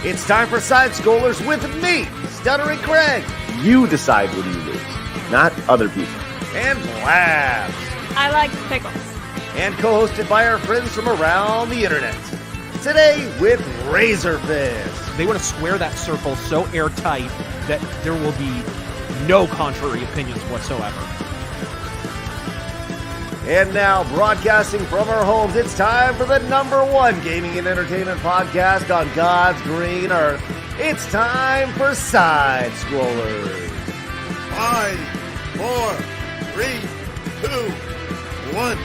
It's time for Side Scrollers with me, Stuttering Craig. You decide when you lose, not other people. And Blabs. I like pickles. And co-hosted by our friends from around the internet. Today with Razorfist. They want to square that circle so airtight that there will be no contrary opinions whatsoever. And now, broadcasting from our homes, it's time for the #1 gaming and entertainment podcast on God's green earth. It's time for Side Scrollers. 5, 4, 3, 2, 1.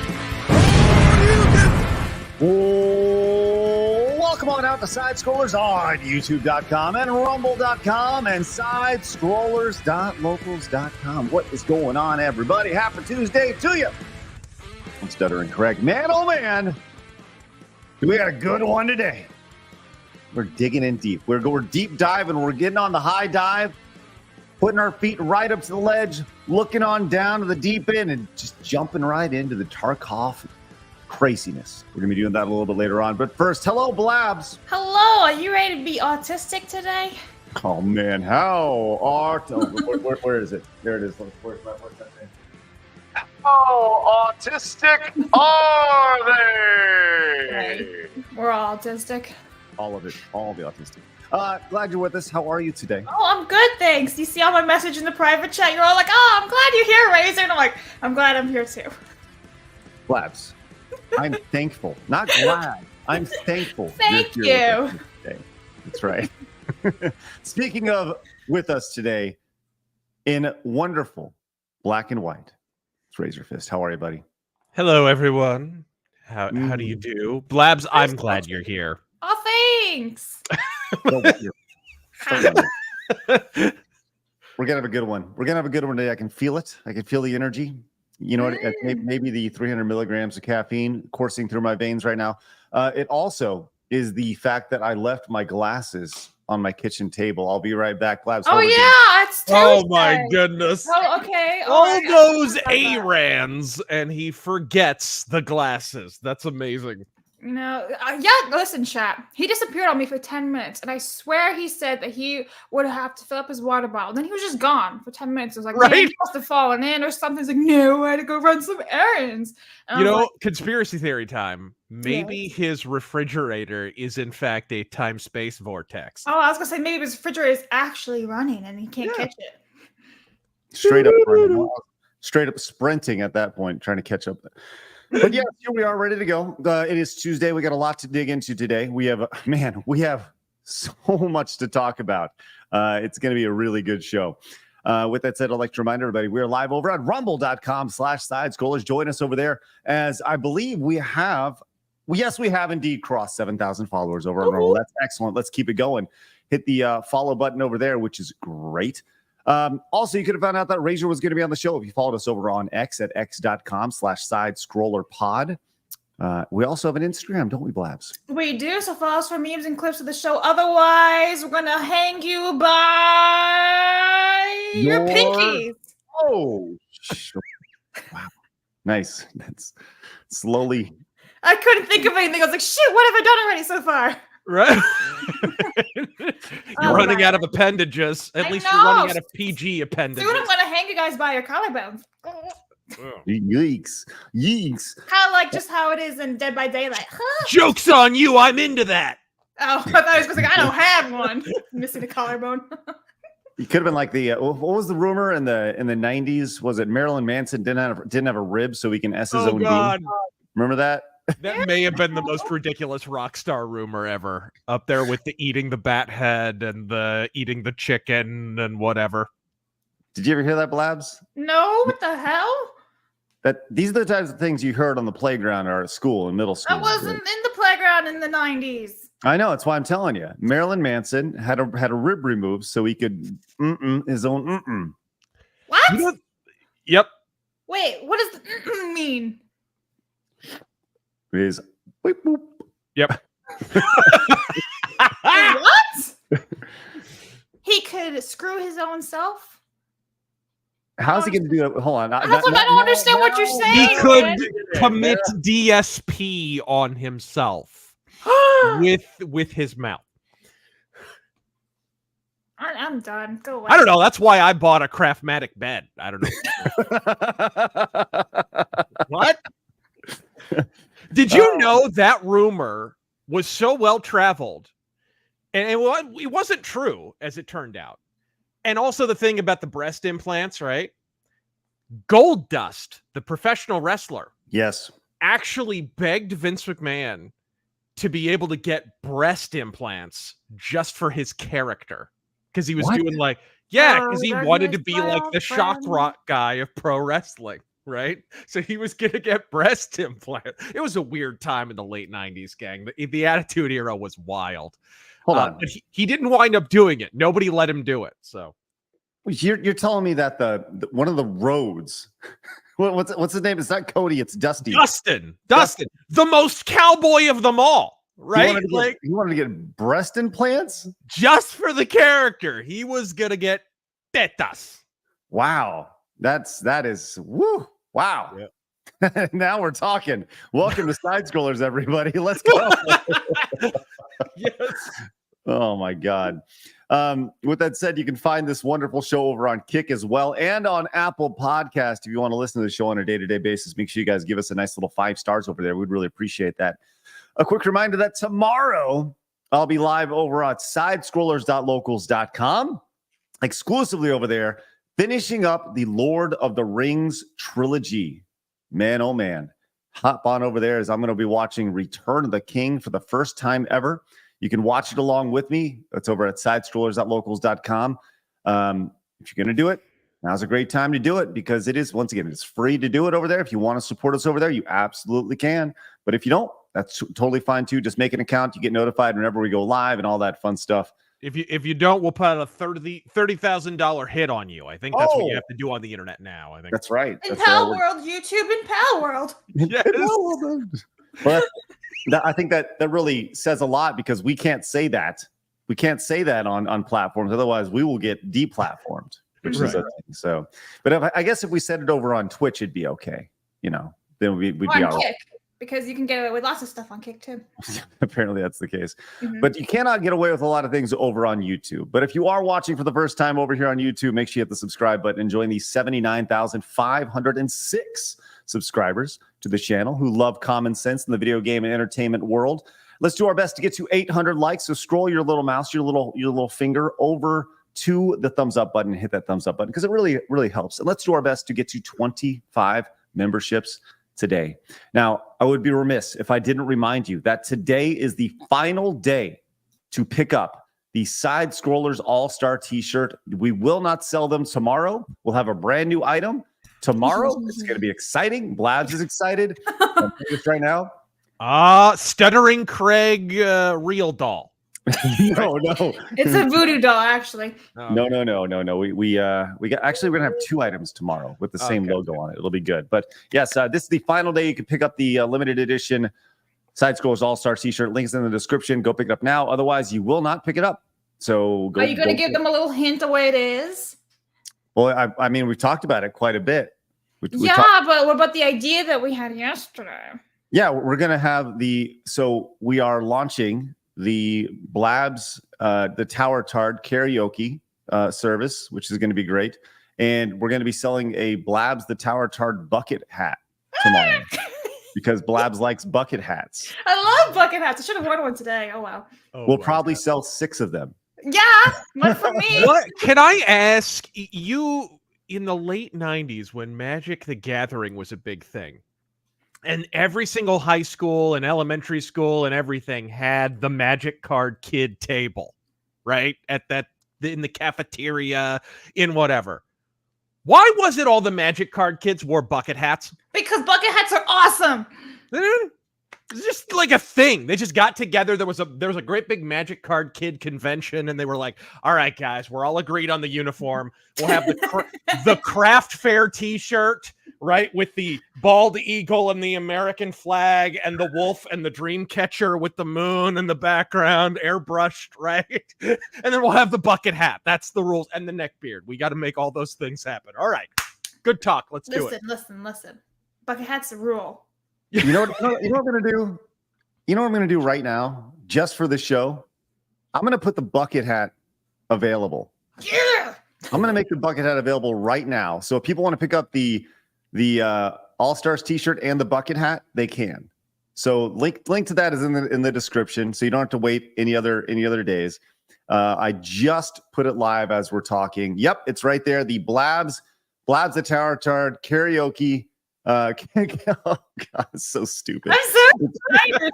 Welcome on out to Side Scrollers on YouTube.com and Rumble.com and SideScrollers.locals.com. What is going on, everybody? Happy Tuesday to you. I'm Stuttering Craig. Man, oh man, we got a good one today. We're digging in deep. We're deep diving. We're getting on the high dive, putting our feet right up to the ledge, looking on down to the deep end, and just jumping right into the Tarkov craziness. We're going to be doing that a little bit later on. But first, hello, Blabs. Hello, are you ready to be autistic today? Oh, man, how art? Where is it? There it is. Where's that thing? How autistic are they? Right. We're all autistic. All of it. All the autistic. Glad you're with us. How are you today? Oh, I'm good, thanks. You see all my message in the private chat? You're all like, oh, I'm glad you're here, Razor. And I'm like, I'm glad I'm here too. Blabs, I'm thankful. Not glad. I'm thankful. Thank you're here you. with us today. That's right. Speaking of with us today, in wonderful black and white, it's Razorfist. How are you, buddy? Hello, everyone. How do you do? Blabs, I'm glad you're here. Oh, thanks. We're gonna have a good one. We're gonna have a good one today. I can feel it. I can feel the energy. You know what? Maybe the 300 milligrams of caffeine coursing through my veins right now. It also is the fact that I left my glasses on my kitchen table. I'll be right back. Blabs. Oh, yeah, it's Tuesday. Oh, my goodness. Oh, okay. All those A-Rans, and he forgets the glasses. That's amazing. No, listen, chat. He disappeared on me for 10 minutes, and I swear he said that he would have to fill up his water bottle. Then he was just gone for 10 minutes. It was like, right? He must have fallen in or something. He's like, no, I had to go run some errands. And You know, like, conspiracy theory time. Maybe his refrigerator is, in fact, a time-space vortex. oh, I was going to say maybe his refrigerator is actually running, and he can't catch it. Straight up sprinting at that point, trying to catch up. But yeah, here we are, ready to go. It is Tuesday. We got a lot to dig into today. We have so much to talk about. It's going to be a really good show. With that said, I'd like to remind everybody we are live over at rumble.com/sidescrollers. Join us over there, as I believe we have indeed crossed 7,000 followers over on Rumble. That's excellent. Let's keep it going. Hit the follow button over there, which is great. Also, you could have found out that Razor was going to be on the show if you followed us over on X at x.com/sidescrollerpod. We also have an Instagram, don't we, Blabs? We do, so follow us for memes and clips of the show. Otherwise, we're going to hang you by your pinkies. Oh, wow. Nice. That's slowly. I couldn't think of anything. I was like, shit, what have I done already so far? Right? You're running out of appendages. At least you're running out of PG appendages. Soon I'm going to hang you guys by your collarbones. Yikes. Kind of like just how it is in Dead by Daylight. Huh? Joke's on you. I'm into that. Oh, I thought I was going to say, I don't have one. Missing a collarbone. You could have been like the what was the rumor in the 90s? Was it Marilyn Manson didn't have a rib so he can S his own God. D? Remember that? That may have been the most ridiculous rock star rumor ever. Up there with the eating the bat head and the eating the chicken and whatever. Did you ever hear that, Blabs? No, what the hell? That these are the types of things you heard on the playground or at school in middle school. I wasn't in the playground in the 90s. I know, that's why I'm telling you. Marilyn Manson had a rib removed so he could his own. What? Yep. Wait, what does the mean? Is boop, boop. Yep. What? He could screw his own self? How's he going to do that? Hold on. I don't understand what you're saying. He could commit DSP on himself with his mouth. I'm done. Go away. I don't know. That's why I bought a Craftmatic bed. I don't know. What? Did you know that rumor was so well traveled, and it wasn't true as it turned out? And also the thing about the breast implants, right? Gold Dust, the professional wrestler, Yes. actually begged Vince McMahon to be able to get breast implants just for his character. Because he was doing like, because he wanted to be like the shock rock guy of pro wrestling, right? So he was going to get breast implants. It was a weird time in the late 90s, gang. The Attitude Era was wild. Hold on. But he didn't wind up doing it. Nobody let him do it. So You're telling me that the one of the roads, what's his name? It's not Cody, it's Dusty. Dustin, the most cowboy of them all, right? He wanted to get breast implants just for the character. He was gonna get tetas. Wow, that is woo. Wow. Yeah. Now we're talking. Welcome to Side Scrollers, everybody. Let's go. Yes. Oh my God. With that said, you can find this wonderful show over on Kick as well and on Apple Podcast. If you want to listen to the show on a day-to-day basis, make sure you guys give us a nice little 5 stars over there. We'd really appreciate that. A quick reminder that tomorrow I'll be live over at sidescrollers.locals.com, exclusively over there, finishing up the Lord of the Rings trilogy. Man, oh man. Hop on over there as I'm going to be watching Return of the King for the first time ever. You can watch it along with me. It's over at sidescrollers.locals.com. If you're going to do it, now's a great time to do it because it is, once again, it's free to do it over there. If you want to support us over there, you absolutely can. But if you don't, that's totally fine too. Just make an account. You get notified whenever we go live and all that fun stuff. If you don't, we'll put out a $30,000 hit on you. I think that's what you have to do on the internet now. I think that's right. In Pal World, YouTube in Pal World. Yes. But I think that really says a lot because we can't say that. We can't say that on platforms. Otherwise, we will get deplatformed, which is a thing. So, but I guess if we said it over on Twitch, it'd be okay. Then we'd be all right. Because you can get away with lots of stuff on Kick too. Apparently that's the case. But you cannot get away with a lot of things over on YouTube. But if you are watching for the first time over here on YouTube, make sure you hit the subscribe button and join the 79,506 subscribers to the channel who love common sense in the video game and entertainment world. Let's do our best to get to 800 likes. So scroll your little mouse, your little finger over to the thumbs up button and hit that thumbs up button because it really, really helps. And let's do our best to get to 25 memberships today. Now, I would be remiss if I didn't remind you that today is the final day to pick up the Side Scrollers All-Star t-shirt. We will not sell them tomorrow. We'll have a brand new item tomorrow. It's going to be exciting. Blabs is excited. I'm this right now. Stuttering Craig real doll. No. It's a voodoo doll, actually. No. We got actually we're gonna have 2 items tomorrow with the same logo on it. It'll be good. But yes, this is the final day you can pick up the limited edition Side Scrollers All-Star t-shirt. Links in the description. Go pick it up now. Otherwise, you will not pick it up. So go. Are you gonna give them a little hint of what it is? Well, I mean, we talked about it quite a bit. But what about the idea that we had yesterday? Yeah, we're gonna have so we are launching the Blabs, the Tower Tard karaoke service, which is going to be great. And we're going to be selling a Blabs, the Tower Tard bucket hat tomorrow because Blabs likes bucket hats. I love bucket hats. I should have worn one today. Oh, wow. We'll probably sell 6 of them. Yeah, one for me. What can I ask you in the late 90s when Magic the Gathering was a big thing? And every single high school and elementary school and everything had the Magic Card Kid table, right? In the cafeteria, in whatever. Why was it all the Magic Card Kids wore bucket hats? Because bucket hats are awesome. It's just like a thing. They just got together. There was a great big Magic Card Kid convention, and they were like, "All right, guys, we're all agreed on the uniform. We'll have the craft fair T-shirt, right, with the bald eagle and the American flag, and the wolf and the dream catcher with the moon in the background, airbrushed, right? And then we'll have the bucket hat. That's the rules, and the neck beard. We got to make all those things happen. All right, good talk. Let's do it. Listen. Bucket hat's the rule. You know what I'm gonna do? You know what I'm gonna do right now, just for the show? I'm gonna put the bucket hat available Yeah. I'm going to make the bucket hat available right now. So if people want to pick up the All-Stars t-shirt and the bucket hat, they can. So link to that is in the description. So you don't have to wait any other days. I just put it live as we're talking. Yep, it's right there. The Blabs the Tower Tard karaoke. Oh God, it's so stupid. I'm so excited.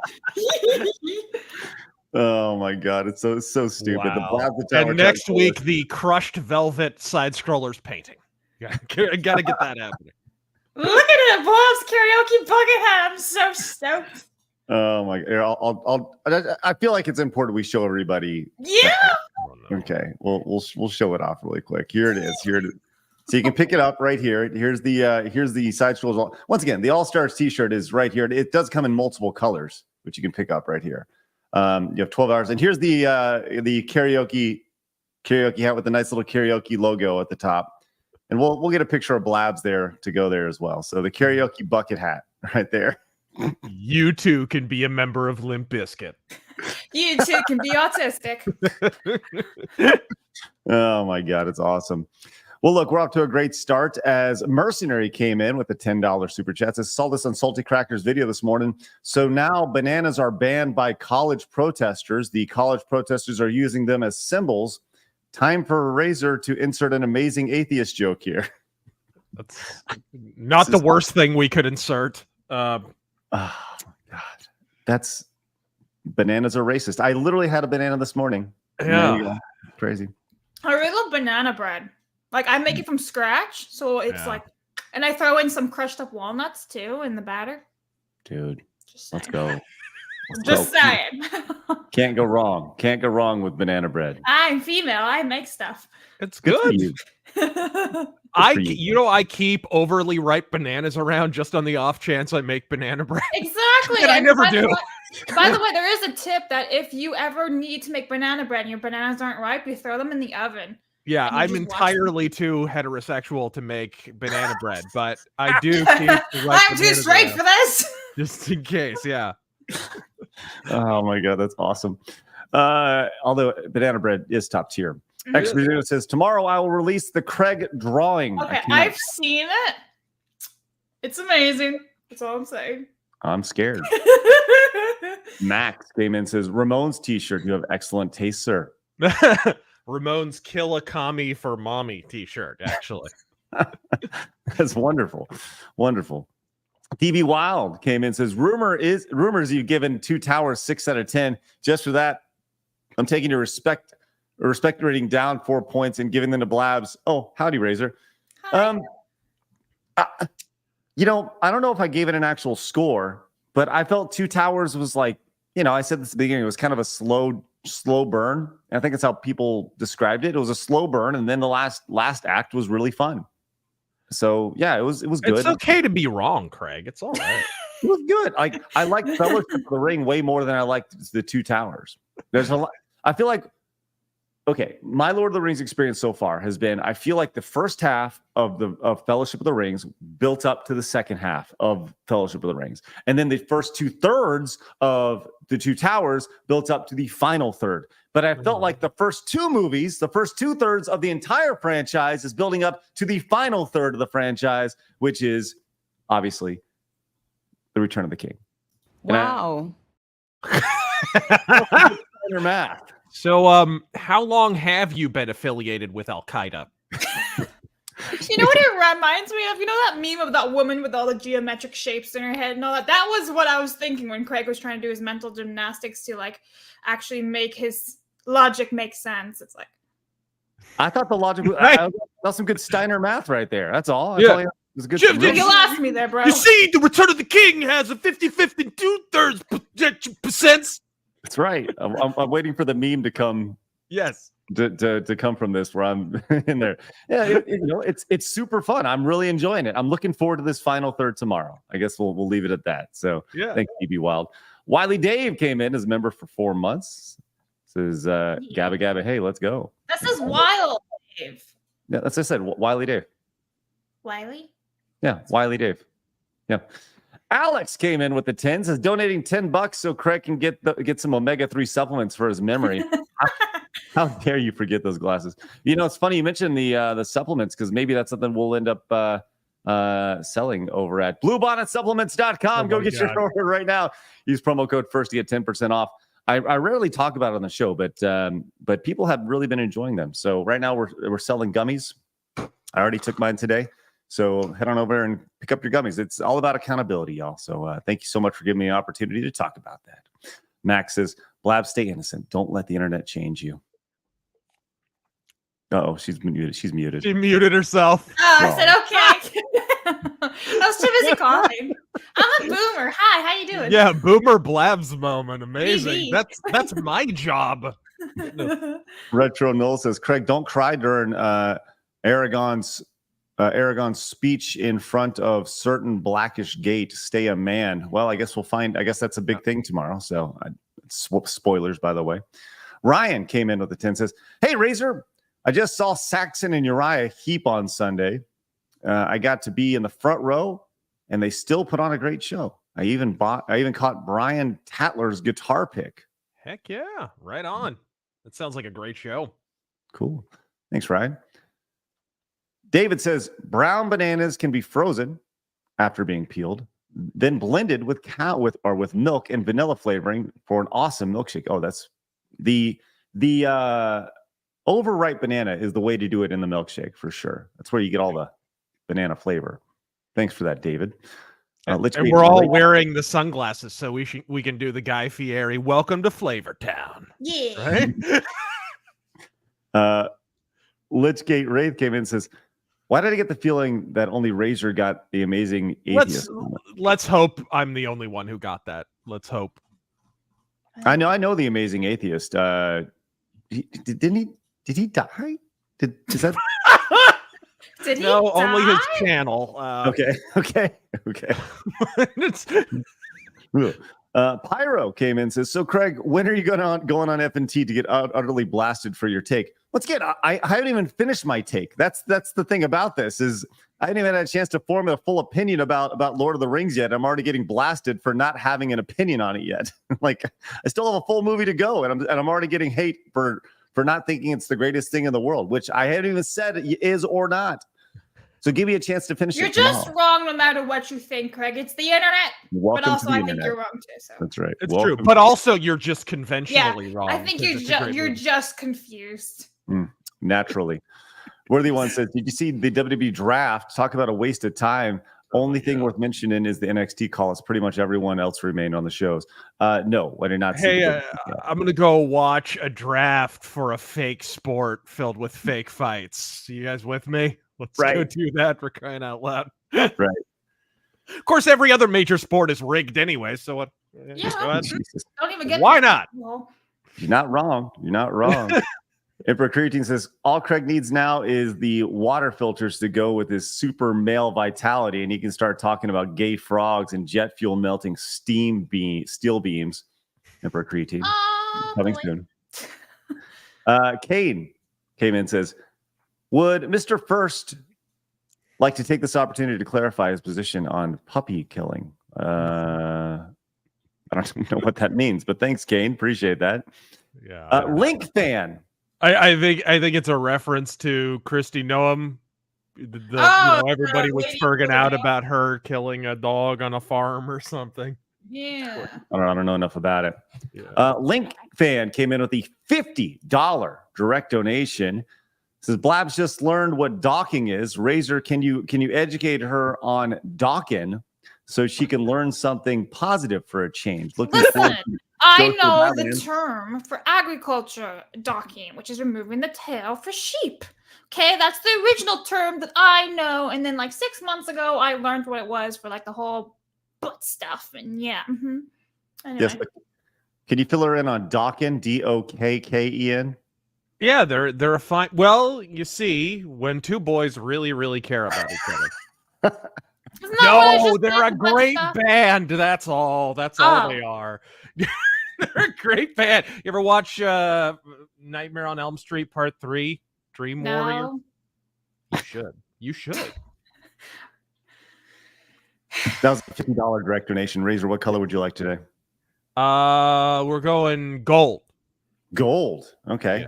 Oh my God, it's so stupid. Wow. The Blabs the Tower And next Tard week, the crushed velvet side scrollers painting. Got to get that happening. Look at it, Bob's karaoke bucket hat. I'm so stoked. Oh my! I feel like it's important we show everybody. Yeah. Okay, we'll show it off really quick. Here it is. So you can pick it up right here. Here's the side scrolls. Once again, the All Stars T-shirt is right here. It does come in multiple colors, which you can pick up right here. You have 12 hours, and here's the karaoke hat with the nice little karaoke logo at the top, and we'll get a picture of Blabs there to go there as well. So the karaoke bucket hat right there. You too can be a member of Limp Bizkit. You too can be autistic. Oh my God, it's awesome. Well, look, we're off to a great start as Mercenary came in with the $10 super chats. I saw this on Salty Cracker's video this morning. So now bananas are banned by college protesters. The college protesters are using them as symbols. Time for Razor to insert an amazing atheist joke here. That's not the worst thing we could insert. Oh God, that's bananas are racist. I literally had a banana this morning. Yeah, crazy. I really love banana bread. Like I make it from scratch, so it's like, and I throw in some crushed up walnuts too in the batter. Dude, Just let's saying. go. Just saying. Can't go wrong. Can't go wrong with banana bread. I'm female. I make stuff. it's Good for good. you. I keep overly ripe bananas around just on the off chance I make banana bread. Exactly. And I never by the do. By the way, there is a tip that if you ever need to make banana bread and your bananas aren't ripe, you throw them in the oven. Yeah, You I'm just watch entirely too heterosexual to make banana bread, but I do keep the ripe I'm too bananas straight around, for this. just in case. Yeah. Oh my God, that's awesome. Although banana bread is top tier. Exposition says tomorrow I will release the Craig drawing. Okay, I've seen it. It's amazing. That's all I'm saying. I'm scared. Max came in and says Ramon's t-shirt. You have excellent taste, sir. Ramon's Kill a Commie for Mommy t-shirt, actually. That's wonderful. Wonderful. TV Wild came in and says rumors you've given Two Towers 6 out of 10. Just for that, I'm taking your respect rating down 4 points and giving them to Blabs. Oh, howdy, Razor. Hi. I don't know if I gave it an actual score, but I felt Two Towers was like, I said this at the beginning, it was kind of a slow burn. And I think that's how people described it. It was a slow burn, and then the last act was really fun. So yeah, it was good. It's okay to be wrong, Craig. It's all right. It was good. I liked Fellowship of the Ring way more than I liked the Two Towers. There's a lot. I feel like, okay, my Lord of the Rings experience so far has been, I feel like the first half of Fellowship of the Rings built up to the second half of Fellowship of the Rings. And then the first 2/3 of the Two Towers built up to the final third. But I felt like the first two movies, the first 2/3 of the entire franchise is building up to the final third of the franchise, which is obviously The Return of the King. Wow. Your math. So, how long have you been affiliated with Al Qaeda? You know what it reminds me of? You know that meme of that woman with all the geometric shapes in her head and all that? That was what I was thinking when Craig was trying to do his mental gymnastics to actually make his logic make sense. It's like, I thought the logic was Right. that's some good Steiner math right there. That's all. Yeah. It was a good. Jim, you lost me there, bro. You see, The Return of the King has a 50/50 2/3%. That's right. I'm waiting for the meme to come Yes. to come from this where I'm in there. Yeah, it's super fun. I'm really enjoying it. I'm looking forward to this final third tomorrow. I guess we'll leave it at that. So Yeah. thanks, DB Wild. Wiley Dave came in as a member for 4 months. Says Gabba Gabba, hey, let's go. This is wild, Dave. Yeah, that's what I said. Wiley Dave. Wiley? Yeah, Wiley Dave. Yeah. Alex came in with the 10, says donating $10 so Craig can get some omega-3 supplements for his memory. How dare you forget those glasses? You know, it's funny you mentioned the supplements because maybe that's something we'll end up selling over at bluebonnetsupplements.com. Oh Go my get your God. order right now. Use promo code FIRST to get 10% off. I rarely talk about it on the show, but people have really been enjoying them. So right now we're selling gummies. I already took mine today. So head on over and pick up your gummies. It's all about accountability, y'all. So thank you so much for giving me an opportunity to talk about that. Max says, Blab, stay innocent. Don't let the internet change you. Uh-oh, she's muted. She's muted. She muted herself. Oh, I said okay. I was too busy coughing. I'm a boomer. Hi, how you doing? Yeah, Boomer Blabs moment. Amazing. BB. That's my job. Retro Null says, Craig, don't cry during Aragon's speech in front of certain Blackish Gate. Stay a man. Well, I guess we'll find. I guess that's a big thing tomorrow. So, spoilers, by the way. Ryan came in with the 10. Says, "Hey, Razor, I just saw Saxon and Uriah Heep on Sunday. I got to be in the front row, and they still put on a great show. I even caught Brian Tatler's guitar pick. Heck yeah, right on. That sounds like a great show. Cool. Thanks, Ryan." David says, brown bananas can be frozen after being peeled, then blended with milk and vanilla flavoring for an awesome milkshake. Oh, that's the overripe banana is the way to do it in the milkshake for sure. That's where you get all the banana flavor. Thanks for that, David. And we're all wearing the sunglasses, so we can do the Guy Fieri welcome to Flavor Town. Yeah. Right? Lichgate Wraith came in and says, why did I get the feeling that only Razor got the amazing atheist? Let's hope I'm the only one who got that. Let's hope. I know the amazing atheist. Did he die? Is that Did he no, die? only his channel. Okay. Pyro came in and says, so Craig, when are you going on F&T to get utterly blasted for your take? Once again, I haven't even finished my take. That's the thing about this is I haven't even had a chance to form a full opinion about Lord of the Rings yet. I'm already getting blasted for not having an opinion on it yet. Like I still have a full movie to go, and I'm already getting hate for not thinking it's the greatest thing in the world, which I haven't even said it is or not. So give me a chance to finish You're it. You're just wrong no matter what you think, Craig. It's the internet. Welcome but also, to the I internet. think you're wrong too. So That's right. It's true. But also, you're just conventionally wrong. I think you're just confused. Naturally. Worthy One says, did you see the WWE draft? Talk about a waste of time. Only thing worth mentioning is the NXT call. It's pretty much everyone else remained on the shows. No, I did not see. Hey, I'm going to go watch a draft for a fake sport filled with fake fights. You guys with me? Let's go do that for crying out loud. Right. Of course, every other major sport is rigged anyway. So what? Yeah. Don't even get Why not? You're not wrong. You're not wrong. Emperor Creatine says, all Craig needs now is the water filters to go with his super male vitality, and he can start talking about gay frogs and jet fuel melting steel beams. Emperor Creatine. Coming soon. Kane came in and says, would Mr. First like to take this opportunity to clarify his position on puppy killing? I don't know what that means, but thanks, Kane. Appreciate that. Yeah. Link fan. I think it's a reference to Christy Noam. Everybody was spurging out about her killing a dog on a farm or something. Yeah. I don't know enough about it. Yeah. Link fan came in with the $50 direct donation. Says Blabs just learned what docking is. Razor, can you educate her on docking so she can learn something positive for a change? Listen, I know the term for agriculture docking, which is removing the tail for sheep. Okay, that's the original term that I know. And then 6 months ago, I learned what it was for the whole butt stuff. And yeah. Mm-hmm. Anyway. Yes, but can you fill her in on docking? DOKKEN? Yeah, they're a fine. Well, you see, when two boys really, really care about each other. No, they're a great band. That's all. That's all they are. They're a great band. You ever watch Nightmare on Elm Street Part 3, Dream Warrior? You should. That was a $50 direct donation. Razor, what color would you like today? We're going gold. Gold. Okay.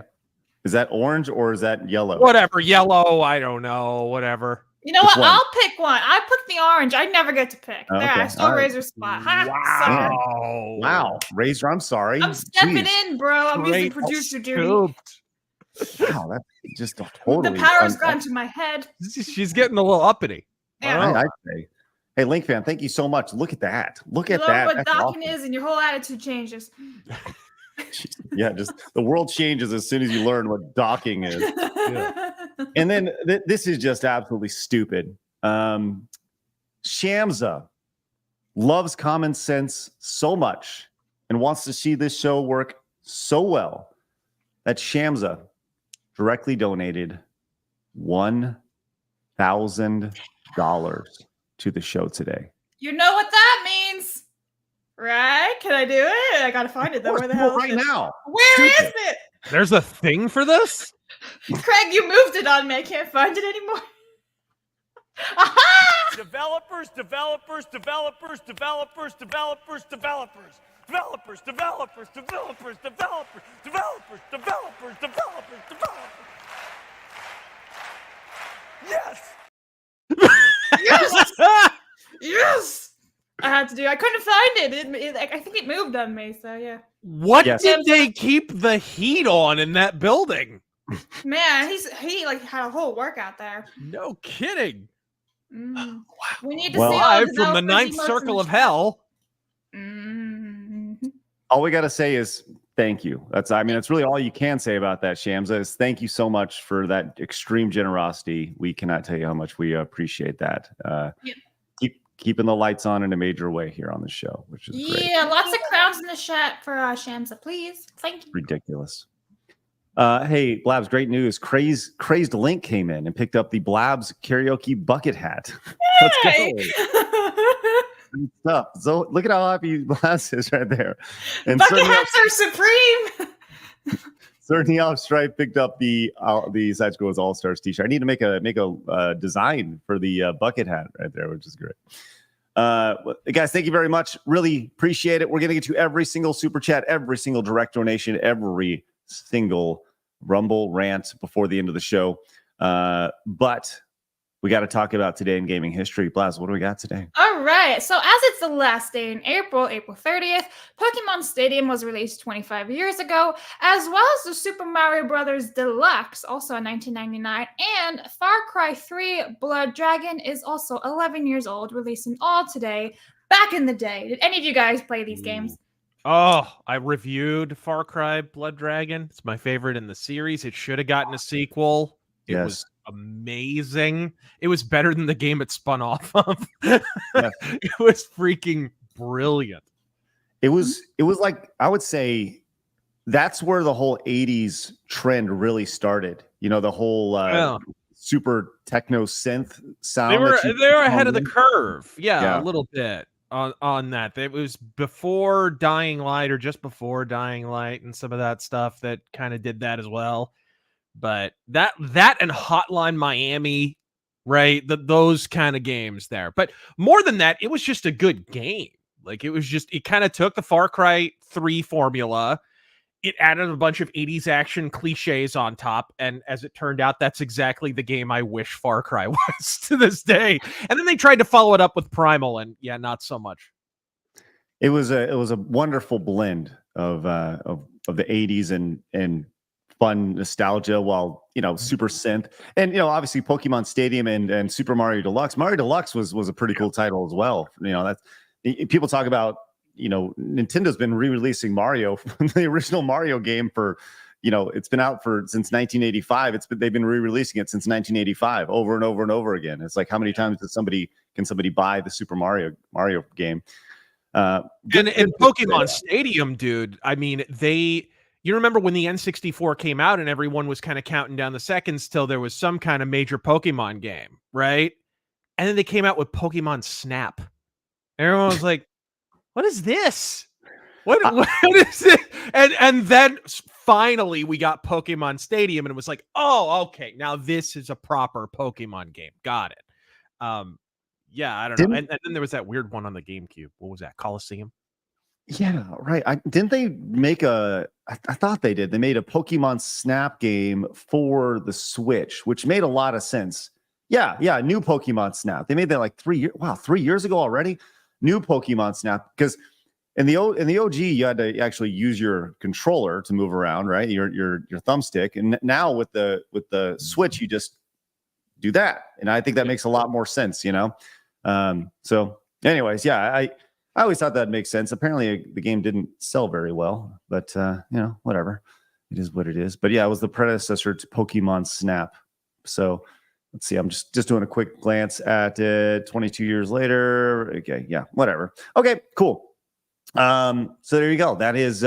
Is that orange or is that yellow? Whatever, yellow. I don't know. Whatever. You know Which what? one? I'll pick one. I picked the orange. I never get to pick. Oh, There, okay. I stole All right. Razor's spot. Ha, sucker. Wow. Wow, Razor, I'm sorry. I'm stepping Jeez. in, bro. I'm using Straight producer duty. scooped. Wow, that's just totally. The power's gone to my head. She's getting a little uppity. Yeah. I'd say. Hey, Link fan, thank you so much. Look at that. Look You at love that. what That's docking awesome. is, and your whole attitude changes. Yeah, just the world changes as soon as you learn what docking is. And then this is just absolutely stupid. Shamsa loves common sense so much and wants to see this show work so well that Shamsa directly donated $1,000 to the show today. You know what that means, right? Can I do it? I gotta find it though. Where the hell right is it? now? Where is Stupid. it? There's a thing for this? Craig, you moved it on me. I can't find it anymore. Aha! Developers, developers, developers, developers, developers, developers, developers, developers, developers, developers, developers, developers, developers, developers. Yes! Yes! Yes! I had to do. I couldn't find it. I think it moved on me. So yeah. What Yes. did they keep the heat on in that building? Man, he like had a whole workout there. No kidding. Mm. We need to Well, see all Live the from the developers' ninth emotes in circle the of chat. hell. Mhm. All we got to say is thank you. That's really all you can say about that, Shamsa, is thank you so much for that extreme generosity. We cannot tell you how much we appreciate that. Yeah. Keeping the lights on in a major way here on the show, which is great. Yeah, lots of crowns in the chat for Shamsa, please. Thank you. Ridiculous. Hey, Blabs, great news. Crazed Link came in and picked up the Blabs karaoke bucket hat. Let's Hey! go. Good stuff. So look at how happy Blabs is right there. And Bucket hats are supreme. Certainly off Stripe picked up the Side Scrolls All Stars t-shirt. I need to make a design for the bucket hat right there, which is great. Guys, thank you very much. Really appreciate it. We're going to get to every single super chat, every single direct donation, every single Rumble rant before the end of the show. But we got to talk about today in gaming history. Blaz, what do we got today? All right. So, as it's the last day in April 30th, Pokemon Stadium was released 25 years ago, as well as the Super Mario Bros. Deluxe, also in 1999, and Far Cry 3 Blood Dragon is also 11 years old, releasing all today. Back in the day, did any of you guys play these games? Oh, I reviewed Far Cry Blood Dragon. It's my favorite in the series. It should have gotten a sequel. It Yes. was amazing. It was better than the game it spun off of. It was freaking brilliant. It was like, I would say that's where the whole 80s trend really started. You know, the whole super techno synth sound. They were ahead of the curve. curve. Yeah, a little bit on that. It was before Dying Light or just before Dying Light and some of that stuff that kind of did that as well. But that and Hotline Miami, right? Those kind of games there. But more than that, it was just a good game. Like it kind of took the Far Cry 3 formula. It added a bunch of 80s action cliches on top. And as it turned out, that's exactly the game I wish Far Cry was to this day. And then they tried to follow it up with Primal, and yeah, not so much. It was a wonderful blend of the 80s and fun nostalgia, while super synth, and obviously Pokemon Stadium and Super Mario Deluxe. Mario Deluxe was a pretty cool title as well. That's people talk about. Nintendo's been re-releasing Mario, the original Mario game for, it's been out since 1985. They've been re-releasing it since 1985 over and over and over again. It's like, how many times can somebody buy the Super Mario game? And Pokemon Stadium, dude. I mean, you remember when the N64 came out and everyone was kind of counting down the seconds till there was some kind of major Pokemon game, right? And then they came out with Pokemon Snap. Everyone was like, what is this? What is it? And then finally we got Pokemon Stadium and it was like, oh, okay, now this is a proper Pokemon game. Got it. Yeah, I don't know. And then there was that weird one on the GameCube. What was that? Coliseum? Yeah, right. Didn't they make I thought they did. They made a Pokemon Snap game for the Switch, which made a lot of sense. Yeah, new Pokemon Snap. They made that like 3 years. Wow, 3 years ago already. New Pokemon Snap, because in the OG you had to actually use your controller to move around, right? Your thumbstick, and now with the Switch you just do that, and I think that makes a lot more sense. So, anyways, yeah, I always thought that makes sense. Apparently, the game didn't sell very well, but whatever. It is what it is. But yeah, it was the predecessor to Pokemon Snap. So let's see. I'm just doing a quick glance at it. 22 years later. Okay, yeah, whatever. Okay, cool. So there you go. That is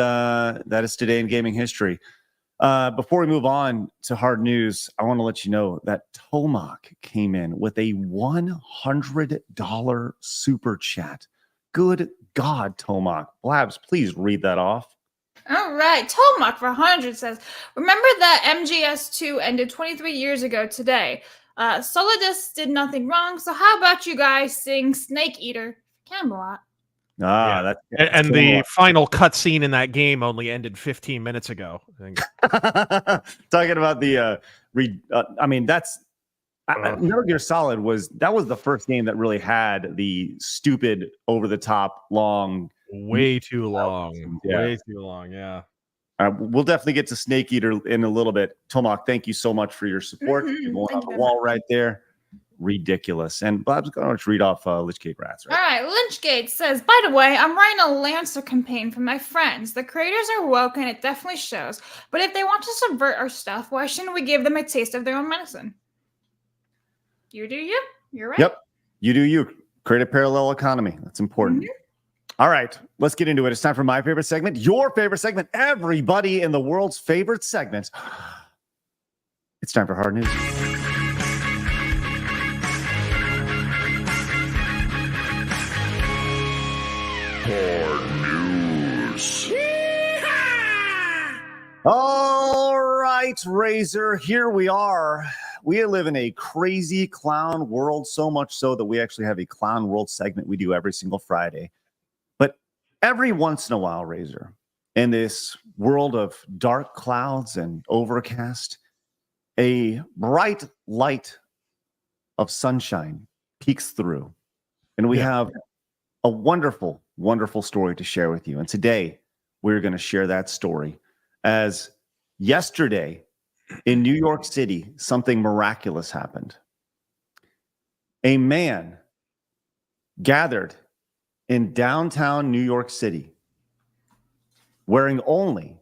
today in gaming history. Before we move on to hard news, I want to let you know that Tomac came in with a $100 super chat. Good God, Tomac. Blabs, please read that off. All right. Tomac for 100 says, remember that MGS2 ended 23 years ago today. Solidus did nothing wrong, so how about you guys sing Snake Eater Camelot? That's the final cutscene in that game only ended 15 minutes ago. I think. Talking about the Metal Gear Solid was the first game that really had the stupid, over the top, long, way too long. Yeah. We'll definitely get to Snake Eater in a little bit. Tomac, thank you so much for your support. Going on the wall right there. Ridiculous. And Bob's going to read off Lichgate Rats. Right? All right. Lichgate says, by the way, I'm writing a Lancer campaign for my friends. The creators are woke and it definitely shows. But if they want to subvert our stuff, why shouldn't we give them a taste of their own medicine? You do you. You're right. Yep. You do you. Create a parallel economy. That's important. All right. Let's get into it. It's time for my favorite segment, your favorite segment, everybody in the world's favorite segment. It's time for hard news. All right, Razor, here we are. We live in a crazy clown world, so much so that we actually have a clown world segment we do every single Friday. But every once in a while, Razor, in this world of dark clouds and overcast, a bright light of sunshine peeks through. And we have a wonderful, wonderful story to share with you. And today, we're going to share that story. As yesterday in New York City, something miraculous happened. A man gathered in downtown New York City wearing only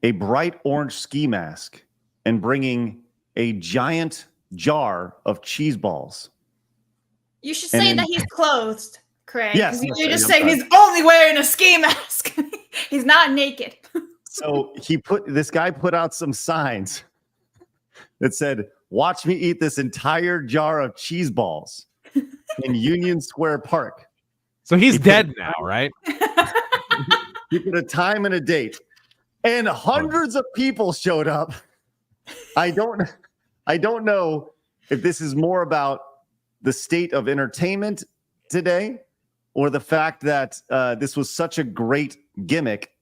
a bright orange ski mask and bringing a giant jar of Cheeseballs. You should say that he's clothed, Craig. Yes. You're just saying he's only wearing a ski mask. He's not naked. So this guy put out some signs that said, "Watch me eat this entire jar of Cheeseballs in Union Square Park." So he's dead now, right? He put a time and a date, and hundreds of people showed up. I don't know if this is more about the state of entertainment today or the fact that this was such a great gimmick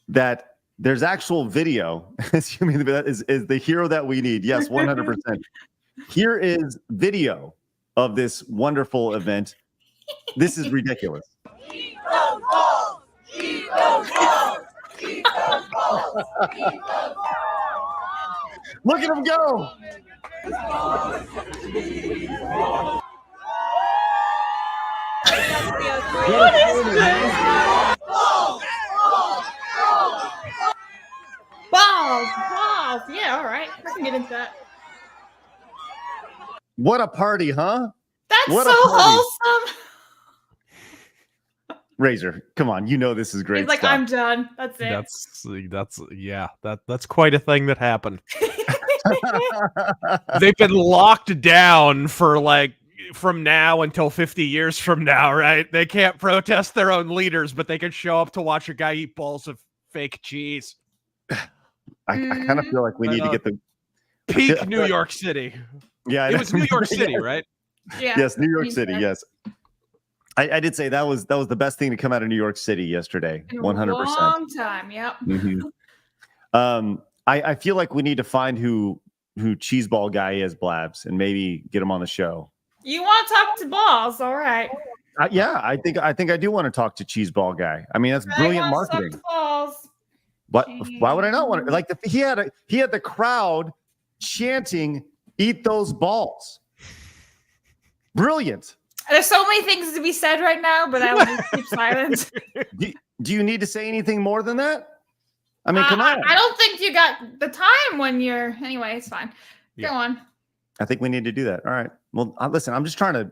that there's actual video. Assuming that is the hero that we need. Yes, 100%. Here is video of this wonderful event. This is ridiculous. Eat those balls! Eat those balls! Eat those balls! Eat those balls! Look at him go! What is this? Balls. Yeah, all right. I can get into that. What a party, huh? That's what so wholesome. Razor, come on. You know this is great. He's like, stuff. I'm done. That's it. That's quite a thing that happened. They've been locked down for from now until 50 years from now, right? They can't protest their own leaders, but they can show up to watch a guy eat balls of fake cheese. I kind of feel like we need to get the peak New York City. Yeah, it was New York City, right? Yeah. Yes, New York City. Yes. I did say that was the best thing to come out of New York City yesterday. In a 100%. long time. Yep. I feel like we need to find who Cheeseball guy is, Blabs, and maybe get him on the show. You want to talk to balls? All right. Yeah, I think I do want to talk to Cheeseball guy. I mean, that's brilliant marketing. Talk to balls. But why would I not want to? Like he had the crowd chanting, "Eat those balls!" Brilliant. There's so many things to be said right now, but I will just keep silent. Do you need to say anything more than that? I mean, come on. I don't think you got the time when you're. Anyway, it's fine. Go on. I think we need to do that. All right. Well, listen, I'm just trying to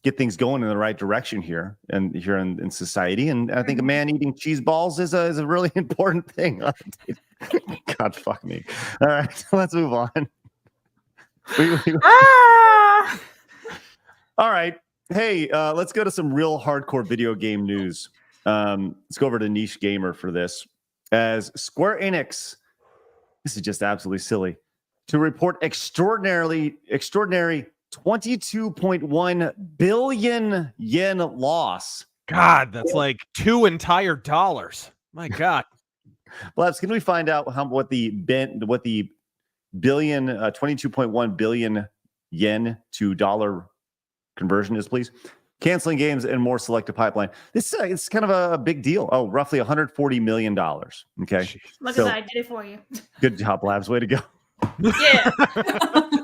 get things going in the right direction here and here in society. And I think a man eating cheese balls is a really important thing. God, fuck me. All right, let's move on. All right. Hey, let's go to some real hardcore video game news. Let's go over to Niche Gamer for this. As Square Enix, this is just absolutely silly, to report extraordinary 22.1 billion yen loss. God, that's like $2 entire. My God. Blabs, can we find out what the billion 22.1 billion yen to dollar conversion is, please? Canceling games and more selective pipeline. This it's kind of a big deal. Oh, roughly $140 million. Okay. Look at that. I did it for you. Good job, Labs. Way to go. Yeah.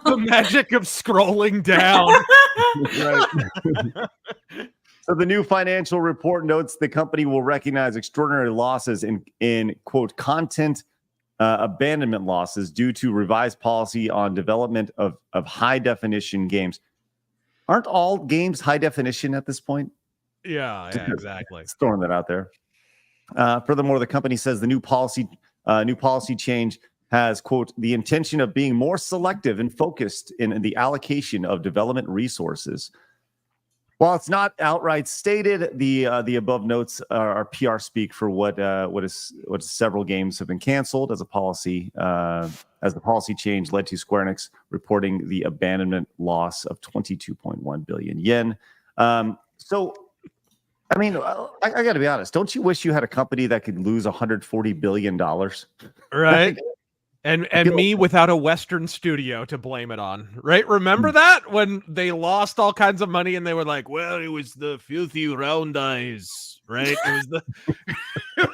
The magic of scrolling down. Right. So the new financial report notes the company will recognize extraordinary losses in quote content abandonment losses due to revised policy on development of high definition games. Aren't all games high definition at this point? Yeah, exactly. Just throwing that out there. Furthermore, the company says the new policy change has, quote, the intention of being more selective and focused in the allocation of development resources. While it's not outright stated, the above notes are PR speak for what several games have been canceled as a policy. As the policy change led to Square Enix reporting the abandonment loss of 22.1 billion yen. So, I mean, I got to be honest. Don't you wish you had a company that could lose $140 billion? Right. And me without a Western studio to blame it on, right? Remember that when they lost all kinds of money and they were like, well, it was the filthy round eyes, right? It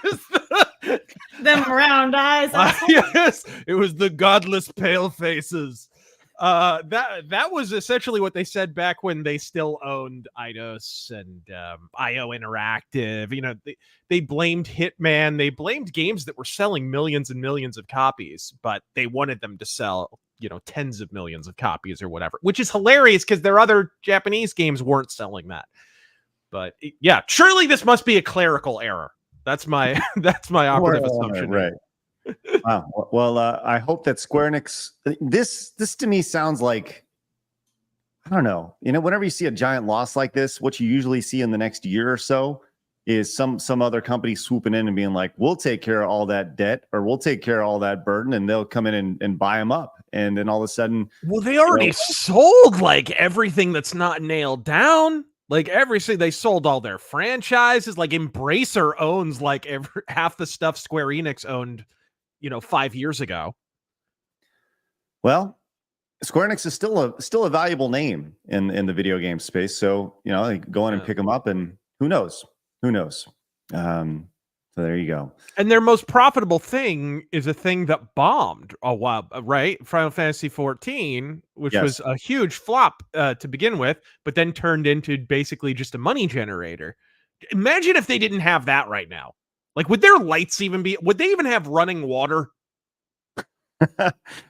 was them round eyes. Yes, it was the godless pale faces. That was essentially what they said back when they still owned Eidos and IO Interactive. You know, they blamed Hitman. They blamed games that were selling millions and millions of copies, but they wanted them to sell, you know, tens of millions of copies or whatever, which is hilarious because their other Japanese games weren't selling that. But yeah, surely this must be a clerical error. That's my operative assumption. Right. Wow. Well, I hope that Square Enix. This to me sounds like, I don't know. You know, whenever you see a giant loss like this, what you usually see in the next year or so is some other company swooping in and being like, "We'll take care of all that debt, or we'll take care of all that burden," and they'll come in and buy them up. And then all of a sudden, well, they already sold like everything that's not nailed down. Like they sold all their franchises. Like Embracer owns like half the stuff Square Enix owned, 5 years ago. Well, Square Enix is still a valuable name in the video game space. So, go in and pick them up, and who knows? So there you go. And their most profitable thing is a thing that bombed a while, right? Final Fantasy 14, which was a huge flop to begin with, but then turned into basically just a money generator. Imagine if they didn't have that right now. Like, would their lights would they even have running water?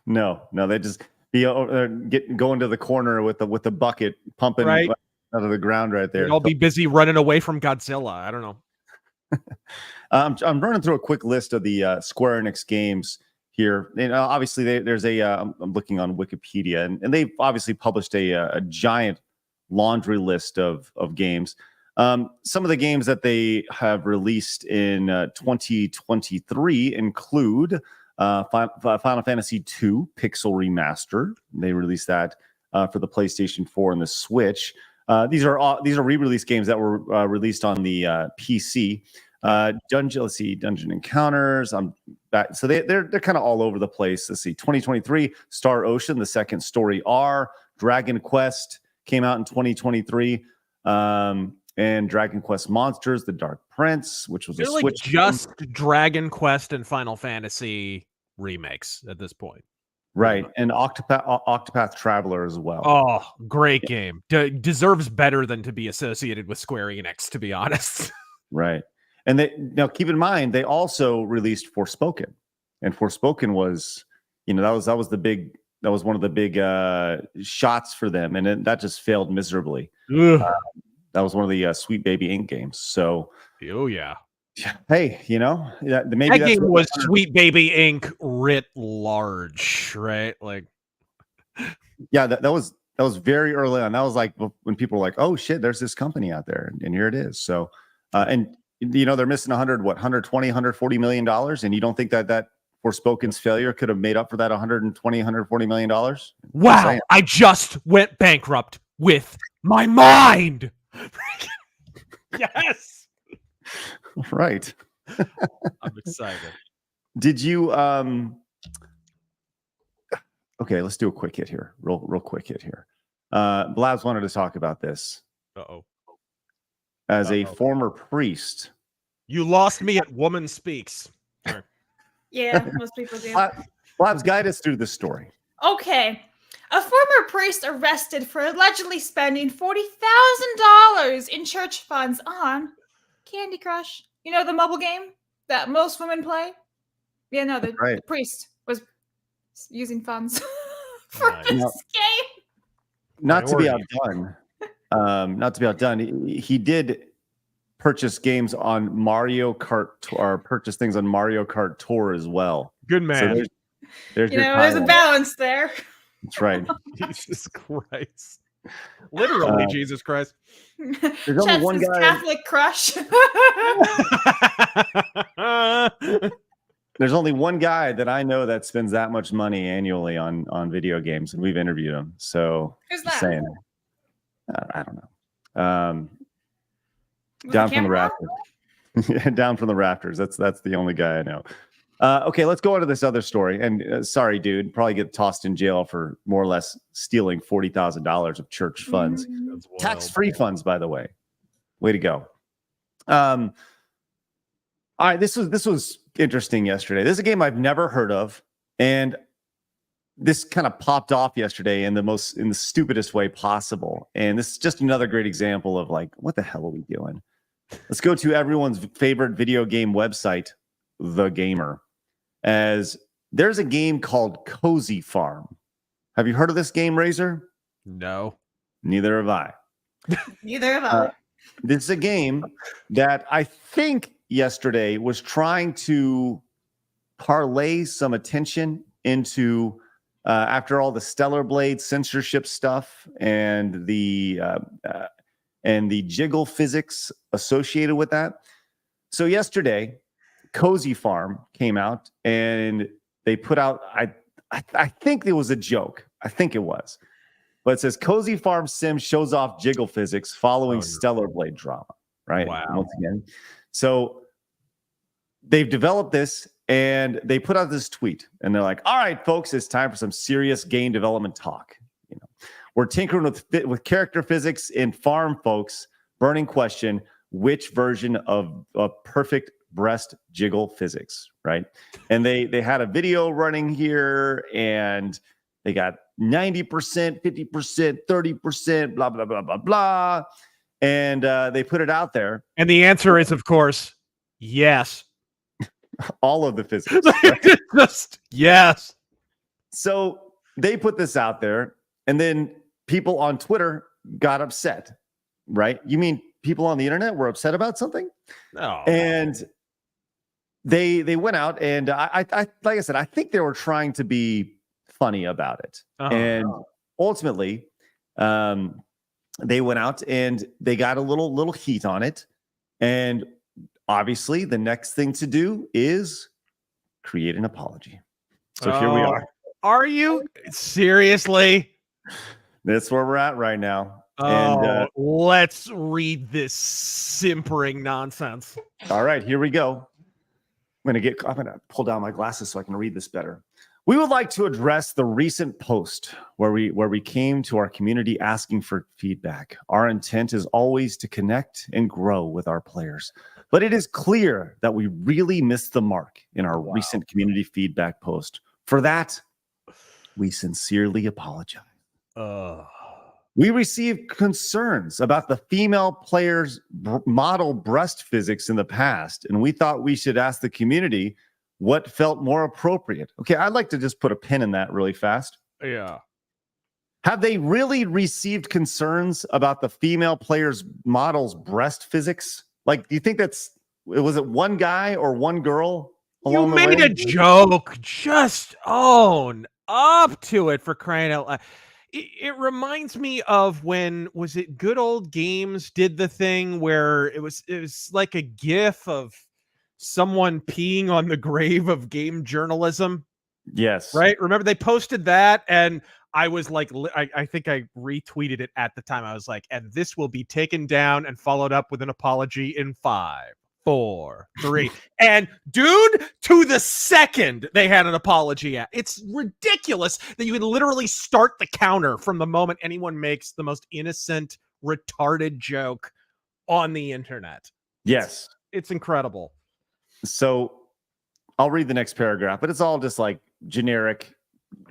No, they just going to the corner with the bucket pumping right out of the ground right there. I'll be busy running away from Godzilla. I don't know. I'm running through a quick list of the Square Enix games here. Obviously, there's I'm looking on Wikipedia, and they've obviously published a giant laundry list of games. Some of the games that they have released in 2023 include Final Fantasy II Pixel Remaster. They released that for the PlayStation 4 and the Switch. These are re-release games that were released on the PC. Dungeon Encounters. I'm back. So they're kind of all over the place. Let's see. 2023, Star Ocean, the second story R. Dragon Quest came out in 2023. And Dragon Quest Monsters, The Dark Prince, which was They're a like Switch just Dragon Quest and Final Fantasy remakes at this point. right, and Octopath Traveler as well. Oh, great game. Deserves better than to be associated with Square Enix, to be honest. Right, and now keep in mind they also released Forspoken, and Forspoken was, that was one of the big shots for them, and that just failed miserably. That was one of the Sweet Baby Inc. games. So, oh yeah. Hey, maybe that game was Sweet Baby Inc. writ large, right? Like, yeah, that was very early on. That was like when people were like, "Oh shit, there's this company out there," and here it is. So, and they're missing 120, 140 million dollars, and you don't think that Forspoken's failure could have made up for that 120, 140 million dollars? Wow, I just went bankrupt with my mind. Yes. Right. I'm excited. Did you okay, let's do a quick hit here. Real quick hit here. Blabs wanted to talk about this. As a former priest. You lost me at Woman Speaks. Sorry. Yeah, most people do. Blabs, guide us through this story. Okay. A former priest arrested for allegedly spending $40,000 in church funds on Candy Crush. You know, the mobile game that most women play? Yeah, no, the priest was using funds for this game. Not to be outdone, he did purchase games on Mario Kart, or purchase things on Mario Kart Tour as well. Good man. So there's there's a balance there. That's right. Jesus Christ. Literally, Jesus Christ. There's only one guy. Catholic crush. There's only one guy that I know that spends that much money annually on video games, and we've interviewed him. So who's that? Saying, I don't know. Down from the rafters. Down from the rafters. That's the only guy I know. Okay, let's go on to this other story. And sorry, dude, probably get tossed in jail for more or less stealing $40,000 of church funds, tax-free funds, by the way. Way to go. All right, this was interesting yesterday. This is a game I've never heard of, and this kind of popped off yesterday in the stupidest way possible. And this is just another great example of like, what the hell are we doing? Let's go to everyone's favorite video game website, The Gamer. As there's a game called Cozy Farm. Have you heard of this game, Razor? No. Neither have I. Neither have I. This is a game that I think yesterday was trying to parlay some attention into after all the Stellar Blade censorship stuff and the Jiggle physics associated with that. So yesterday, Cozy Farm came out and they put out, I think it was a joke. I think it was. But it says Cozy Farm Sim shows off Jiggle physics following Stellar Blade drama. Right? Wow. Once again. So they've developed this and they put out this tweet and they're like, all right, folks, it's time for some serious game development talk. We're tinkering with character physics in Farm, folks. Burning question, which version of perfect breast jiggle physics, right? And they had a video running here and they got 90%, 50%, 30%, blah, blah, blah, blah, blah. And they put it out there. And the answer is, of course, yes. All of the physics. Right? Just yes. So they put this out there and then people on Twitter got upset, right? You mean people on the internet were upset about something? No. And they went out and I like I said, I think they were trying to be funny about it. And ultimately, they went out and they got a little heat on it. And obviously the next thing to do is create an apology. So here we are. Are you seriously? That's where we're at right now. And let's read this simpering nonsense. all right, here we go. I'm gonna pull down my glasses so I can read this better. We would like to address the recent post where we came to our community asking for feedback. Our intent is always to connect and grow with our players, but it is clear that we really missed the mark in our recent community feedback post. For that, we sincerely apologize. We received concerns about the female players' model breast physics in the past, and we thought we should ask the community what felt more appropriate. Okay, I'd like to just put a pin in that really fast. Yeah. Have they really received concerns about the female players' models' breast physics? Like, do you think was it one guy or one girl along the way? You made a joke. Just own up to it, for crying out loud. It reminds me of when, was it Good Old Games did the thing where it was like a gif of someone peeing on the grave of game journalism. Yes. Right? Remember they posted that, and I was like, I think I retweeted it at the time. I was like, and this will be taken down and followed up with an apology in 5, 4, 3. And dude, to the second they had an apology at. It's ridiculous that you can literally start the counter from the moment anyone makes the most innocent, retarded joke on the internet. Yes. It's incredible. So I'll read the next paragraph, but it's all just like generic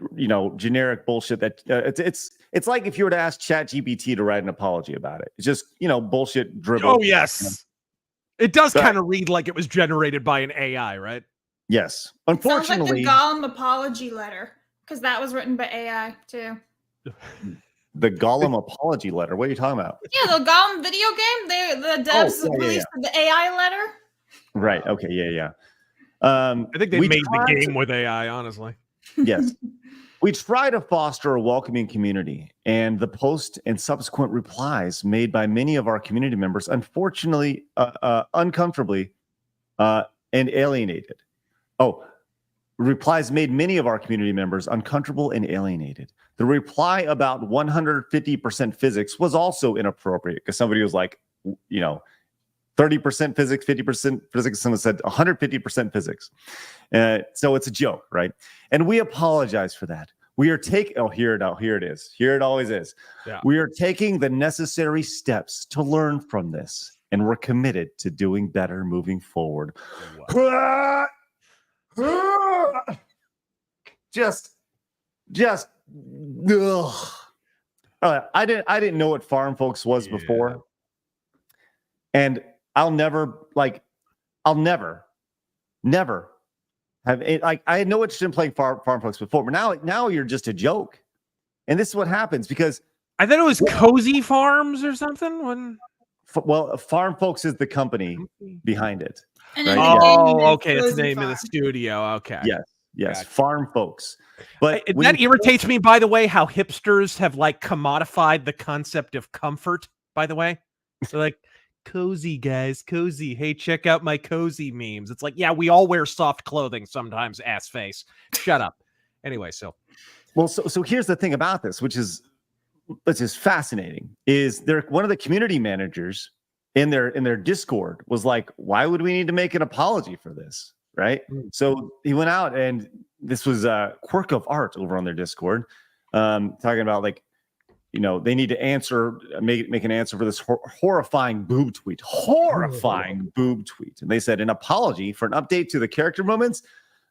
bullshit that it's like if you were to ask ChatGPT to write an apology about it. It's just, bullshit dribble. Oh, yes. It does kind of read like it was generated by an AI, right? Yes. Sounds like Unfortunately, the Gollum apology letter, because that was written by AI too. The Gollum apology letter. What are you talking about? Yeah, the Gollum video game. The devs released the AI letter. Right. Okay. Yeah. I think they made the game with AI, honestly. Yes. We try to foster a welcoming community, and the post and subsequent replies made by many of our community members, unfortunately, uncomfortably, and alienated. Replies made many of our community members uncomfortable and alienated. The reply about 150% physics was also inappropriate because somebody was like, 30% physics, 50% physics. Someone said 150% physics. So it's a joke, right? And we apologize for that. We are here it is. Here it always is. Yeah. We are taking the necessary steps to learn from this, and we're committed to doing better moving forward. Wow. Just ugh. I didn't know what farm folks was before. And I'll never have it. Like, I had no interest in playing farm folks before, but now you're just a joke. And this is what happens because I thought it was Cozy Farms or something. Farm Folks is the company behind it. And right? Okay, that's the name of the studio. Okay. Yes. Gotcha. Farm Folks. But that irritates me, by the way, how hipsters have commodified the concept of comfort, by the way. So cozy guys, cozy. Hey, check out my cozy memes. It's like, yeah, we all wear soft clothing sometimes, ass face. Shut up. Anyway, so here's the thing about this, which is fascinating, is one of the community managers in their Discord was like, why would we need to make an apology for this? Right. So he went out, and this was a Quirk of Art over on their Discord, talking about they need to make an answer for this horrifying boob tweet. And they said, an apology for an update to the character moments.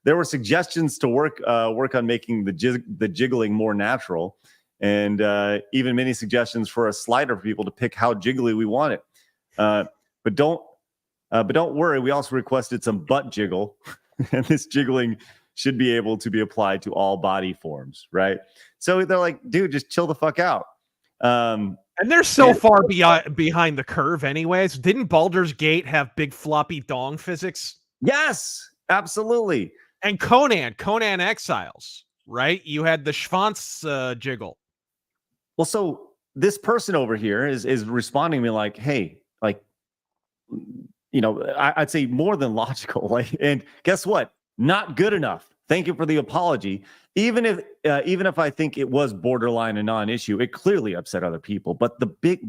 There were suggestions to work on making the jiggling more natural, and even many suggestions for a slider for people to pick how jiggly we want it. But don't worry. We also requested some butt jiggle, and this jiggling should be able to be applied to all body forms. Right. So they're like, dude, just chill the fuck out. And they're so far behind the curve anyways. Didn't Baldur's Gate have big floppy dong physics? Yes, absolutely. And Conan Exiles, right? You had the Schwanz jiggle. Well, so this person over here is responding to me like, hey, I'd say more than logical. And guess what? Not good enough. Thank you for the apology. Even if I think it was borderline a non-issue, it clearly upset other people. But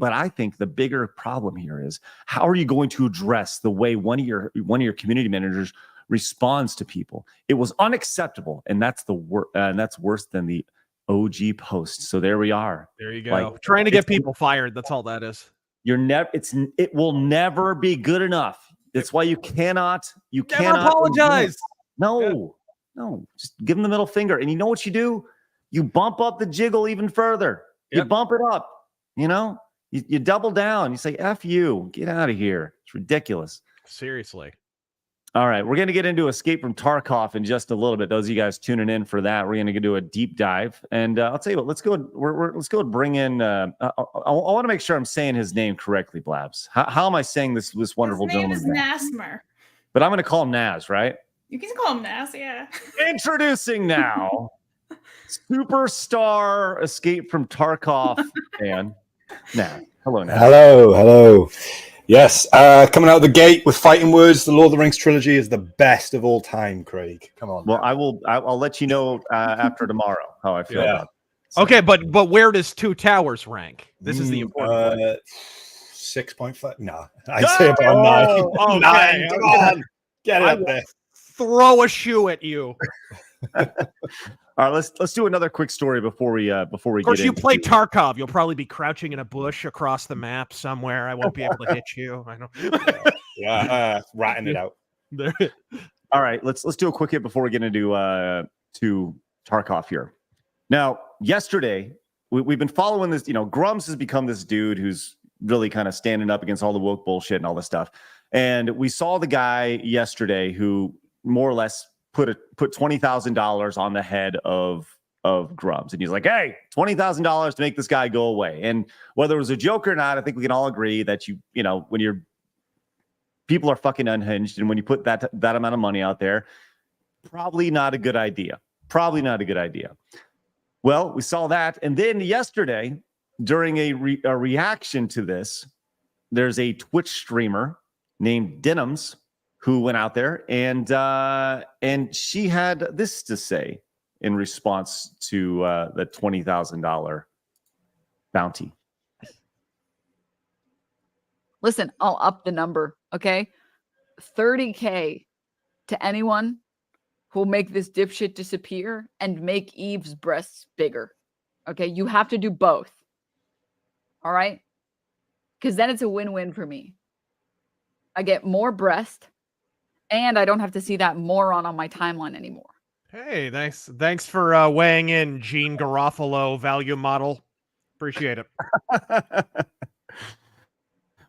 I think the bigger problem here is, how are you going to address the way one of your community managers responds to people? It was unacceptable, and that's that's worse than the OG post. So there we are. There you go. Like, Trying to get people fired. That's all that is. It will never be good enough. That's why you cannot apologize. No, just give them the middle finger. And you know what you do? You bump up the jiggle even further. You bump it up. You know, you double down. You say, F you, get out of here. It's ridiculous. Seriously. All right, we're going to get into Escape from Tarkov in just a little bit. Those of you guys tuning in for that, we're going to do a deep dive. And I'll tell you what, let's go and bring in. I want to make sure I'm saying his name correctly, Blabs. How am I saying this wonderful gentleman's name? His name is Nasmr. But I'm going to call him Naz, right? You can call him Nas, yeah. Introducing now, superstar Escape from Tarkov fan, Naz. Hello, Naz. Hello. Yes, coming out of the gate with fighting words, the Lord of the Rings trilogy is the best of all time, Craig. Come on. Well, I'll let you know after tomorrow how I feel about it. So. Okay, but where does Two Towers rank? This is the important one. 6.5. No, I'd say about 9. Okay. 9. Come on. Get it up there. Throw a shoe at you. All right, let's do another quick story before we Of course, you play Tarkov. You'll probably be crouching in a bush across the map somewhere. I won't be able to hit you. I know. Ratting it out. All right, let's do a quick hit before we get into to Tarkov here. Now, yesterday we've been following this. You know, Grummz has become this dude who's really kind of standing up against all the woke bullshit and all this stuff. And we saw the guy yesterday who more or less put $20,000 on the head of Grummz, and he's like, "Hey, $20,000 to make this guy go away." And whether it was a joke or not, I think we can all agree that you know when people are fucking unhinged, and when you put that amount of money out there, probably not a good idea. Well, we saw that, and then yesterday during a reaction to this, there's a Twitch streamer named Denims who went out there, and she had this to say in response to the $20,000 bounty. Listen, I'll up the number, okay? $30K to anyone who'll make this dipshit disappear and make Eve's breasts bigger. Okay, you have to do both. All right? Because then it's a win-win for me. I get more breast, and I don't have to see that moron on my timeline anymore. Hey, thanks for weighing in, Gene Garofalo value model. Appreciate it.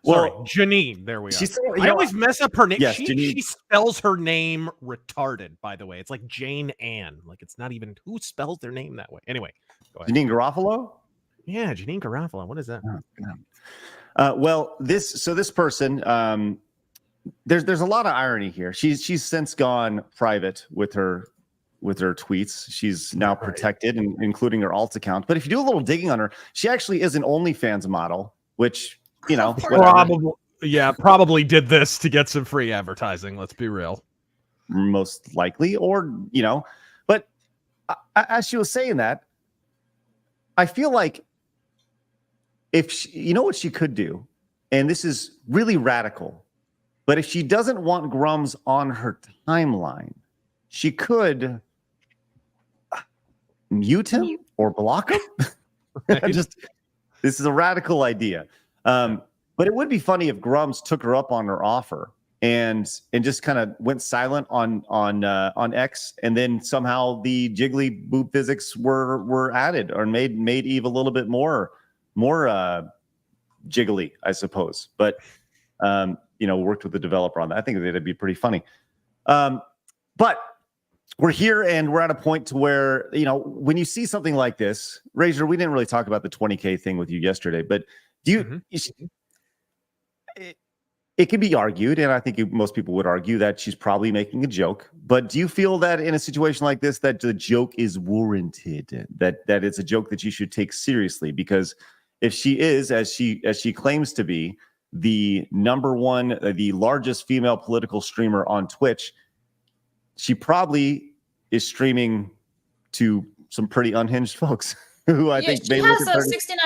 Sorry, Well, Janine. There we are. I know, always mess up her name. yes, She spells her name retarded, by the way. It's like Jane Ann. Like, it's not even who spells their name that way. Anyway, go ahead. Janine Garofalo? Yeah, Janine Garofalo. What is that? Well, this person, there's a lot of irony here. She's since gone private with her tweets. She's now protected, including her alt account. But if you do a little digging on her, she actually is an OnlyFans model, which, you know, probably did this to get some free advertising. Let's be real. Most likely, or, you know, but as she was saying that, I feel like if she, you know what she could do, and this is really radical, but if she doesn't want Grummz on her timeline, she could mute him or block him. This is a radical idea. But it would be funny if Grummz took her up on her offer and just kind of went silent on X, and then somehow the jiggly boob physics were added or made Eve a little bit more jiggly, I suppose. But you know, worked with the developer on that. I think that'd be pretty funny. But we're here, and we're at a point to where, you know, when you see something like this, Razor, we didn't really talk about the 20K thing with you yesterday, but do you? It can be argued, and I think most people would argue that she's probably making a joke. But do you feel that in a situation like this, that the joke is warranted? That it's a joke that you should take seriously? Because if she is, as she claims to be, the number one, the largest female political streamer on Twitch, she probably is streaming to some pretty unhinged folks who I think she they look has at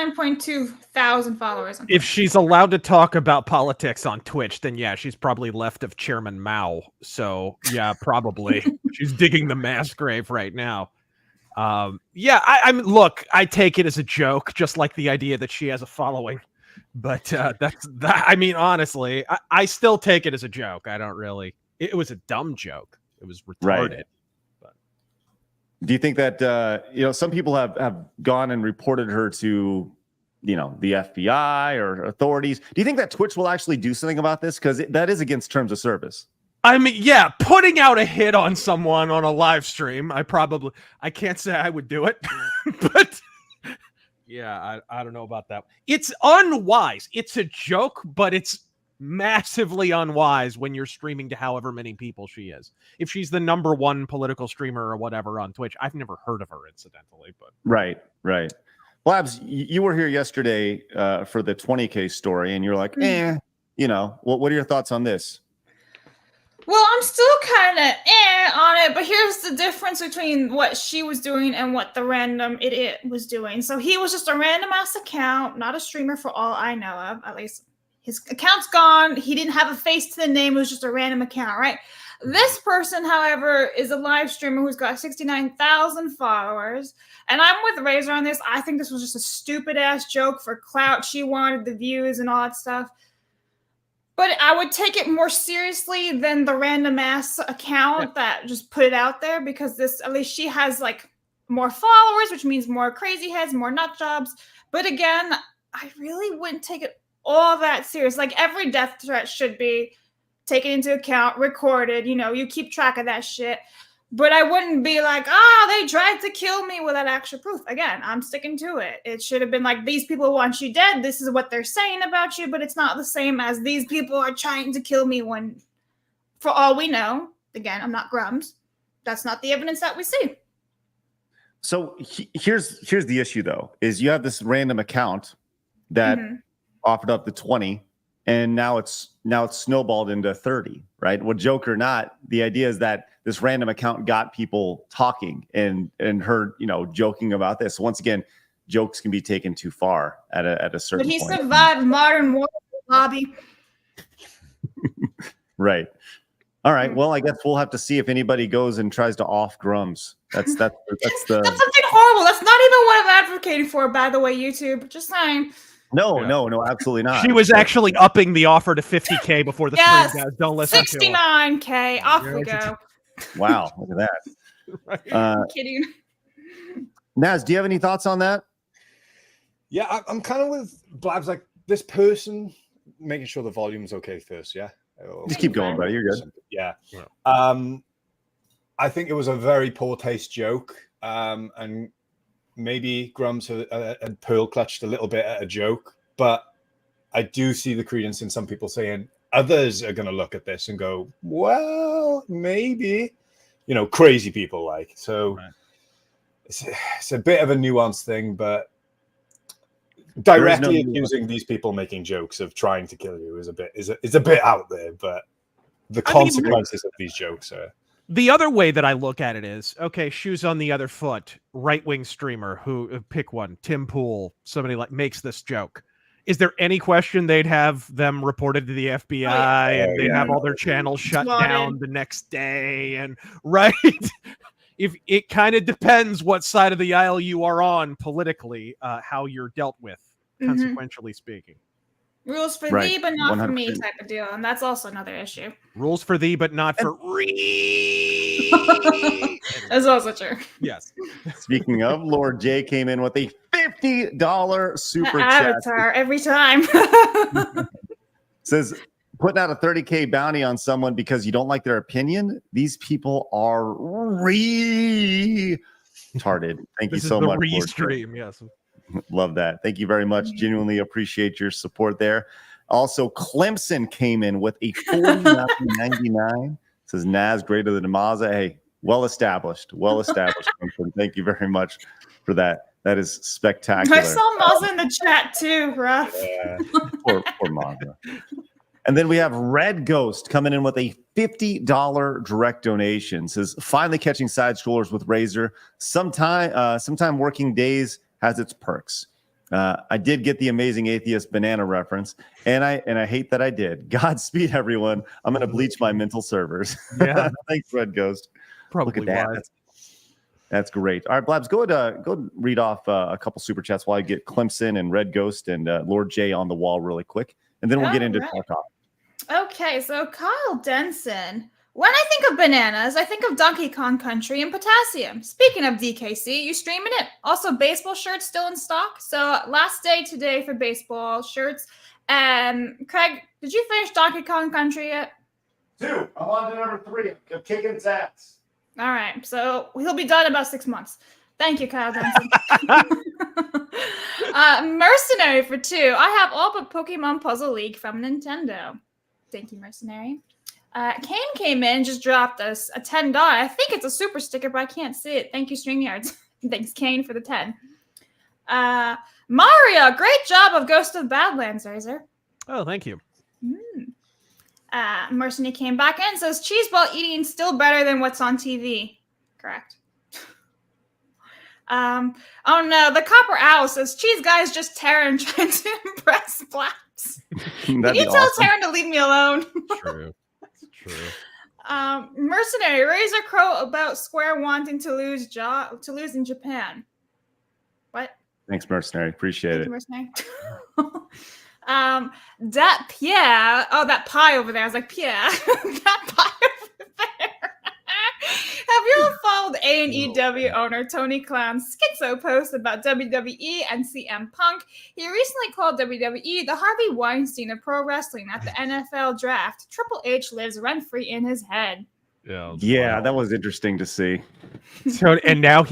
69.2 thousand followers. On If Twitch. she's allowed to talk about politics on Twitch, then yeah, she's probably left of Chairman Mao. So yeah, probably she's digging the mass grave right now. Yeah, I mean, look, I take it as a joke, just like the idea that she has a following. But that's that. I mean, honestly, I still take it as a joke. I don't really. It was a dumb joke. It was retarded. Right. Do you think that some people have gone and reported her to, the FBI or authorities? Do you think that Twitch will actually do something about this? Because that is against terms of service. I mean, yeah, putting out a hit on someone on a live stream, I can't say I would do it, but yeah, I don't know about that. It's unwise. It's a joke, but it's massively unwise when you're streaming to however many people she is. If she's the number one political streamer or whatever on Twitch, I've never heard of her incidentally, but Right. Blabs, you were here yesterday for the 20K story, and you're like, what are your thoughts on this? Well, I'm still kind of on it, but here's the difference between what she was doing and what the random idiot was doing. So he was just a random ass account, not a streamer for all I know of, at least. His account's gone. He didn't have a face to the name. It was just a random account, right? This person, however, is a live streamer who's got 69,000 followers. And I'm with Razor on this. I think this was just a stupid ass joke for clout. She wanted the views and all that stuff. But I would take it more seriously than the random ass account that just put it out there, because at least she has like more followers, which means more crazy heads, more nut jobs. But again, I really wouldn't take it all that serious. Like every death threat should be taken into account, recorded, you keep track of that shit. But I wouldn't be like, they tried to kill me without actual proof. Again, I'm sticking to it. It should have been like, these people want you dead. This is what they're saying about you, but it's not the same as these people are trying to kill me when, for all we know, again, I'm not Grummz. That's not the evidence that we see. So here's the issue, though, is you have this random account that offered up the 20, and now it's snowballed into 30, right? Well, joke or not, the idea is that this random account got people talking and her, joking about this. Once again, jokes can be taken too far at a certain point. But he survived modern warfare, Bobby. Right. All right. Well, I guess we'll have to see if anybody goes and tries to off Grummz. That's something horrible. That's not even what I'm advocating for, by the way, YouTube. Just saying. No, absolutely not. She was actually upping the offer to 50K before the stream, guys. Don't listen to her. 69K. Off we go. Wow, look at that. I'm kidding. Naz, do you have any thoughts on that? Yeah, I'm kind of with Blabs, like this person, making sure the volume's okay first, yeah? Just keep going, buddy. You're good. Yeah. I think it was a very poor taste joke, and maybe Grummz had pearl clutched a little bit at a joke, but I do see the credence in some people saying others are going to look at this and go, well, maybe, crazy people like. So it's a bit of a nuanced thing, but directly accusing these people making jokes of trying to kill you is a bit out there, but the consequences of these jokes are. The other way that I look at it is, okay, shoes on the other foot, right-wing streamer who, pick one, Tim Pool, somebody makes this joke. Is there any question they'd have them reported to the FBI and they'd have all their channels shut down the next day? And right, if it kind of depends what side of the aisle you are on politically, how you're dealt with, consequentially speaking. Rules for thee, but not 100%. For me type of deal. And that's also another issue. Rules for thee, but not for re. That's also true. Yes. Speaking of, Lord J came in with a $50 super chat. Avatar every time. Says, putting out a 30K bounty on someone because you don't like their opinion. These people are retarded. Thank you so much. Restream, yes. Love that. Thank you very much. Genuinely appreciate your support there. Also, Clemson came in with a 40.99. Says Naz greater than Maza. Hey, well established. Clemson. Thank you very much for that. That is spectacular. I saw Maza in the chat too, rough. Poor Maza. And then we have Red Ghost coming in with a $50 direct donation. Says, finally catching side scrollers with Razor. Sometime working days has its perks. I did get the Amazing Atheist banana reference, and I hate that I did. Godspeed, everyone. I'm going to bleach my mental servers. Yeah. Thanks, Red Ghost. Probably Look at that. wise. That's great. All right, Blabs, go ahead and read off a couple super chats while I get Clemson and Red Ghost and Lord J on the wall really quick, and then we'll get into Tarkov. Okay, so Kyle Denson. When I think of bananas, I think of Donkey Kong Country and potassium. Speaking of DKC, you streaming it? Also, baseball shirts still in stock. So last day today for baseball shirts. Craig, did you finish Donkey Kong Country yet? 2. I'm on to number 3. I'm kicking its ass. All right, so he'll be done in about 6 months. Thank you, Kyle Denson. Mercenary for 2. I have all but Pokemon Puzzle League from Nintendo. Thank you, Mercenary. Kane came in, just dropped us a $10. I think it's a super sticker, but I can't see it. Thank you, StreamYards. Thanks, Kane, for the 10. Mario, great job of Ghost of Badlands, Razor. Oh, thank you. Mercenary came back in, says Cheeseball eating still better than what's on TV. Correct. Oh no, the Copper Owl says Cheese Guy's just Taryn trying to impress Flaps. Can you tell Taryn to leave me alone? True. Mercenary, Razor Crow about Square wanting to lose in Japan. What? Thanks, Mercenary. Appreciate it. Mercenary. That Pierre. Oh, that pie over there. I was like, Pierre. That pie over there. Have you ever followed A&EW owner Tony Khan's schizo post about WWE and CM Punk? He recently called WWE the Harvey Weinstein of pro wrestling at the NFL draft. Triple H lives rent-free in his head. Yeah, that was interesting to see. So, and now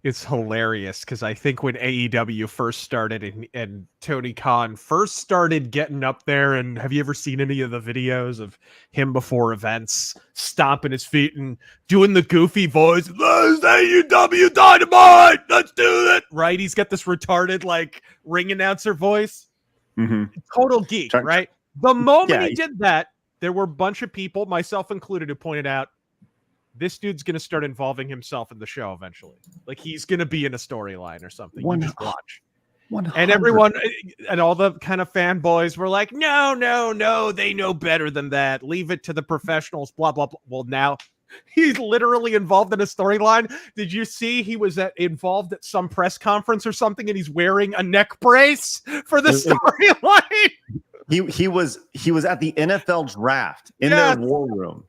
it's hilarious because I think when AEW first started and Tony Khan first started getting up there, and have you ever seen any of the videos of him before events stomping his feet and doing the goofy voice? This is AEW Dynamite, let's do it. Right? He's got this retarded like ring announcer voice. Mm-hmm. Total geek, right? The moment he did that, there were a bunch of people, myself included, who pointed out this dude's going to start involving himself in the show eventually. Like he's going to be in a storyline or something. You just watch. 100. And everyone and all the kind of fanboys were like, no, they know better than that. Leave it to the professionals, blah, blah, blah. Well, now he's literally involved in a storyline. Did you see he was involved at some press conference or something and he's wearing a neck brace for the storyline? He was at the NFL draft in their war room,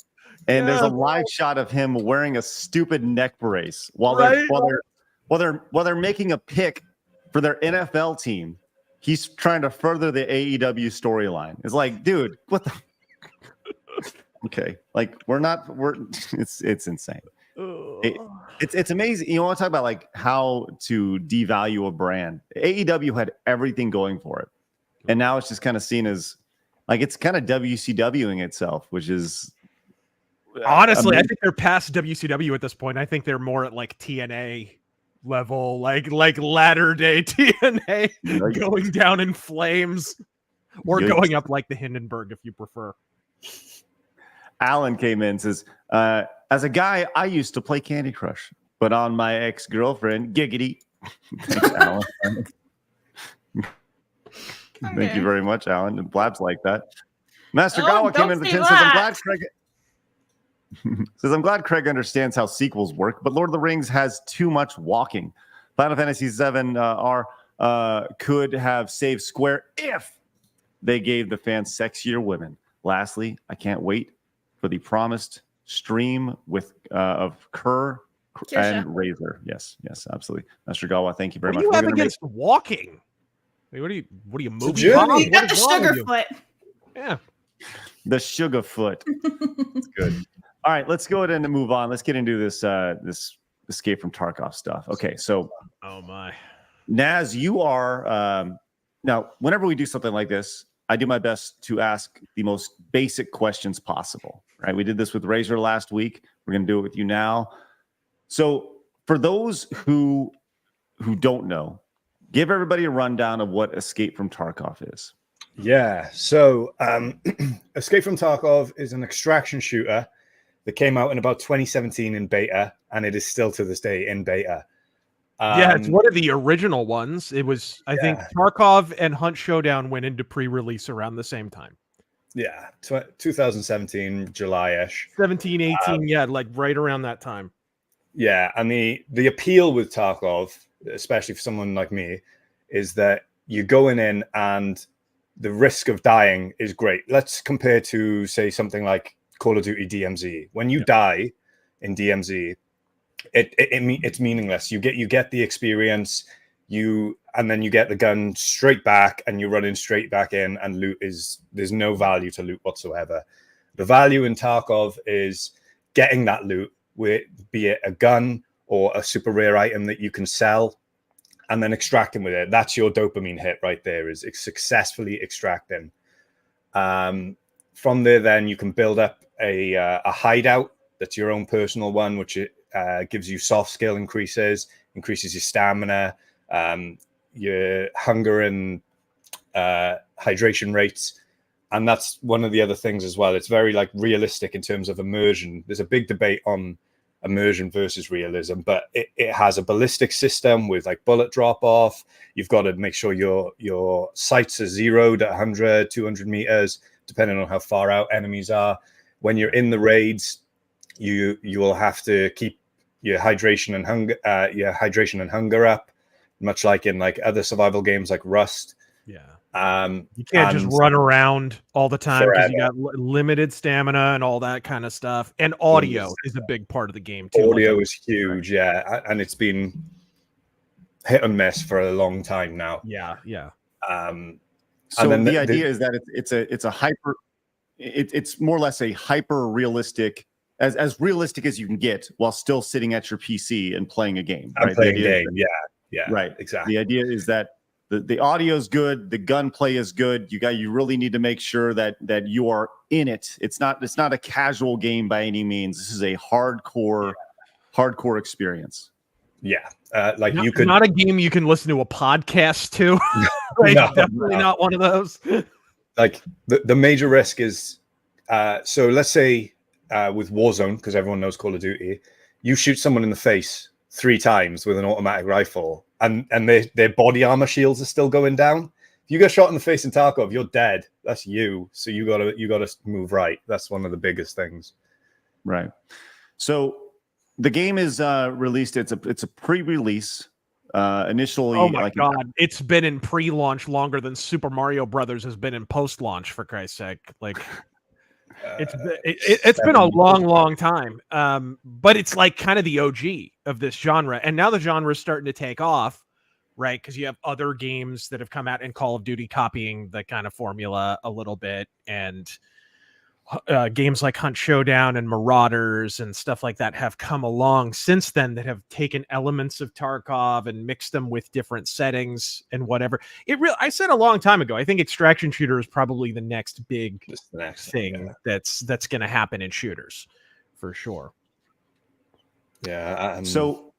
and there's a live shot of him wearing a stupid neck brace while they're making a pick for their NFL team. He's trying to further the AEW storyline. It's like, dude, what the? Okay, like it's insane. It's amazing. You want to talk about like how to devalue a brand? AEW had everything going for it. And now it's just kind of seen as like it's kind of WCWing itself, which is honestly, amazing. I think they're past WCW at this point. I think they're more at like TNA level, like latter day TNA going down in flames or going up like the Hindenburg, if you prefer. Alan came in and says, as a guy, I used to play Candy Crush, but on my ex-girlfriend, giggity. Thanks, Alan. Thank you very much, Alan. And Blab's like that. Master Gawa came in the 10 says, I'm glad Craig understands how sequels work, but Lord of the Rings has too much walking. Final Fantasy VII could have saved Square if they gave the fans sexier women. Lastly, I can't wait for the promised stream with of Kerr and Razor. Yes, absolutely. Master Gawa, thank you very much. What do you have against walking? What are you moving? You got the sugar foot. Yeah. The sugar foot. It's good. All right, let's go ahead and move on. Let's get into this this Escape from Tarkov stuff. Okay, so oh my. Naz, you are now whenever we do something like this, I do my best to ask the most basic questions possible. Right? We did this with Razor last week. We're gonna do it with you now. So for those who don't know, give everybody a rundown of what Escape from Tarkov is. Yeah. So Escape from Tarkov is an extraction shooter that came out in about 2017 in beta, and it is still to this day in beta. Yeah, it's one of the original ones. It was, I think, Tarkov and Hunt Showdown went into pre-release around the same time. Yeah, 2017, July-ish. 17, 18, yeah, like right around that time. Yeah, and the appeal with Tarkov, especially for someone like me, is that you're going in and the risk of dying is great. Let's compare to, say, something like Call of Duty DMZ. When you die in DMZ, it's meaningless. You get the experience, and then you get the gun straight back, and you're running straight back in, and there's no value to loot whatsoever. The value in Tarkov is getting that loot, be it a gun or a super rare item that you can sell, and then extracting with it. That's your dopamine hit right there, is successfully extracting. From there, then you can build up a hideout that's your own personal one, which gives you soft skill increases your stamina, your hunger and hydration rates. And that's one of the other things as well. It's very like realistic in terms of immersion. There's a big debate on immersion versus realism, but it has a ballistic system with like bullet drop off. You've got to make sure your sights are zeroed at 100, 200 meters, depending on how far out enemies are. When you're in the raids, you will have to keep your hydration and hunger up, much like in like other survival games like Rust. Yeah. You can't just run around all the time because you got limited stamina and all that kind of stuff. And audio is a big part of the game too. Audio is huge, yeah, and it's been hit and miss for a long time now. Yeah. So then the idea is that it's more or less a hyper realistic, as realistic as you can get while still sitting at your PC and playing a game. Right? Playing a game, yeah, right, exactly. The idea is that the audio is good, the gunplay is good. You really need to make sure that you are in it. It's not a casual game by any means. This is a hardcore experience. Yeah, not a game you can listen to a podcast to. Like, definitely not one of those. Like the major risk is, so let's say with Warzone, because everyone knows Call of Duty, you shoot someone in the face 3 times with an automatic rifle, and their body armor shields are still going down. If you get shot in the face in Tarkov, you're dead. That's you. So you gotta move right. That's one of the biggest things. Right. So the game is released. It's a pre-release. Initially, oh my god, it's been in pre-launch longer than Super Mario Brothers has been in post-launch. For Christ's sake, like it's been a long time. But it's like kind of the OG of this genre, and now the genre is starting to take off, right? Because you have other games that have come out in Call of Duty copying the kind of formula a little bit, and games like Hunt Showdown and Marauders and stuff like that have come along since then that have taken elements of Tarkov and mixed them with different settings and whatever. I said a long time ago, I think extraction shooter is probably the next big thing that's going to happen in shooters for sure. Yeah. So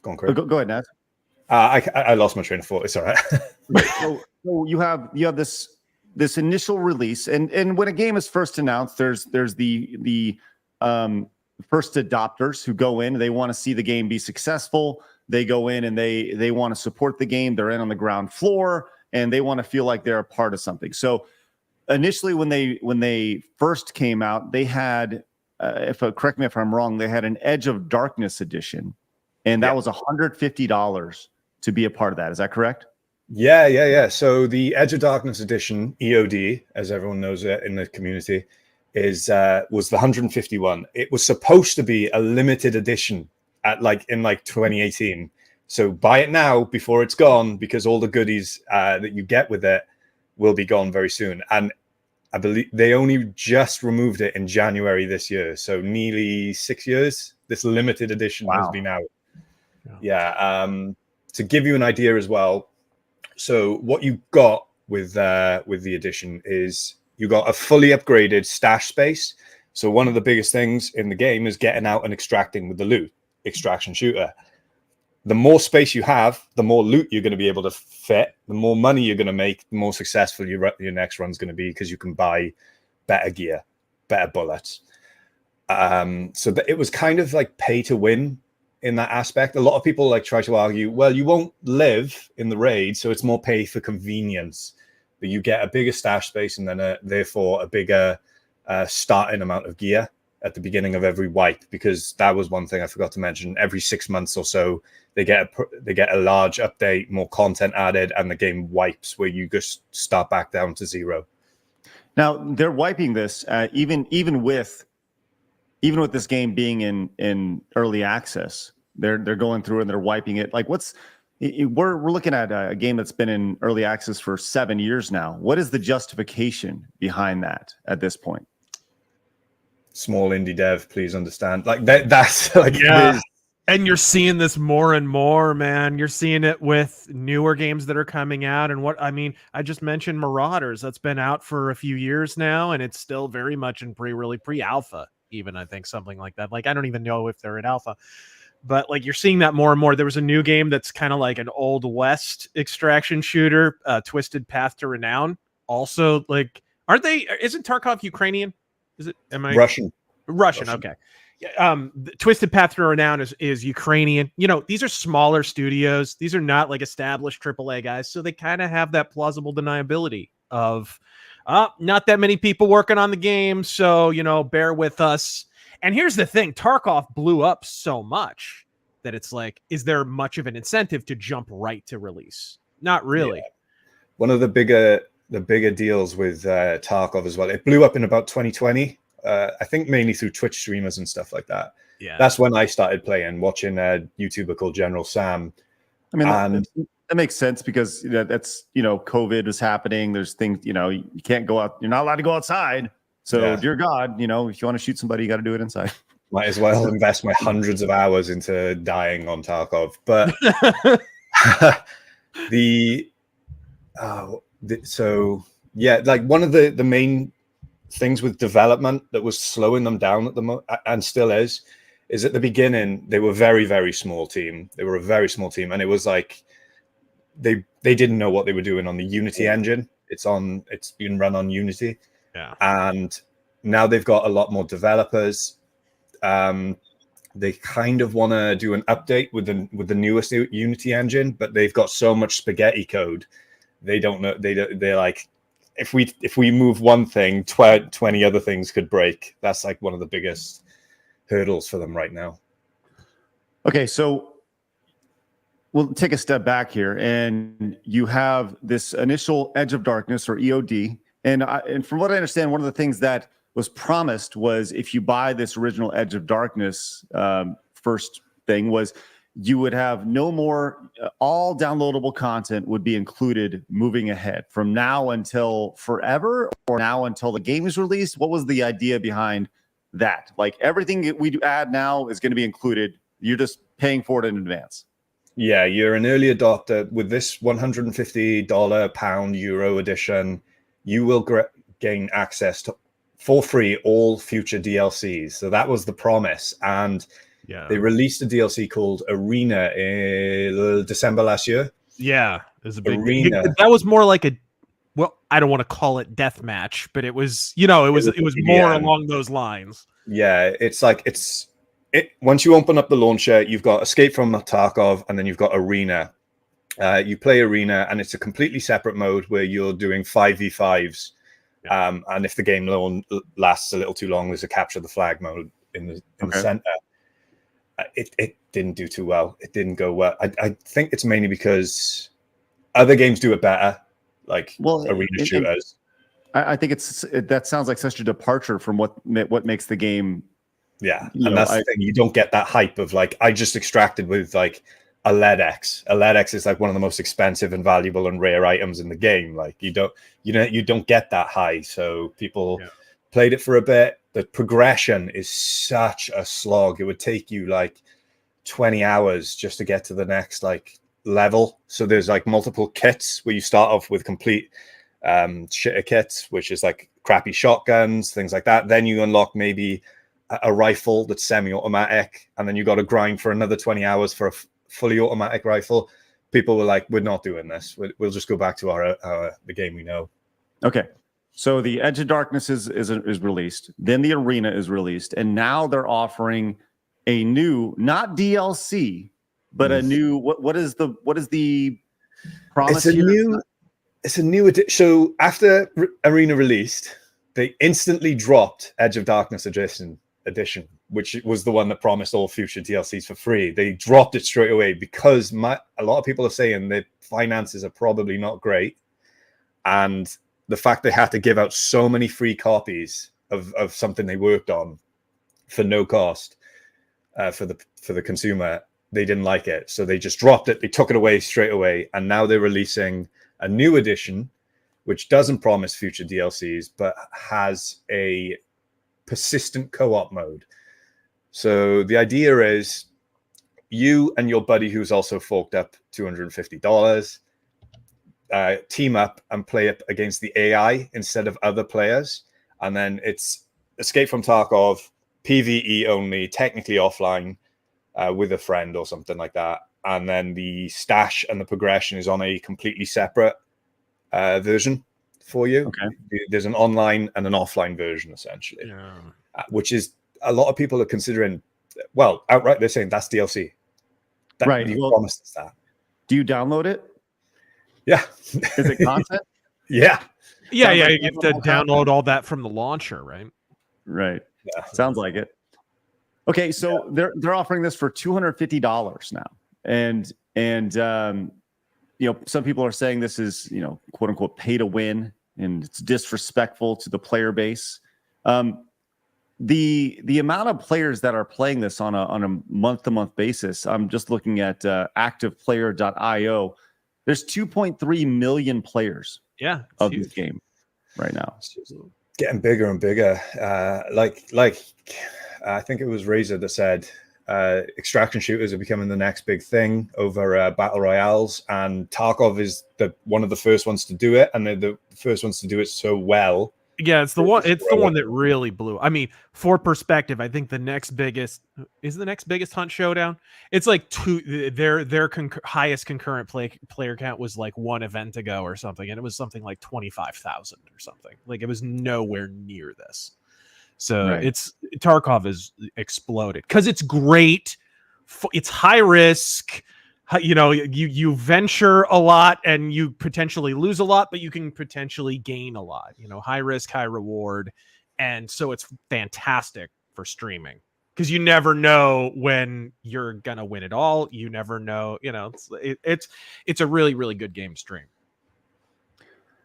go on, Craig. Go ahead, Nat. I lost my train of thought. It's all right. So you have this initial release, and when a game is first announced, there's the first adopters who go in. They want to see the game be successful. They go in and they want to support the game. They're in on the ground floor, and they want to feel like they're a part of something. So initially, when they first came out, they had, correct me if I'm wrong, they had an Edge of Darkness edition, and that was $150 to be a part of that. Is that correct? Yeah. So the Edge of Darkness edition, EOD, as everyone knows it in the community, was the 151. It was supposed to be a limited edition in 2018. So buy it now before it's gone, because all the goodies that you get with it will be gone very soon. And I believe they only just removed it in January this year. So nearly 6 years this limited edition has been out. Yeah. To give you an idea as well, so what you got with the edition is you got a fully upgraded stash space. So one of the biggest things in the game is getting out and extracting with the loot, extraction shooter. the more space you have, the more loot you're going to be able to fit, the more money you're going to make, the more successful your next run's going to be, because you can buy better gear, better bullets. So that it was kind of like pay to win in that aspect. A lot of people like try to argue, well, you won't live in the raid, so it's more pay for convenience, but you get a bigger stash space and then therefore a bigger starting amount of gear at the beginning of every wipe, because that was one thing I forgot to mention. Every 6 months or so, they get a large update, more content added, and the game wipes where you just start back down to 0. Now they're wiping this even with this game being in early access. They're going through and they're wiping it. Like, we're looking at a game that's been in early access for 7 years now. What is the justification behind that at this point? Small indie dev, please understand. Like that's like, yeah. And you're seeing this more and more, man. You're seeing it with newer games that are coming out. And I just mentioned Marauders. That's been out for a few years now, and it's still very much in pre-alpha, even, I think, something like that. Like, I don't even know if they're in alpha, but like, you're seeing that more and more. There was a new game that's kind of like an Old West extraction shooter, Twisted Path to Renown. Also, like, isn't Tarkov Ukrainian? Is it? Am I Russian? Okay. Twisted Path to Renown is Ukrainian. You know, these are smaller studios. These are not like established AAA guys, so they kind of have that plausible deniability of not that many people working on the game, so, you know, bear with us. And here's the thing: Tarkov blew up so much that it's like, is there much of an incentive to jump right to release? Not really. Yeah. One of the bigger deals with Tarkov as well, it blew up in about 2020. I think mainly through Twitch streamers and stuff like that. Yeah, that's when I started watching a YouTuber called General Sam. I mean, that makes sense, because that's, you know, COVID was happening. There's things, you know, you can't go out. You're not allowed to go outside. So, dear God, you know, if you want to shoot somebody, you got to do it inside. Might as well invest my hundreds of hours into dying on Tarkov. But like, one of the main things with development that was slowing them down at the moment, and still is at the beginning, they were very, very small team. They were a very small team, and it was like they didn't know what they were doing on the Unity engine. It's being run on Unity. Yeah. And now they've got a lot more developers. They kind of want to do an update with the newest Unity engine, but they've got so much spaghetti code. They don't know. They're like, if we move one thing, 20 other things could break. That's like one of the biggest hurdles for them right now. Okay, so we'll take a step back here, and you have this initial Edge of Darkness, or EOD, and from what I understand, one of the things that was promised was, if you buy this original Edge of Darkness first thing, was you would have no more, all downloadable content would be included moving ahead from now until forever, or now until the game is released. What was the idea behind that? Like, everything that we add now is going to be included. You're just paying for it in advance. Yeah, you're an early adopter. With this $150 pound euro edition, you will gain access to, for free, all future DLCs. So that was the promise. And they released a DLC called Arena in December last year. Yeah, it was a big Arena. That was more like I don't want to call it deathmatch, but it was, you know, it was more along those lines. Yeah, it's like once you open up the launcher, you've got Escape from Tarkov, and then you've got Arena. You play Arena, and it's a completely separate mode where you're doing 5v5s. And if the game lasts a little too long, there's a capture the flag mode in the center. It didn't do too well. It didn't go well. I think it's mainly because other games do it better, like arena shooters. I think that sounds like such a departure from what makes the game. Yeah, and that's the thing. You don't get that hype of, like, I just extracted with like a LED-X. A LED-X is like one of the most expensive and valuable and rare items in the game. Like, you don't get that high. So people played it for a bit. The progression is such a slog. It would take you like 20 hours just to get to the next like level. So there's like multiple kits where you start off with complete shitter kits, which is like crappy shotguns, things like that. Then you unlock maybe a rifle that's semi-automatic, and then you got to grind for another 20 hours for fully automatic rifle, people were like, we're not doing this. We'll just go back to the game we know. Okay. So the Edge of Darkness is released. Then the Arena is released. And now they're offering a new, not DLC, but a new, what is the promise here? It's a new edition. So after Arena released, they instantly dropped Edge of Darkness edition, which was the one that promised all future DLCs for free. They dropped it straight away because a lot of people are saying that finances are probably not great. And the fact they had to give out so many free copies of something they worked on for no cost for the consumer, they didn't like it. So they just dropped it. They took it away straight away. And now they're releasing a new edition, which doesn't promise future DLCs, but has a persistent co-op mode. So the idea is you and your buddy who's also forked up $250 team up and play up against the AI instead of other players. And then it's Escape from Tarkov, PvE only, technically offline with a friend or something like that. And then the stash and the progression is on a completely separate version for you. Okay. There's an online and an offline version, essentially, which is a lot of people are considering, well, outright, they're saying that's DLC. Right. You promised us that. Do you download it? Yeah. Is it content? Yeah. Yeah, Sounds yeah. like You have to download all that from the launcher, right? Right. Yeah. Sounds like it. Okay, so they're offering this for $250 now, and some people are saying this is quote unquote pay to win, and it's disrespectful to the player base. The amount of players that are playing this on a month to month basis, I'm just looking at activeplayer.io. There's 2.3 million players. Of this game right now. It's getting bigger and bigger. Like I think it was Razor that said extraction shooters are becoming the next big thing over battle royales, and Tarkov is one of the first ones to do it, and they're the first ones to do it so well. Yeah, it's the one. It's the one that really blew. I mean, for perspective, I think the next biggest Hunt Showdown. It's like their highest concurrent player count was like one event ago or something, and it was something like 25,000 or something. Like it was nowhere near this. So Tarkov is exploded because it's great. It's high risk. You venture a lot and you potentially lose a lot, but you can potentially gain a lot. High risk, high reward, and so it's fantastic for streaming because you never know when you're gonna win it all. You never know. It's a really, really good game to stream.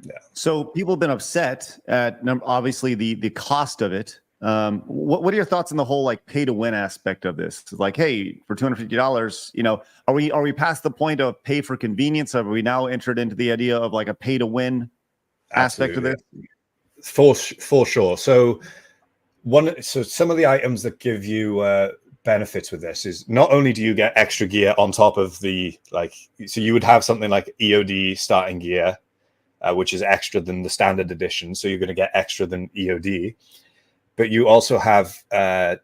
Yeah. So people have been upset at obviously the cost of it. What are your thoughts on the whole like pay to win aspect of this? It's like, hey, for $250, are we past the point of pay for convenience? Have we now entered into the idea of like a pay to win aspect of this? For sure. So some of the items that give you benefits with this is not only do you get extra gear on top of so you would have something like EOD starting gear, which is extra than the standard edition. So you're going to get extra than EOD. But you also have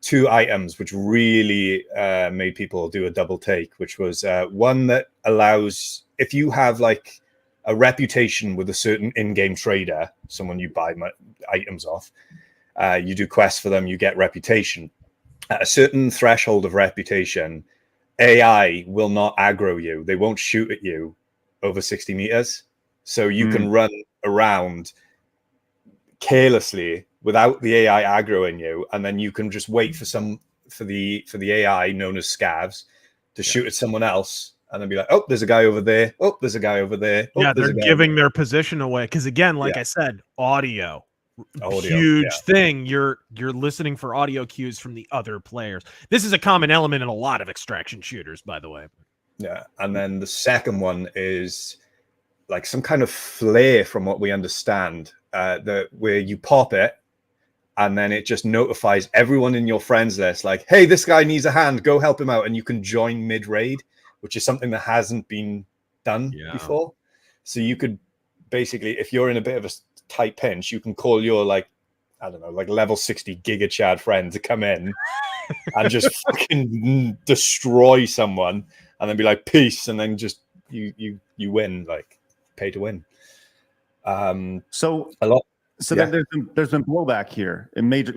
two items which really made people do a double take, which was one that allows, if you have like a reputation with a certain in-game trader, someone you buy items off, you do quests for them, you get reputation. At a certain threshold of reputation, AI will not aggro you. They won't shoot at you over 60 meters. So you can run around carelessly without the AI aggroing you, and then you can just wait for the AI known as scavs to shoot at someone else, and then be like, oh, there's a guy over there. Oh, there's a guy over there. Oh, they're giving their position away because again, like I said, audio huge thing. You're listening for audio cues from the other players. This is a common element in a lot of extraction shooters, by the way. Yeah, and then the second one is like some kind of flare, from what we understand, where you pop it, and then it just notifies everyone in your friends list, like, hey, this guy needs a hand, go help him out. And you can join mid-raid, which is something that hasn't been done before. So you could basically, if you're in a bit of a tight pinch, you can call your, level 60 Giga Chad friend to come in and just fucking destroy someone. and then be like peace, and then just you win, like pay to win. So a lot. So Yeah. there's been blowback here, and major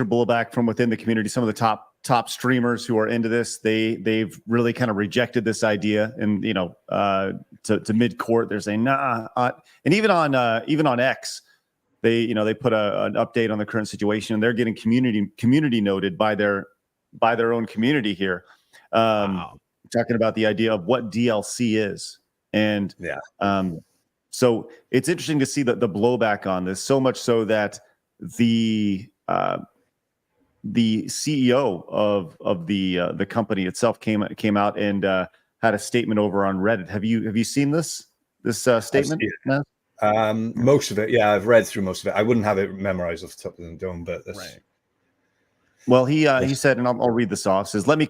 blowback from within the community. Some of the top streamers who are into this, they've really kind of rejected this idea, and to mid court they're saying nah. And even on X, they put an update on the current situation, and they're getting community noted by their own community here, talking about the idea of what DLC is, and so it's interesting to see the blowback on this, so much so that the CEO of the company itself came out and had a statement over on Reddit. Have you seen this statement? Most of it, yeah, I've read through most of it. I wouldn't have it memorized off the top of the dome, but that's Right. Well, he said, and I'll read this off. Says, let me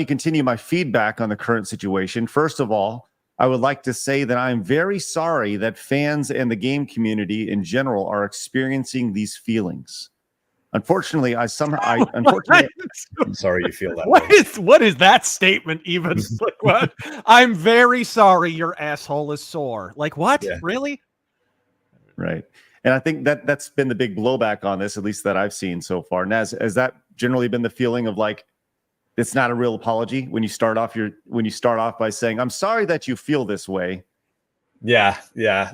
continue my feedback on the current situation. First of all, I would like to say that I'm very sorry that fans and the game community in general are experiencing these feelings. Unfortunately, I'm sorry you feel that What is that statement even? Like, what? I'm very sorry your asshole is sore. Like, what? Yeah. Really? Right. And I think that's been the big blowback on this, at least that I've seen so far. Naz, has that generally been the feeling of like, it's not a real apology when you start off by saying, I'm sorry that you feel this way? Yeah.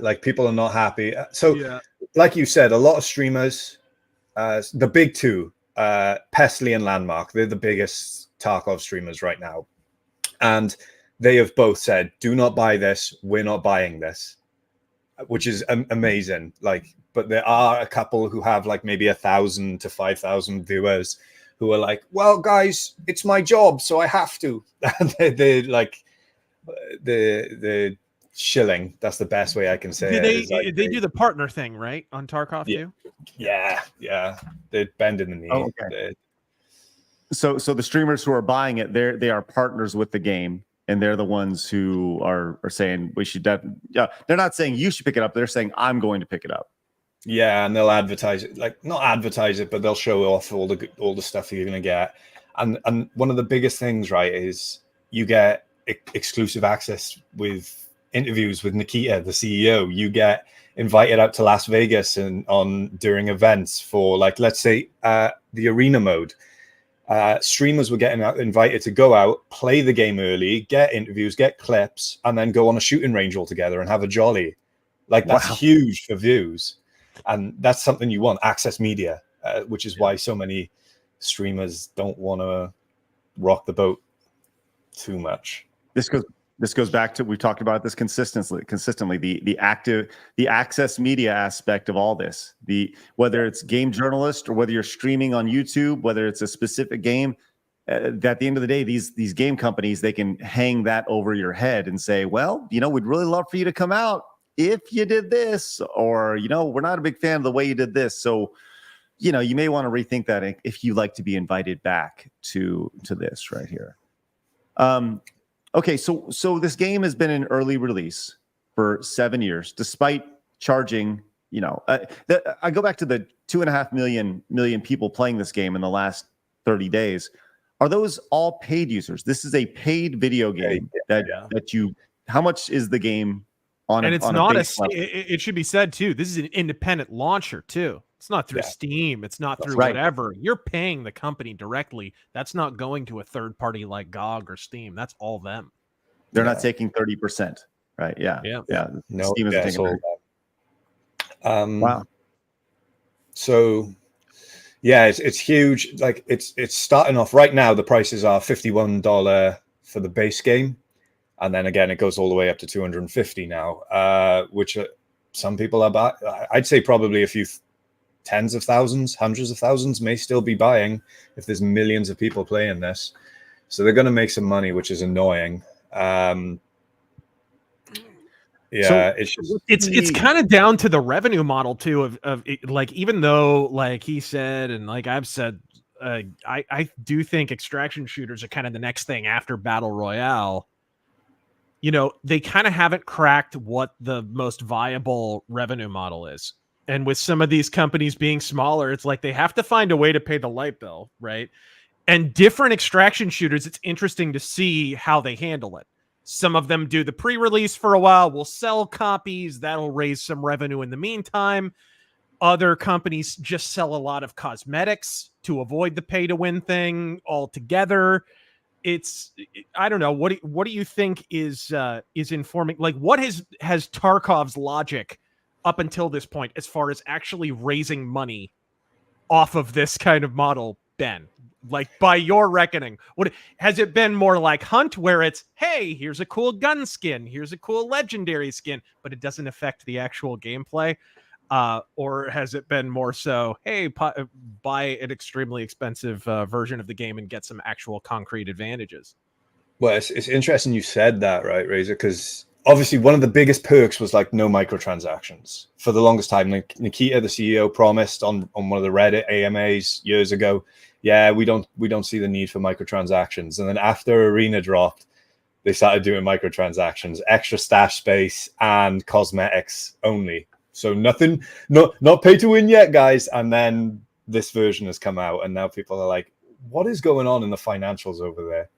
Like, people are not happy. So like you said, a lot of streamers, the big two, Pesley and Landmark, they're the biggest Tarkov streamers right now. And they have both said, do not buy this. We're not buying this, which is amazing. Like, but there are a couple who have like maybe 1,000 to 5,000 viewers who are like, well, guys, it's my job, so I have to. And they're like, the Shilling. That's the best way I can say it. They do the partner thing, right, on Tarkov too? Yeah. They're bending the knee. Oh, okay. So the streamers who are buying it, they are partners with the game, and they're the ones who are saying we should. They're not saying you should pick it up. They're saying I'm going to pick it up. Yeah, and they'll advertise it, like not advertise it, but they'll show off all the stuff you're gonna get. And one of the biggest things, right, is you get exclusive access with interviews with Nikita, the CEO. You get invited out to Las Vegas and during events for, like, let's say the arena mode. Streamers were getting invited to go out, play the game early, get interviews, get clips, and then go on a shooting range all together and have a jolly. Like, that's huge for views. And that's something you want, access media, which is why so many streamers don't want to rock the boat too much. This goes back to, we talked about this consistently, the access media aspect of all this. Whether it's game journalist or whether you're streaming on YouTube, whether it's a specific game, at the end of the day, these game companies, they can hang that over your head and say, well, we'd really love for you to come out if you did this, or, we're not a big fan of the way you did this. So, you may want to rethink that if you like to be invited back to this right here. Okay, so this game has been in early release for 7 years, despite charging, I go back to the 2.5 million people playing this game in the last 30 days. Are those all paid users? This is a paid video game how much is the game? And it's not it should be said too, this is an independent launcher too. It's not through Steam. It's not through whatever. You're paying the company directly. That's not going to a third party like GOG or Steam. That's all them. They're not taking 30%, right? Yeah. No, Steam isn't taking wow. So yeah, it's huge. Like, it's starting off right now. The prices are $51 for the base game. And then again, it goes all the way up to $250 now, which some people are buying. I'd say probably a few tens of thousands, hundreds of thousands may still be buying if there's millions of people playing this. So they're going to make some money, which is annoying. It's kind of down to the revenue model too of like, even though, like he said, and like I've said, I do think extraction shooters are kind of the next thing after battle royale. They kind of haven't cracked what the most viable revenue model is. And with some of these companies being smaller, it's like they have to find a way to pay the light bill, right? And different extraction shooters, it's interesting to see how they handle it. Some of them do the pre-release for a while. We'll sell copies. That'll raise some revenue in the meantime. Other companies just sell a lot of cosmetics to avoid the pay-to-win thing altogether. I don't know. What do you think is informing? Like, what has Tarkov's logic up until this point, as far as actually raising money off of this kind of model, been? Like, by your reckoning, what has it been? More like Hunt, where it's, hey, here's a cool gun skin, here's a cool legendary skin, but it doesn't affect the actual gameplay? Or has it been more so, hey, buy an extremely expensive version of the game and get some actual concrete advantages? Well, it's interesting you said that, right, Razor? Because obviously one of the biggest perks was like no microtransactions for the longest time. Like Nikita, the CEO, promised on one of the Reddit AMAs years ago, yeah, we don't see the need for microtransactions. And then after Arena dropped, they started doing microtransactions, extra stash space, and cosmetics only. So nothing, not pay to win yet, guys. And then this version has come out, and now people are like, what is going on in the financials over there?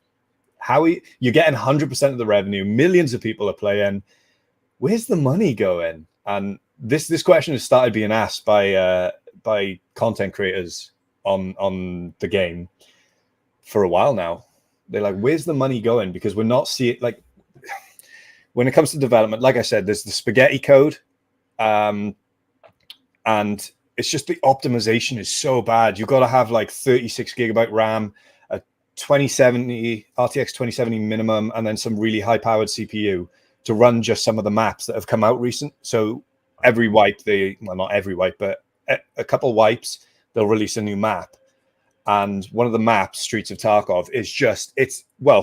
You're getting 100% of the revenue, millions of people are playing. Where's the money going? And this question has started being asked by content creators on the game for a while now. They're like, where's the money going? Because we're not seeing, like, when it comes to development, like I said, there's the spaghetti code. And it's just the optimization is so bad. You've got to have like 36 gigabyte RAM, a 2070 RTX 2070 minimum, and then some really high powered CPU to run just some of the maps that have come out recent. So every wipe, not every wipe, but a couple wipes, they'll release a new map. And one of the maps, Streets of Tarkov, is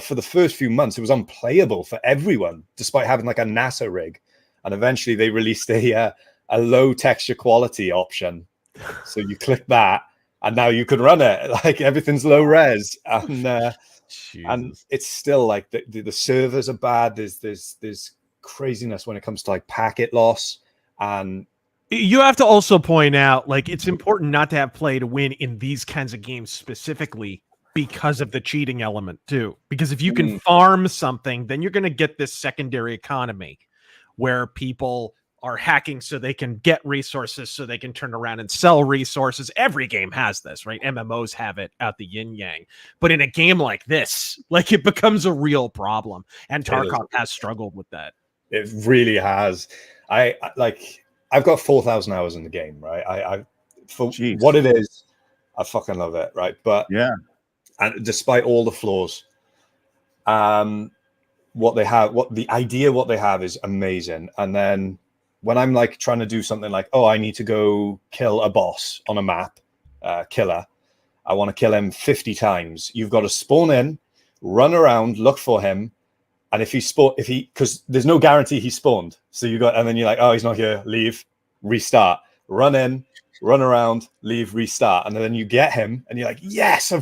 for the first few months, it was unplayable for everyone, despite having like a NASA rig. And eventually they released a low texture quality option. So you click that, and now you can run it. Like, everything's low res. And it's still like the servers are bad. There's craziness when it comes to like packet loss. And you have to also point out, like, it's important not to have play to win in these kinds of games specifically because of the cheating element too. Because if you can farm something, then you're going to get this secondary economy where people are hacking so they can get resources, so they can turn around and sell resources. Every game has this, right? MMOs have it out the yin yang. But in a game like this, like, it becomes a real problem. And Tarkov has struggled with that. It really has. I've got 4,000 hours in the game, right? What it is, I fucking love it, right? But yeah, and despite all the flaws, what they have is amazing. And then when I'm like trying to do something like, oh, I need to go kill a boss on a map, killer, I want to kill him 50 times. You've got to spawn in, run around, look for him. And because there's no guarantee he spawned. So and then you're like, oh, he's not here, leave, restart, run in, run around, leave, restart. And then you get him and you're like, yes,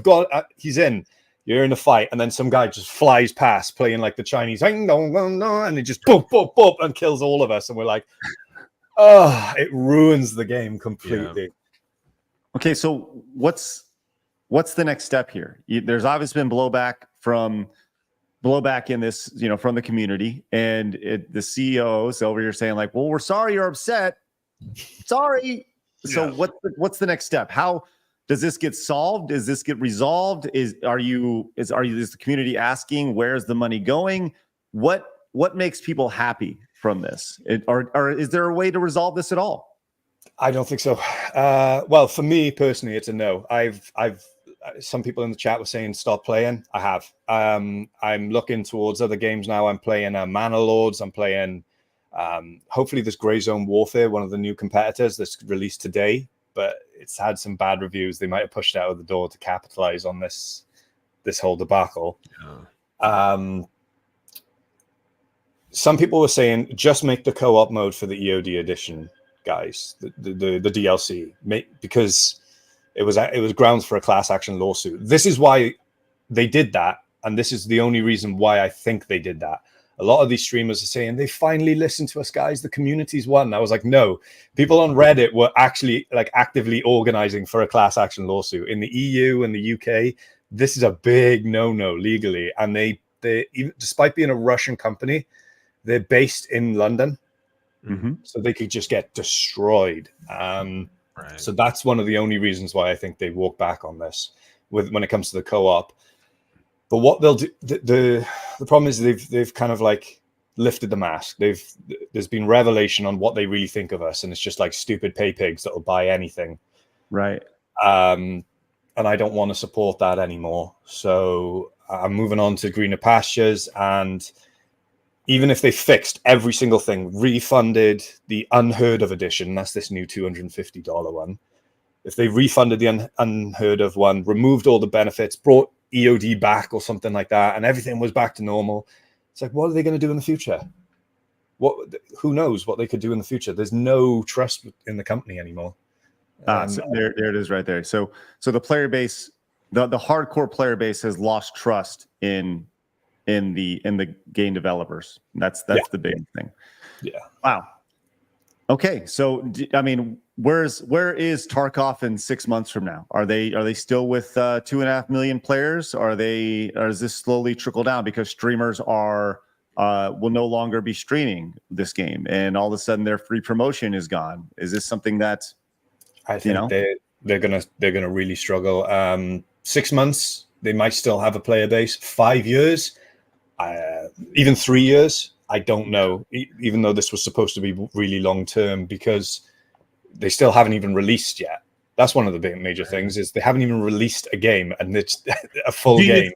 he's in. You're in a fight, and then some guy just flies past playing like the Chinese, and he just boop, boop, boop, and kills all of us. And we're like, oh, it ruins the game completely. Yeah. Okay, so what's the next step here? There's obviously been blowback in this, from the community, and the CEOs over here saying like, well, we're sorry you're upset. Sorry. So what's the next step? How does this get solved? Does this get resolved? Is the community asking, where's the money going? What makes people happy from this? Or is there a way to resolve this at all? I don't think so. Well, for me personally, it's a no. I've some people in the chat were saying stop playing. I have. I'm looking towards other games now. I'm playing Manor Lords. I'm playing hopefully this Grey Zone Warfare, one of the new competitors that's released today, but it's had some bad reviews. They might have pushed it out of the door to capitalize on this whole debacle. Yeah. Some people were saying just make the co-op mode for the EOD edition, guys, the DLC, because it was grounds for a class action lawsuit. This is why they did that, and this is the only reason why I think they did that. A lot of these streamers are saying they finally listened to us, guys. The community's won. I was like, no. People on Reddit were actually like actively organizing for a class action lawsuit in the EU and the UK. This is a big no-no legally, and they despite being a Russian company, they're based in London, Mm-hmm. so they could just get destroyed. So that's one of the only reasons why I think they walk back on this when it comes to the co-op. But what they'll do, the problem is they've kind of like lifted the mask. There's been revelation on what they really think of us, and it's just like stupid pay pigs that will buy anything. Right. And I don't want to support that anymore. So I'm moving on to greener pastures. And even if they fixed every single thing, refunded the unheard of edition, that's this new $250 one. If they refunded the unheard of one, removed all the benefits, brought EOD back or something like that, and everything was back to normal, it's like, what are they going to do in the future? Who knows what they could do in the future? There's no trust in the company anymore. So there it is right there. So the player base, the hardcore player base has lost trust in the game developers. That's the big thing. Yeah. Wow. Okay. So I mean, where is Tarkov in 6 months from now? Are they still with 2.5 million players? Or is this slowly trickle down because streamers will no longer be streaming this game, and all of a sudden their free promotion is gone? Is this something that I think they're gonna really struggle? 6 months, they might still have a player base. 5 years, even 3 years, I don't know. Even though this was supposed to be really long term, because they still haven't even released yet. That's one of the big major things, is they haven't even released a game, and it's a full game.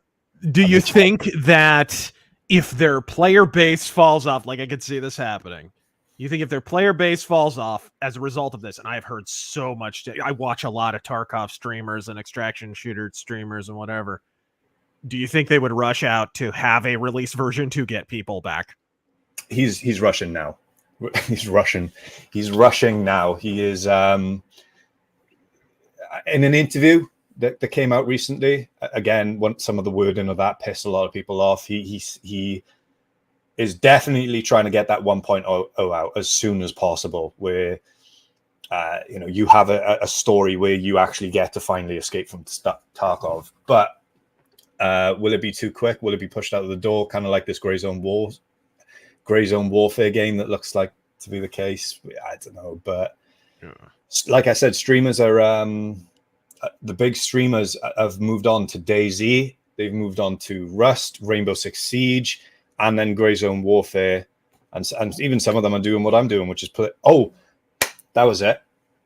Do you think that if their player base falls off, like I could see this happening, you think if their player base falls off as a result of this, and I've heard so much, I watch a lot of Tarkov streamers and extraction shooter streamers and whatever, do you think they would rush out to have a release version to get people back? He's rushing now. He's rushing now. He is in an interview that came out recently. Again, some of the wording of that pissed a lot of people off. He is definitely trying to get that 1.0 out as soon as possible, where you have a story where you actually get to finally escape from Tarkov. But will it be too quick? Will it be pushed out of the door? Kind of like this Grey Zone Warfare game that looks like to be the case. I don't know, but like I said, streamers are the big streamers have moved on to DayZ. They've moved on to Rust, Rainbow Six Siege, and then Grey Zone Warfare, and even some of them are doing what I'm doing, which is that was it.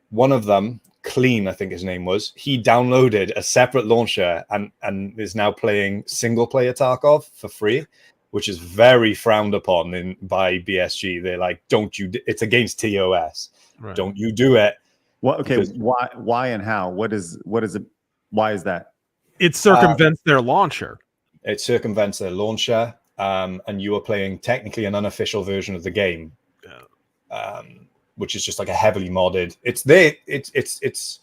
One of them, Clean, I think his name was, he downloaded a separate launcher and is now playing single player Tarkov for free, which is very frowned upon by BSG. They're like, it's against TOS. Right. Don't you do it. What? Okay. Why and how? What is it? Why is that? It circumvents their launcher. It circumvents their launcher. And you are playing technically an unofficial version of the game, which is just like a heavily modded. It's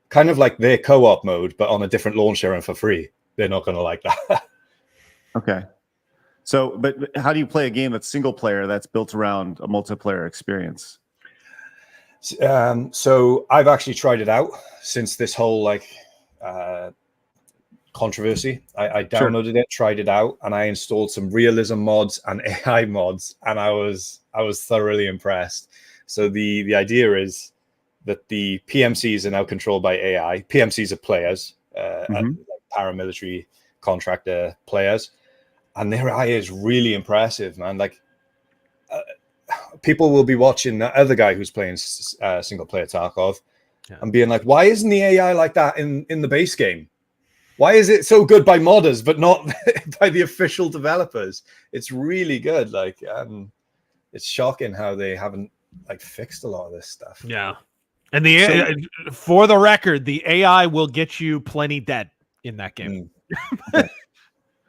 kind of like their co-op mode, but on a different launcher and for free. They're not going to like that. Okay. So, but how do you play a game that's single player that's built around a multiplayer experience? So I've actually tried it out since this whole controversy. I downloaded it, tried it out, and I installed some realism mods and AI mods, and I was thoroughly impressed. So the idea is that the PMCs are now controlled by AI. PMCs are players, paramilitary contractor players, and their AI is really impressive, man. Like people will be watching the other guy who's playing single player Tarkov and being like, why isn't the AI like that in the base game? Why is it so good by modders but not by the official developers? It's really good. Like it's shocking how they haven't fixed a lot of this stuff. Yeah. And for the record, the AI will get you plenty dead in that game.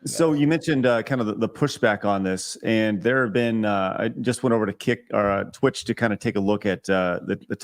So you mentioned kind of the pushback on this, and there have been. I just went over to Twitch to kind of take a look at the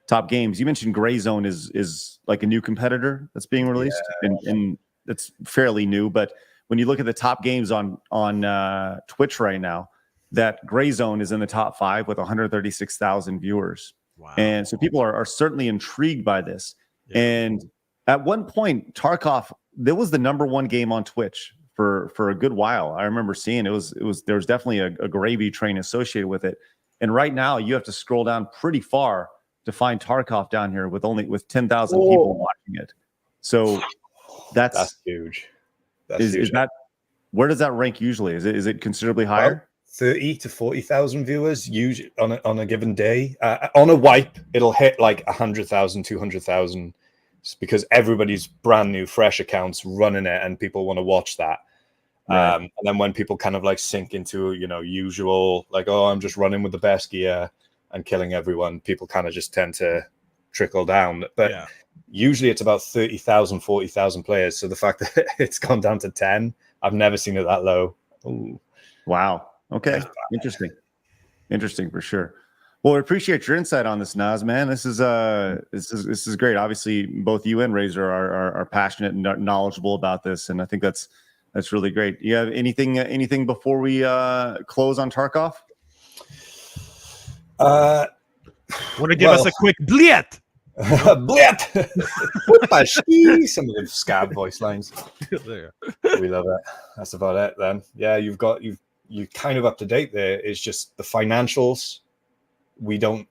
top games. You mentioned Grey Zone is like a new competitor that's being released, and it's fairly new. But when you look at the top games on Twitch right now, that Grey Zone is in the top 5 with 136,000 viewers. Wow. And so people are certainly intrigued by this. Yeah. And at one point, Tarkov, there was the #1 game on Twitch for a good while. I remember seeing there was definitely a gravy train associated with it. And right now you have to scroll down pretty far to find Tarkov down here with 10,000 people watching it. So that's huge. Is that, where does that rank usually? Is it considerably higher? 30 to 40,000 viewers usually on a given day. On a wipe, it'll hit like 100,000, 200,000, because everybody's brand new, fresh accounts running it, and people want to watch that. Right. And then when people kind of like sink into, usual, like, oh, I'm just running with the best gear and killing everyone, people kind of just tend to trickle down. But usually it's about 30,000, 40,000 players. So the fact that it's gone down to 10, I've never seen it that low. Ooh. Wow. Okay. Interesting for sure. Well, I appreciate your insight on this, Nas, man. This is great. Obviously, both you and Razor are passionate and knowledgeable about this, and I think that's really great. You have anything before we close on Tarkov? Want to give us a quick bliet? Bliet. Some of the scab voice lines. We love it. That's about it then. Yeah, you're kind of up to date there. It's just the financials. We don't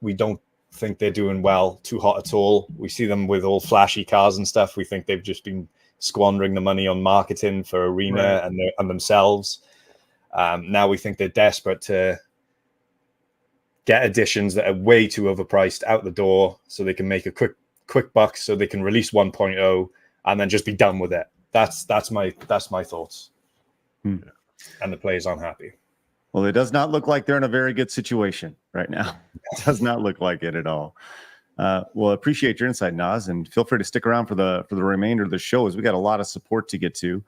think they're doing well, too hot at all. We see them with all flashy cars and stuff. We think they've just been squandering the money on marketing for Arena and themselves. Now we think they're desperate to get editions that are way too overpriced out the door, so they can make a quick buck, so they can release 1.0 and then just be done with it. That's my thoughts. And the players aren't happy. Well, it does not look like they're in a very good situation right now. It does not look like it at all. Well, appreciate your insight, Nas, and feel free to stick around for the remainder of the show, as we got a lot of support to get to.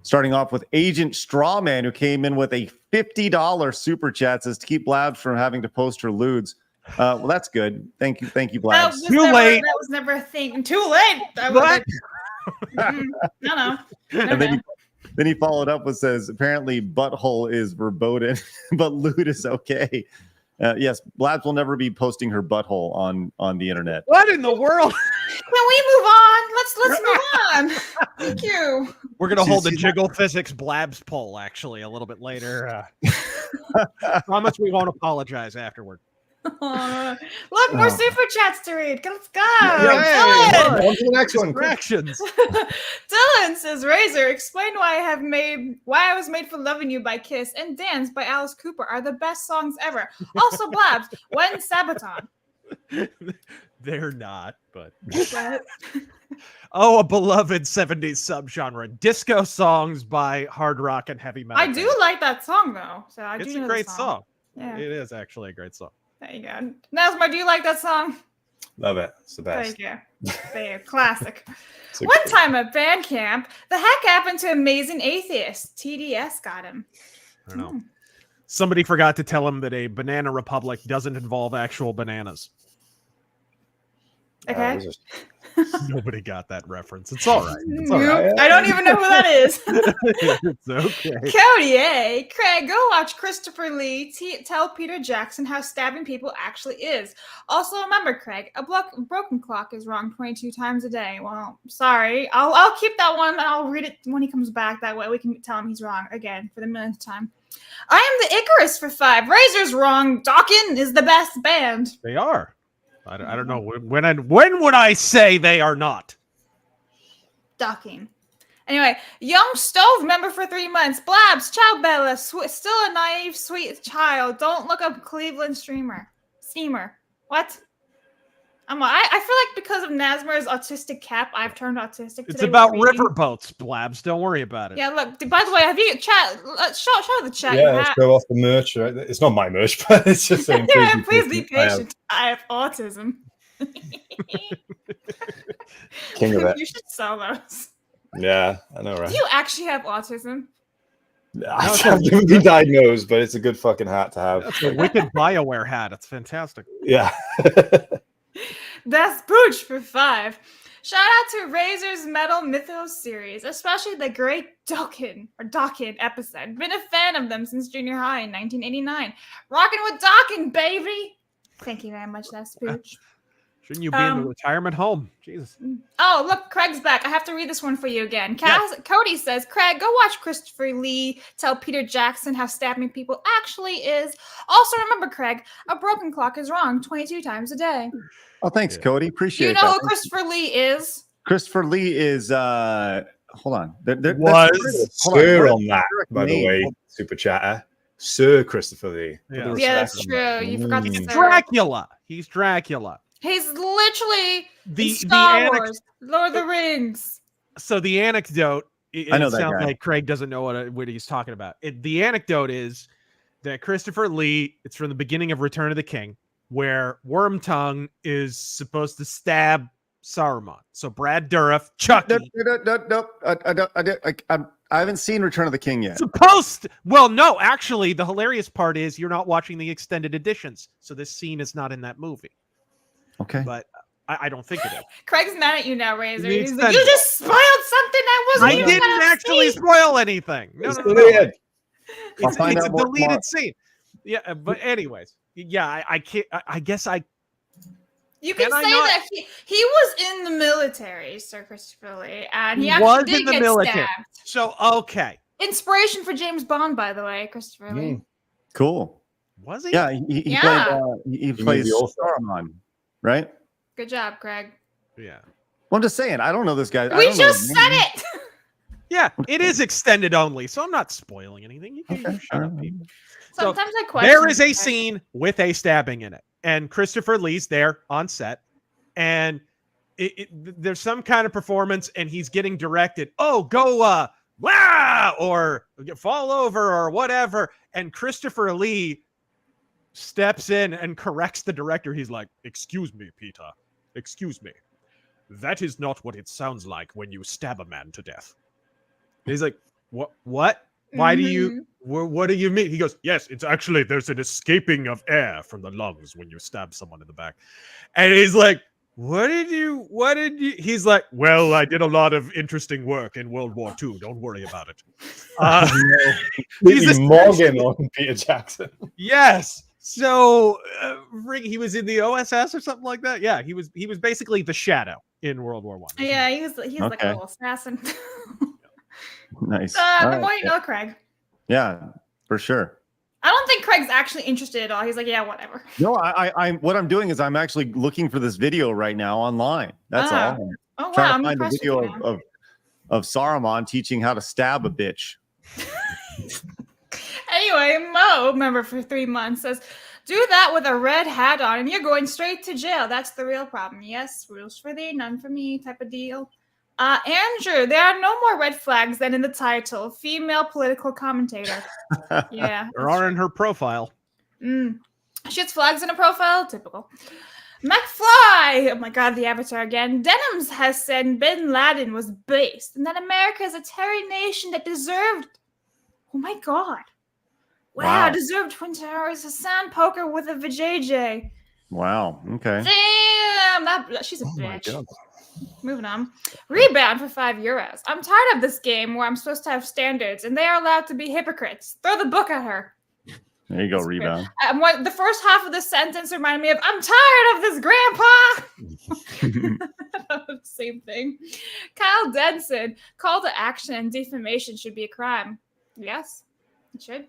Starting off with Agent Strawman, who came in with a $50 super chat, says to keep Blabs from having to post her lewds. Well, that's good. Thank you, Blabs. That was never a thing. Too late. No. And then he followed up with says, apparently butthole is verboten, but lewd is okay. Yes, Blabs will never be posting her butthole on the internet. What in the world? Can we move on? Let's move on. Thank you. We're gonna hold the Jiggle Physics Blabs poll actually a little bit later. Promise we won't apologize afterward. Look, more super chats to read. Let's go. On to the next one. Corrections. Dylan says, Razor, explain why I was made for loving you by Kiss and Dance by Alice Cooper are the best songs ever. Also, Blabs, when Sabaton? They're not, but a beloved 70s subgenre, disco songs by hard rock and heavy metal. I do like that song though. So it's a great song. Yeah, it is actually a great song. There you go. Nasmr, do you like that song? Love it. It's the best. Thank you. There, classic. One time at band camp, the heck happened to Amazing Atheist? TDS got him. I don't know. Somebody forgot to tell him that a banana republic doesn't involve actual bananas. Okay. Nobody got that reference. It's all right. It's all right. I don't even know who that is. It's okay. Cody A. Craig, go watch Christopher Lee tell Peter Jackson how stabbing people actually is. Also, remember, Craig, a broken clock is wrong 22 times a day. Well, sorry. I'll keep that one and I'll read it when he comes back. That way we can tell him he's wrong again for the millionth time. I am the Icarus for 5. Razor's wrong. Dawkins is the best band. They are. I don't know when would I say they are not? Docking. Anyway, Young Stove member for 3 months. Blabs, ciao Bella, still a naive, sweet child. Don't look up Cleveland steamer. What? I feel like because of Nasmr's autistic cap, I've turned autistic. It's about riverboats, Blabs. Don't worry about it. Yeah, look. By the way, have you chat? Show the chat. Yeah, let's show off the merch. Right? It's not my merch, but it's just saying. Please be patient. I have autism. King of it. You should sell those. Yeah, I know, right? Do you actually have autism? I've never been diagnosed, but it's a good fucking hat to have. That's a wicked BioWare hat. It's fantastic. Yeah. That's Pooch for 5. Shout out to Razor's Metal Mythos series, especially the great Dawkins episode. Been a fan of them since junior high in 1989. Rocking with Dawkins, baby. Thank you very much, that's Pooch. Shouldn't you be in the retirement home? Jesus. Oh, look, Craig's back. I have to read this one for you again. Cody says, Craig, go watch Christopher Lee tell Peter Jackson how stabbing people actually is. Also, remember, Craig, a broken clock is wrong 22 times a day. Oh, thanks, Cody. Appreciate it. You know who Christopher Lee is? Christopher Lee is, hold on. Was Sir on that, by the way, Super Chatter. Sir Christopher Lee. Yeah, that's true. You forgot to say Dracula. He's Dracula. He's literally the Star Wars, Lord of the Rings. So the anecdote, I know that sounds guy. like Craig doesn't know what he's talking about. The anecdote is that Christopher Lee, it's from the beginning of Return of the King, where Wormtongue is supposed to stab Saruman. So Brad Dourif, Chucky. Nope. I haven't seen Return of the King yet. Well, no, actually, the hilarious part is you're not watching the extended editions. So this scene is not in that movie. Okay. But I don't think it is. Craig's mad at you now, Razor. The He's like, extended. you just spoiled something that wasn't I even didn't gonna actually see. spoil anything. No. I'll find It's out a more deleted tomorrow. scene. Yeah, but anyways, yeah, I can't. I guess I. You can Can I say not- that he was in the military, Sir Christopher Lee, and he was actually did in the get military. stabbed. So okay, Inspiration for James Bond, by the way, Christopher Lee. Cool. was he? Yeah, he Yeah. played. He plays the author. Saruman, right? Good job, Craig. Yeah. Well, I'm just saying. I don't know this guy. I We don't know just his said name. it. Yeah, it is extended only, so I'm not spoiling anything. You can Okay, shut up, alright. people. Sometimes I question. There is a Craig. scene with a stabbing in it, and Christopher Lee's there on set, and there's some kind of performance, and he's getting directed. Oh, go blah, or fall over, or whatever. And Christopher Lee steps in and corrects the director. He's like, "Excuse me, Peter. Excuse me. That is not what it sounds like when you stab a man to death." He's like, "What? What? Why do you? What do you mean?" He goes, "Yes, it's actually there's an escaping of air from the lungs when you stab someone in the back." And he's like, What did you? He's like, "Well, I did a lot of interesting work in World War II. Don't worry about it." He's Morgan on Peter Jackson. Yes. So he was in the OSS or something like that. Yeah, he was basically the Shadow in World War One. Yeah, he's like a Okay. little assassin. Nice. The All more right. you know, Craig. Yeah, for sure. I don't think Craig's actually interested at all. He's like, yeah, whatever. No, I'm what I'm doing is I'm actually looking for this video right now online. That's Ah. all. Oh wow, Trying I'm to find the impressed video with you, man. of Saruman teaching how to stab a bitch. Anyway, Mo, member for 3 months, says, "Do that with a red hat on, and you're going straight to jail. That's the real problem. Yes, rules for thee, none for me, type of deal." Andrew, there are no more red flags than in the title. Female political commentator. Yeah, There are in her profile. She has flags in her profile. Typical. McFly! Oh my god, the avatar again. Denims has said Bin Laden was based and that America is a terror nation that deserved. Oh my god. Wow, Wow. deserved Twin Towers, a sand poker with a vajayjay. Wow. Okay. Damn, she's a Oh my bitch. God. Moving on. Rebound for €5. I'm tired of this game where I'm supposed to have standards and they are allowed to be hypocrites. Throw the book at her. There you go, rebound. The first half of the sentence reminded me of, I'm tired of this, Grandpa. Same thing. Kyle Denson, call to action and defamation should be a crime. Yes, it should.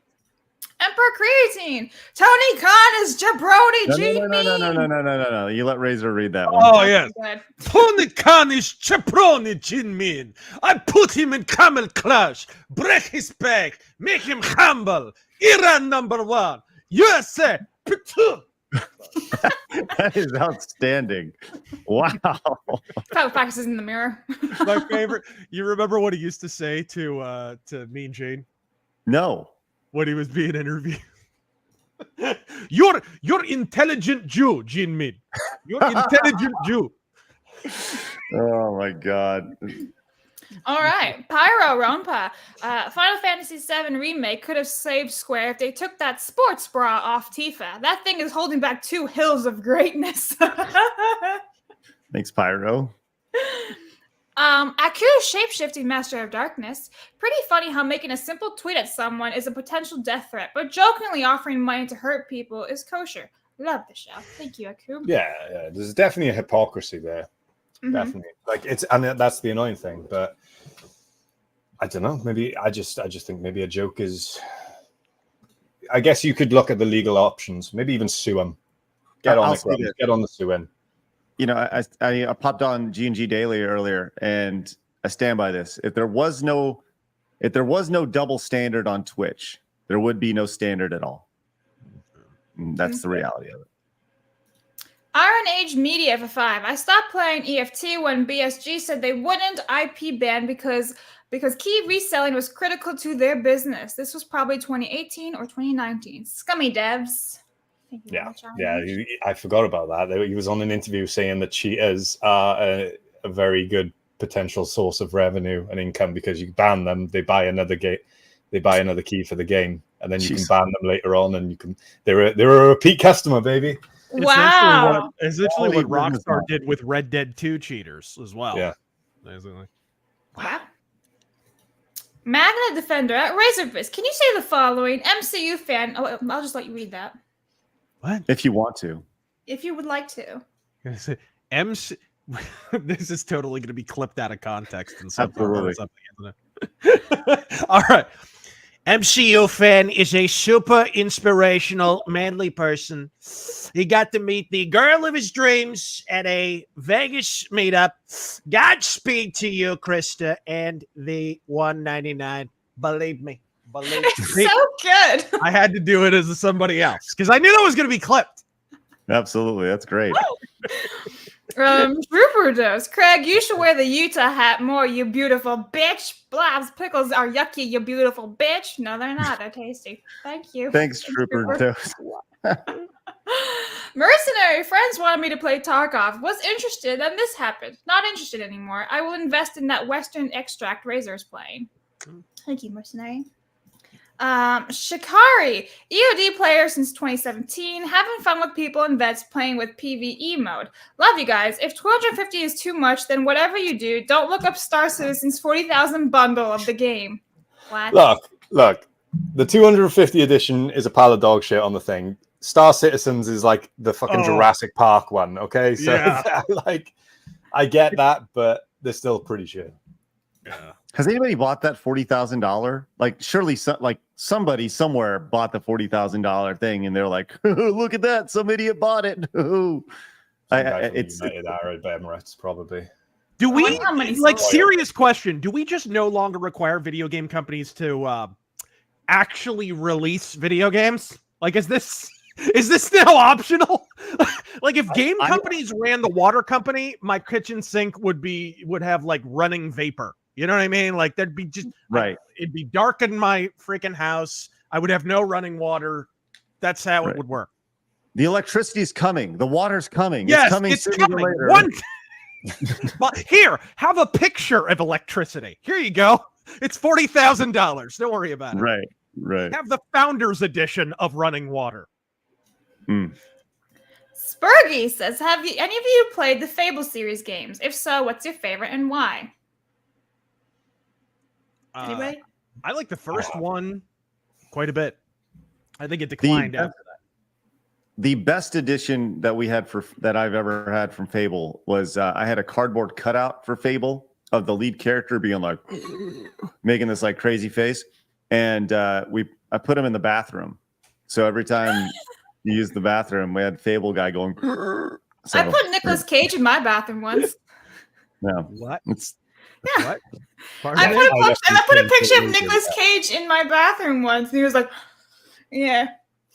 Emperor Creatine, Tony Khan is jabroni G. No. You let Razor read that one. Oh yes. Good. Tony Khan is Chaproni Jinmin. I put him in camel clutch, break his back, make him humble. Iran #1, USA. That is outstanding. Wow. Probably practices in the mirror. My favorite. You remember what he used to say to Mean Gene No. when he was being interviewed? You're intelligent Jew, Jin Min. You're intelligent Jew. Oh my God. All right, Pyro Rompa. Final Fantasy VII Remake could have saved Square if they took that sports bra off Tifa. That thing is holding back 2 hills of greatness. Thanks, Pyro. Aku Shapeshifting Master of Darkness. Pretty funny how making a simple tweet at someone is a potential death threat, but jokingly offering money to hurt people is kosher. Love the show. Thank you, Akub. Yeah, there's definitely a hypocrisy there. Mhm. Definitely, like and that's the annoying thing. But I don't know. Maybe I just think maybe a joke is. I guess you could look at the legal options. Maybe even sue him. Get on it, Grummz. Get on the suing. You know, I popped on G&G Daily earlier, and I stand by this. If there was no double standard on Twitch, there would be no standard at all. And that's the reality of it. Iron Age Media for 5. I stopped playing EFT when BSG said they wouldn't IP ban because key reselling was critical to their business. This was probably 2018 or 2019. Scummy devs. Thank you very much, Iron Age. I forgot about that. He was on an interview saying that cheaters are a very good potential source of revenue and income because you ban them, they buy another key for the game, and then you can ban them later on, and they're a repeat customer, baby. Wow. Essentially what Rockstar did with Red Dead 2 cheaters as well. Yeah. Basically. Wow. Magna Defender at Razorfist. Can you say the following? MCU fan. Oh, I'll just let you read that. What? If you want to. If you would like to. This is totally going to be clipped out of context and something. Absolutely. All right. MCU fan is a super inspirational, manly person. He got to meet the girl of his dreams at a Vegas meetup. Godspeed to you, Krista, and the 199. Believe me. It's so good. I had to do it as somebody else because I knew that was going to be clipped. Absolutely. That's great. Rupert does. Craig, you should wear the Utah hat more, you beautiful bitch. Blabs, pickles are yucky, you beautiful bitch. No, they're not. They're tasty. Thank you. Thanks, Trooper. Mercenary friends wanted me to play Tarkov. Was interested, and this happened. Not interested anymore. I will invest in that Western extract Razor's playing. Thank you, Mercenary. Shikari, EOD player since 2017, having fun with people and vets playing with PvE mode. Love you guys. If 250 is too much, then whatever you do, don't look up Star Citizen's 40,000 bundle of the game. What? Look. The 250 edition is a pile of dog shit on the thing. Star Citizens is like the fucking Jurassic Park one, okay? So like, I get that, but they're still pretty shit. Yeah. Has anybody bought that $40,000? Like, surely, somebody somewhere bought the $40,000 thing, and they're like, "Look at that! Some idiot bought it." It's United Arab Emirates, probably. Do we like serious question? Do we just no longer require video game companies to actually release video games? Like, is this now optional? Like, if game companies ran the water company, my kitchen sink would have like running vapor. You know what I mean? Like, there'd be just it'd be dark in my freaking house. I would have no running water. That's how it would work. The electricity's coming. The water's coming. Yes, it's coming. Later. But here, have a picture of electricity. Here you go. It's $40,000. Don't worry about it. Right. Have the Founders Edition of running water. Spurgy says, have any of you played the Fable series games? If so, what's your favorite and why? Anybody? I like the first one quite a bit. I think it declined after that. The best edition that we had that I've ever had from Fable was I had a cardboard cutout for Fable of the lead character being like making this like crazy face, and I put him in the bathroom. So every time you use the bathroom, we had Fable guy going. So, I put Nicolas Cage in my bathroom once. No, what? What? I put a picture of Nicolas Cage in my bathroom once, and he was like, "Yeah,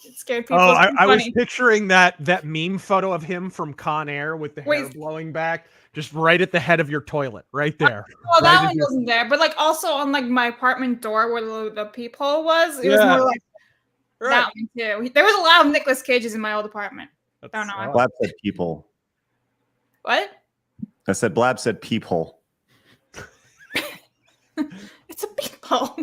it scared people." Oh, I was picturing that meme photo of him from Con Air with the hair blowing back, just right at the head of your toilet, right there. Well, that one wasn't there, but like also on like my apartment door where the peephole was. It was more like that one too. There was a lot of Nicolas Cages in my old apartment. I don't know. Blab said peephole. What? I said Blab said peephole. It's a peephole.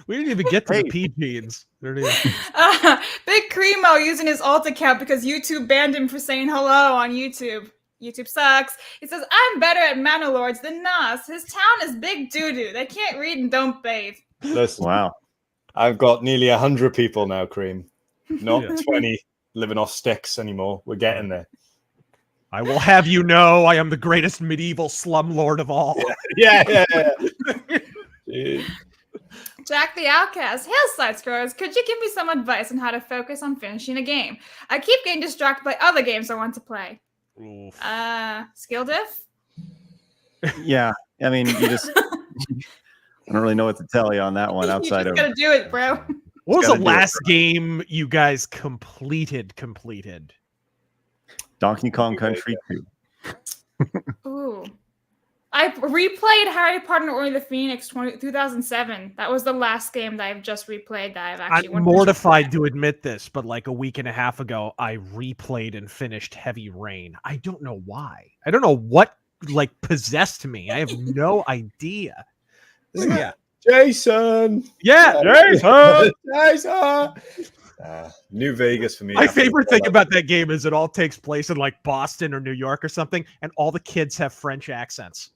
We didn't even get to the P-genes. Big Cremo using his alt account because YouTube banned him for saying hello on YouTube. YouTube sucks. He says, I'm better at Mana Lords than Nas. His town is big doo-doo. They can't read and don't bathe. Listen, wow. I've got nearly 100 people now, Cream. Not 20. living off sticks anymore. We're getting there. I will have you know, I am the greatest medieval slumlord of all. Yeah. Jack the Outcast. Hail side scrollers, could you give me some advice on how to focus on finishing a game? I keep getting distracted by other games I want to play. Oof. Skill diff? Yeah, I mean, you just I don't really know what to tell you on that one outside you of just gotta do it, bro. What was gotta the do it, last bro. game you guys completed? Donkey Kong Country 2. Ooh. I replayed Harry Potter and Order of the Phoenix 2007. That was the last game that I've just replayed that I've actually I'm mortified to admit this, but like a week and a half ago, I replayed and finished Heavy Rain. I don't know why. I don't know what like possessed me. I have no idea. Yeah. Jason. Yeah, Jason. New Vegas for me. My favorite thing about that game is it all takes place in like Boston or New York or something, and all the kids have French accents.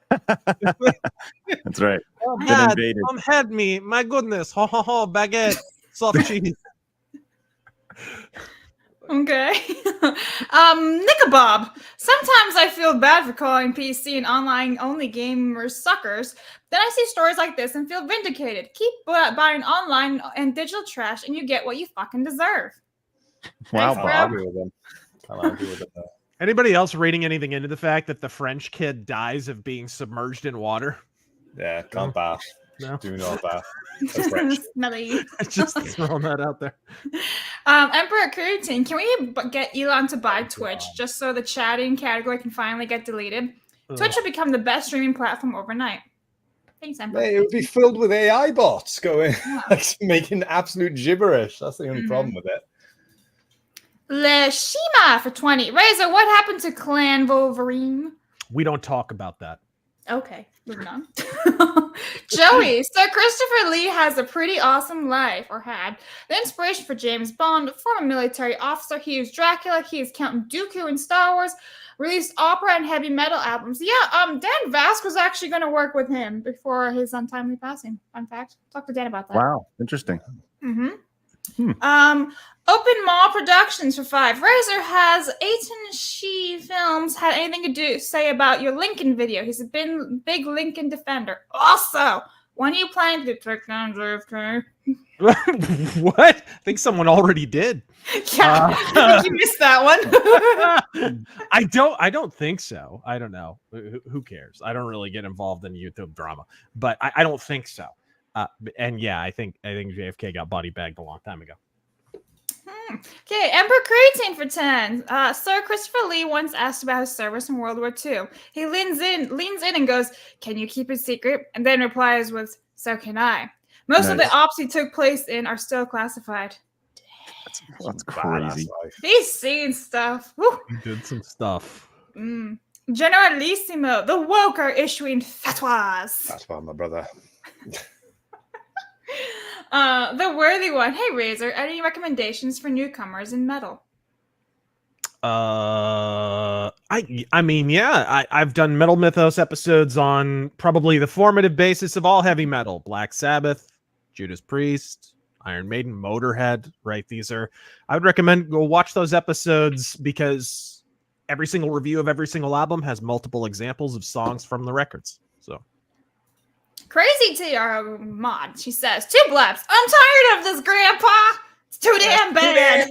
That's right. Dad, invaded. had me. My goodness. Ho ho ho, baguette. Soft cheese. Okay. Nickabob. Sometimes I feel bad for calling PC and online only gamers suckers. Then I see stories like this and feel vindicated. Keep buying online and digital trash and you get what you fucking deserve. Wow, Thanks, Bob. bro. Can't argue with it, though. Anybody else reading anything into the fact that the French kid dies of being submerged in water? Yeah, can't bath. No. Do not bath. That's French. Smelly. Just throwing that out there. Emperor Curtin, can we get Elon to buy Twitch just so the chatting category can finally get deleted? Twitch will become the best streaming platform overnight. Thanks, Emperor. Mate, it would be filled with AI bots going, like, making absolute gibberish. That's the only problem with it. Le Shima for 20. Razor, what happened to Clan Wolverine? We don't talk about that. Okay, moving on. Joey, so Christopher Lee has a pretty awesome life, or had. The inspiration for James Bond, former military officer, he is Dracula, he is Count Dooku in Star Wars, released opera and heavy metal albums. Yeah, Dan Vasc was actually going to work with him before his untimely passing. Fun fact. Talk to Dan about that. Wow, interesting. Open Mall Productions for 5. Razor, has Aiton Shi Films had anything to say about your Lincoln video? He's a big Lincoln defender. Also, when are you planning to take down JFK? What? I think someone already did. Yeah, I think you missed that one. I don't think so. I don't know. Who cares? I don't really get involved in YouTube drama, but I don't think so. And yeah, I think JFK got body bagged a long time ago. Okay, Emperor Creatine for 10. Sir Christopher Lee once asked about his service in World War II. He leans in and goes, "Can you keep it secret?" And then replies with, "So can I." Most of the ops he took place in are still classified. That's crazy. He's seen stuff. Woo. He did some stuff. Generalissimo, the woke are issuing fatwas. That's why, my brother. The worthy one. Hey, Razor, any recommendations for newcomers in metal? I mean, yeah, I've done Metal Mythos episodes on probably the formative basis of all heavy metal: Black Sabbath, Judas Priest, Iron Maiden, Motorhead. Right? I would recommend go watch those episodes because every single review of every single album has multiple examples of songs from the records. So. Crazy TR mod. She says, 2 blaps. I'm tired of this, Grandpa. It's too damn bad.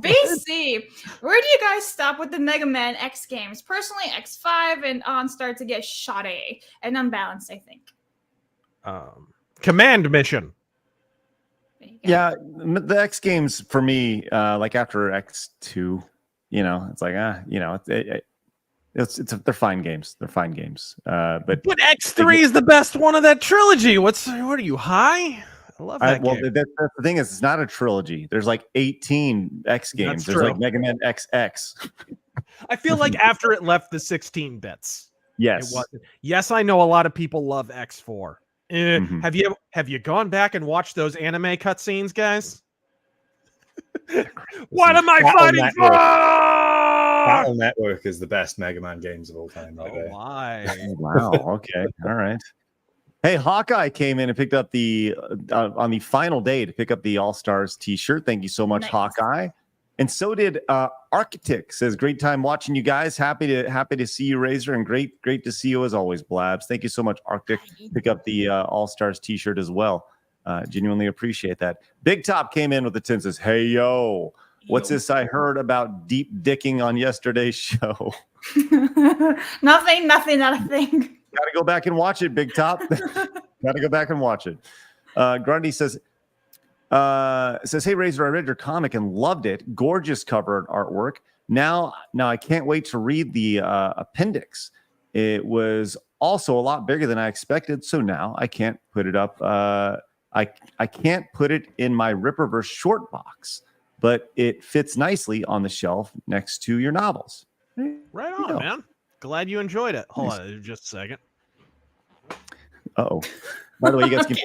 BC, where do you guys stop with the Mega Man X games? Personally, X5 and on start to get shoddy and unbalanced, I think. Command Mission. Yeah, the X games for me, like after X2, it's like they're fine games. They're fine games. But X3 is the best one of that trilogy. What are you, high? I love that game. That's the thing is, it's not a trilogy. There's like 18 X games. There's like Mega Man XX. I feel like after it left the 16 bits. Yes. It wasn't. Yes, I know a lot of people love X4. Have you gone back and watched those anime cutscenes, guys? What am I fighting for? Battle Network is the best Mega Man games of all time, right there. Why? Wow. Okay. All right. Hey, Hawkeye came in and picked up the on the final day to pick up the All Stars T-shirt. Thank you so much, Nice. Hawkeye. And so did Architect. Says great time watching you guys. Happy to see you, Razor, and great to see you as always, Blabs. Thank you so much, Architect. Pick up the All Stars T-shirt as well. Genuinely appreciate that. Big Top came in with the 10. Says, "Hey yo, what's this I heard about deep dicking on yesterday's show?" Nothing, not a thing. Gotta go back and watch it, Big Top. Gotta go back and watch it. Grundy says, "Hey Razor, I read your comic and loved it. Gorgeous cover and artwork. Now I can't wait to read the appendix. It was also a lot bigger than I expected, so now I can't put it up. I can't put it in my Ripperverse short box, but it fits nicely on the shelf next to your novels." Right on, man. Glad you enjoyed it. Hold on just a second. Uh-oh. By the way, you guys can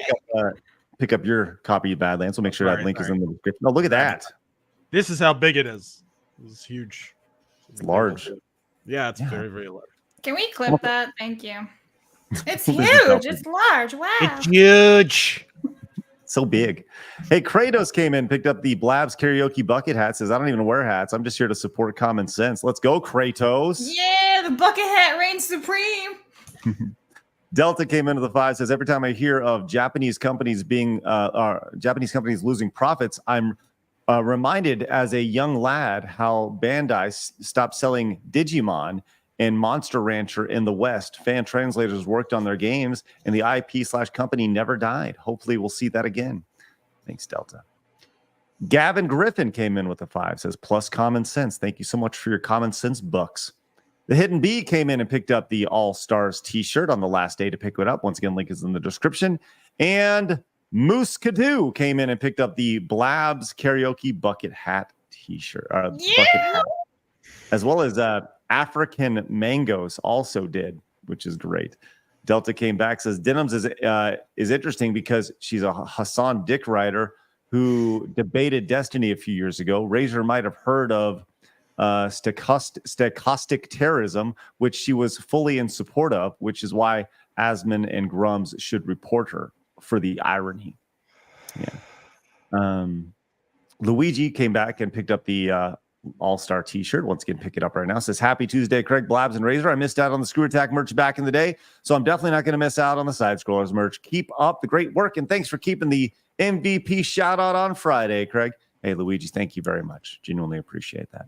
pick up your copy of Badlands. We'll make sure that link is in the description. Oh, look at that. This is how big it is. It's huge. It's large. Yeah, it's very, very large. Can we clip that? Thank you. It's huge. It's large. Wow. It's huge. So big. Hey, Kratos came in, picked up the Blabs karaoke bucket hat. Says, "I don't even wear hats. I'm just here to support common sense." Let's go, Kratos. Yeah, the bucket hat reigns supreme. Delta came into the 5. Says, "Every time I hear of Japanese companies losing profits, I'm reminded as a young lad how Bandai stopped selling Digimon and Monster Rancher in the West. Fan translators worked on their games, and the IP/company never died. Hopefully, we'll see that again." Thanks, Delta. Gavin Griffin came in with a 5. Says, "Plus common sense. Thank you so much for your common sense bucks." The Hidden Bee came in and picked up the All Stars T-shirt on the last day to pick it up. Once again, link is in the description. And Moose Kadoo came in and picked up the Blabs karaoke bucket hat T-shirt. Bucket hat, as well as African Mangoes also did, which is great. Delta came back, says, "Denims is interesting because she's a Hassan Dick writer who debated Destiny a few years ago. Razor might have heard of stochastic terrorism, which she was fully in support of, which is why Asman and Grummz should report her for the irony." Yeah. Luigi came back and picked up the All-Star T-shirt. Once again, pick it up right now. Says, "Happy Tuesday, Craig, Blabs, and Razor. I missed out on the Screw Attack merch back in the day, so I'm definitely not going to miss out on the Side Scrollers merch. Keep up the great work, and thanks for keeping the MVP shout-out on Friday, Craig." Hey, Luigi, thank you very much. Genuinely appreciate that.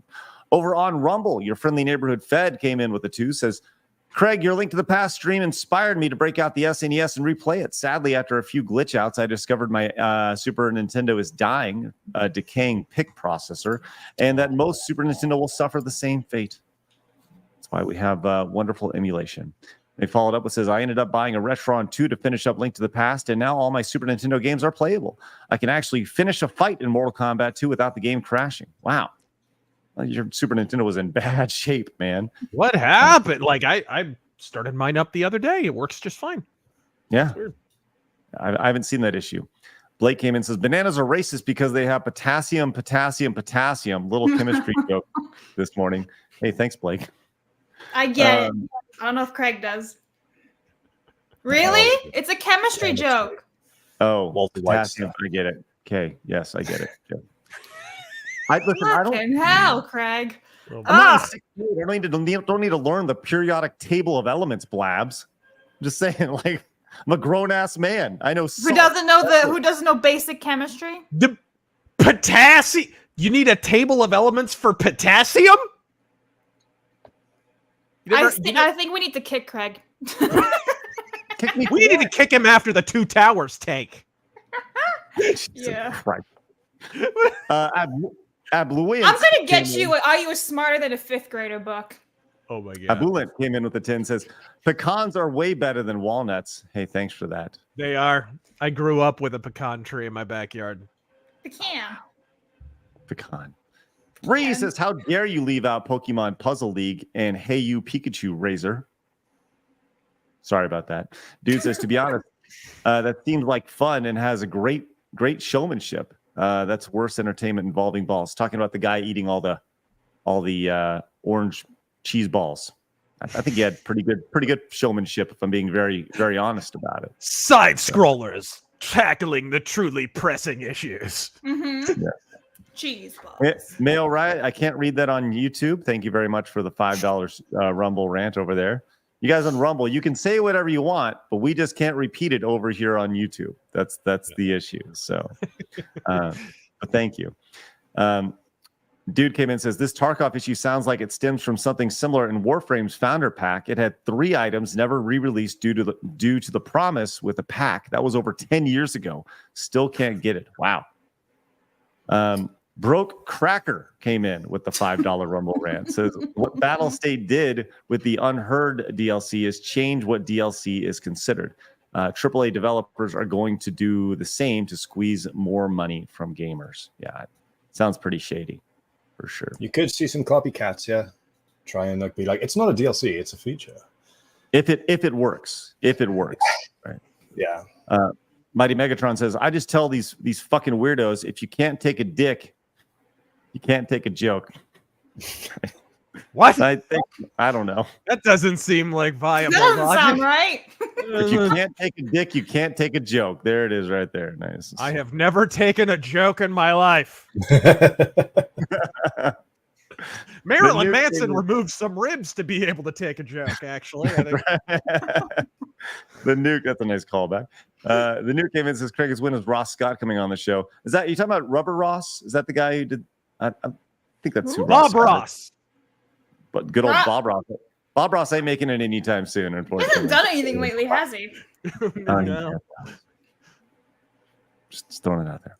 Over on Rumble, your friendly neighborhood Fed came in with a 2. Says, "Craig, your Link to the Past stream inspired me to break out the SNES and replay it. Sadly, after a few glitch outs, I discovered my Super Nintendo is dying, a decaying PIC processor, and that most Super Nintendo will suffer the same fate. That's why we have wonderful emulation." They followed up with, says, "I ended up buying a Retron 2 to finish up Link to the Past, and now all my Super Nintendo games are playable. I can actually finish a fight in Mortal Kombat 2 without the game crashing. Wow. Your Super Nintendo was in bad shape, man." What happened? Like I started mine up the other day. It works just fine. Yeah. I haven't seen that issue. Blake came in and says, "Bananas are racist because they have potassium. Little chemistry joke this morning." Hey, thanks, Blake. I get it. I don't know if Craig does. Really? It's a chemistry joke. Oh, potassium. I get it. Okay. Yes, I get it. Yeah. Fucking hell, Craig. I'm not a 6th grade. I don't need to learn the periodic table of elements, Blabs. I'm just saying, like, I'm a grown-ass man. I know. Who doesn't know basic chemistry? The potassium. You need a table of elements for potassium? I think we need to kick Craig. We need to kick him after the 2 Towers take. Yeah. Abluent I'm gonna get you. Are you smarter than a 5th grader book? Oh my god. Abulent came in with the 10. Says, "Pecans are way better than walnuts." Hey, thanks for that. They are. I grew up with a pecan tree in my backyard. Pecan. Free says, "How dare you leave out Pokemon Puzzle League and Hey You Pikachu, Razor?" Sorry about that. Dude says, "To be honest, that seems like fun and has a great showmanship. That's worse entertainment involving balls." Talking about the guy eating all the orange cheese balls. I think he had pretty good showmanship, if I'm being very, very honest about it. Side scrollers tackling the truly pressing issues. Mm-hmm. Yeah. Cheeseballs. Mail Riot, I can't read that on YouTube. Thank you very much for the $5 Rumble rant over there. You guys on Rumble, you can say whatever you want, but we just can't repeat it over here on YouTube. That's the issue. So, but thank you. Dude came in and says, this Tarkov issue sounds like it stems from something similar in Warframe's founder pack. It had 3 items never re-released due to the promise with the pack. That was over 10 years ago. Still can't get it. Wow. Broke Cracker came in with the $5 Rumble rant. Says, what Battlestate did with the Unheard DLC is change what DLC is considered. AAA developers are going to do the same to squeeze more money from gamers. Yeah, sounds pretty shady. For sure. You could see some copycats, yeah. Try and be like, it's not a DLC, it's a feature. If it works. Right. Yeah. Mighty Megatron says, I just tell these fucking weirdos, if you can't take a dick, you can't take a joke. What? I don't know. That doesn't seem like viable. That doesn't logic. sound right. If you can't take a dick, you can't take a joke. There it is right there. Nice. I have never taken a joke in my life. Marilyn Manson removed some ribs to be able to take a joke, actually. I think. The nuke, that's a nice callback. The nuke came in and says, Craig, his win is Ross Scott coming on the show. Is that, you talking about Rubber Ross? Is that the guy who did, I think that's who Bob Scott Ross. is. But good old Bob Ross. Bob Ross ain't making it anytime soon, He unfortunately. hasn't done anything lately, has he? No. Just throwing it out there.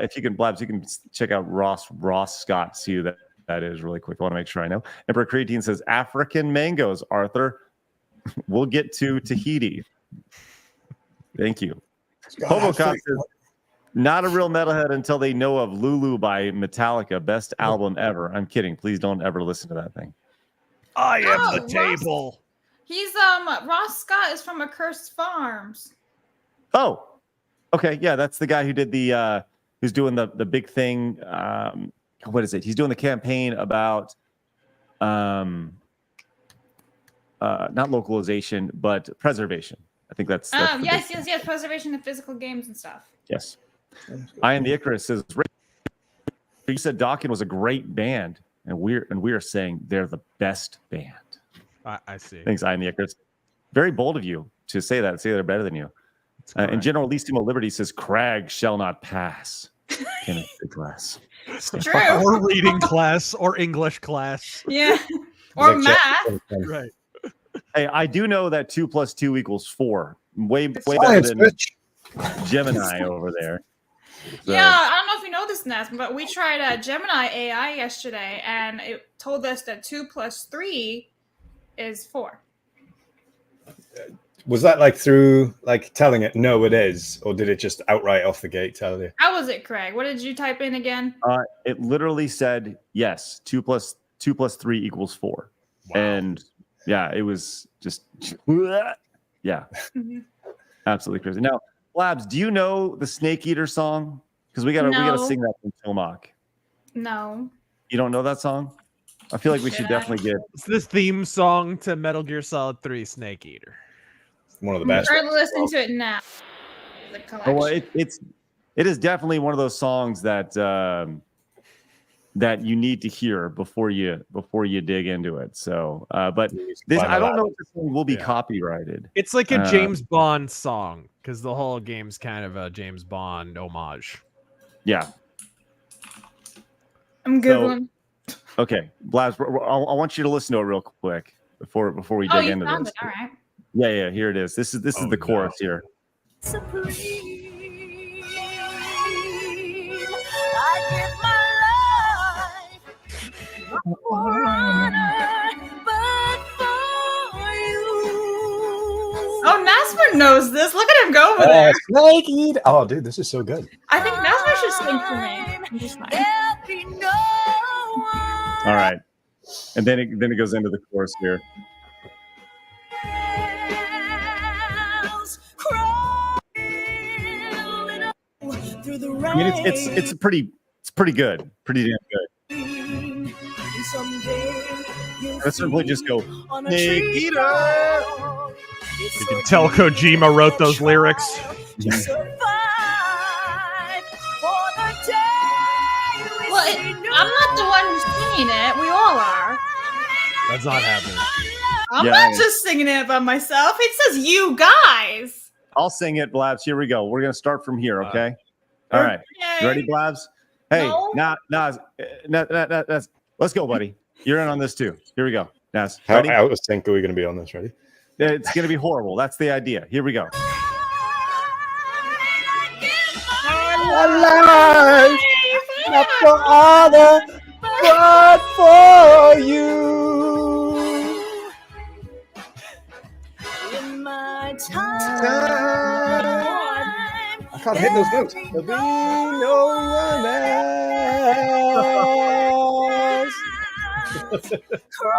If you can, Blabs, you can check out Ross Scott. See who that is really quick. I want to make sure I know. Emperor Creatine says, African mangoes, Arthur. We'll get to Tahiti. Thank you. Homocop says, not a real metalhead until they know of Lulu by Metallica. Best album ever. I'm kidding. Please don't ever listen to that thing. I am Oh, the table. He's Ross Scott is from Accursed Farms. Oh, okay. Yeah, that's the guy who did the who's doing the big thing. What is it? He's doing the campaign about not localization, but preservation. I think that's yes. Preservation of physical games and stuff. Yes. I am the Icarus says, you said Dawkins was a great band, and we are saying they're the best band. I see. Thanks, I am the Icarus. Very bold of you to say that. Say they're better than you. And General Listimo Liberty says, Crag shall not pass. Chemistry class. True. Or reading class or English class. Yeah. Or math. Right. Hey, I do know that 2 + 2 = 4. Way better than Gemini over there. So. Yeah, I don't know if you know this, Nasmr, but we tried Gemini AI yesterday, and it told us that 2 + 3 is 4. Was that through telling it no it is, or did it just outright off the gate tell you? How was it, Craig? What did you type in again? It literally said yes, 2 + 3 = 4. Wow. And yeah, it was just yeah. Absolutely crazy. Now, Labs, do you know the Snake Eater song? Because we gotta sing that from Tillamook. No. You don't know that song? I feel like we should definitely get. It's the theme song to Metal Gear Solid 3 Snake Eater. One of the best. Try to listen to it now. Oh, well, it is definitely one of those songs that that you need to hear before you dig into it. So, but this I don't know if this one will be copyrighted. It's like a James Bond song because the whole game's kind of a James Bond homage. Yeah. I'm Googling. So, okay, Blaz, I want you to listen to it real quick before we dig into this. All right. Yeah, here it is. This is the chorus here. Supreme, I give my life not for honor, but for you. Oh, Nasmr knows this. Look at him go over there. Snake Eater. Oh, dude, this is so good. I think Nasmr should sing for me. I'm just fine. There'll be no one. All right, and then it goes into the chorus here. I mean, it's pretty good, pretty damn good. Someday Let's simply just go, Nikita. You can tell Kojima wrote those lyrics. Well, I'm not the one who's singing it. We all are. That's not happening. I'm Yeah, not I- just singing it by myself. It says you guys. I'll sing it, Blabs. Here we go. We're gonna start from here, okay? All right. Yay. You ready, Blabs? Hey, No. Nas, let's go, buddy. You're in on this too. Here we go. Nas, How ready? out of sync are we going to be on this? Ready? It's gonna be horrible. That's the idea. Here we go. Alive, not for honor, but for you. In my I can't hit those notes. There'll be no one else.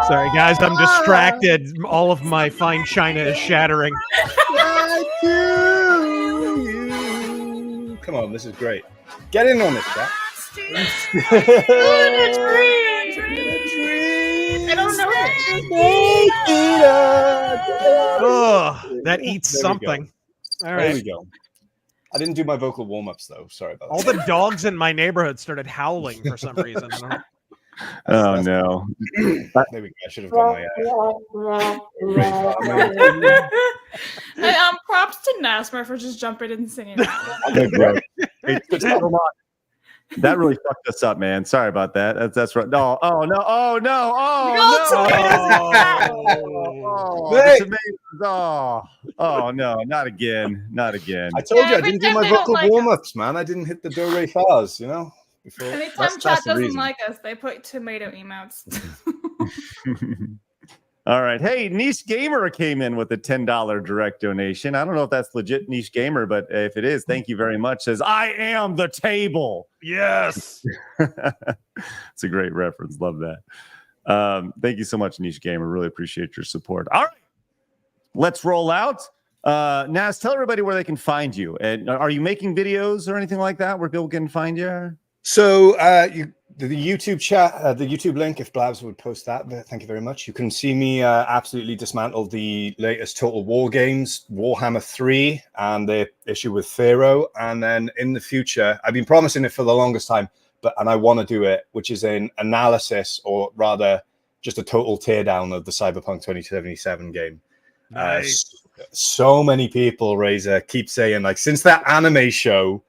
Sorry, guys, I'm distracted. All of my fine china is shattering. I do you. Come on, this is great. Get in on this, chat. I don't know Ugh, that eats There we something. All There right. we go. I didn't do my vocal warm-ups though. Sorry about All that. the dogs in my neighborhood started howling for some reason. I don't know. Oh no. There we go. I should have done my. Props to Nasmr for just jumping in and singing. Okay, bro. Hey, hold on. That really fucked us up, man. Sorry about that. That's right. No. Oh no. Oh no. Oh no. Hey. It's amazing. Oh no. Not again. Not again. I told you I every didn't do time my they don't vocal like us. warm-ups, man. I didn't hit the do re fas, you know. Before. Anytime That's chat the doesn't reason. like us, they put tomato emotes. All right. Hey, Niche Gamer came in with a $10 direct donation. I don't know if that's legit Niche Gamer, but if it is, thank you very much. Says, I am the table. Yes. It's a great reference. Love that. Thank you so much, Niche Gamer. Really appreciate your support. All right. Let's roll out. Nas, tell everybody where they can find you. And are you making videos or anything like that where people can find you? So the YouTube chat, the YouTube link, if Blabs would post that, thank you very much. You can see me absolutely dismantle the latest Total War games, Warhammer 3, and the issue with Pharaoh. And then in the future, I've been promising it for the longest time, and I want to do it, which is an analysis, or rather just a total teardown of the Cyberpunk 2077 game. Nice. So many people, Razor, keep saying, like, since that anime show,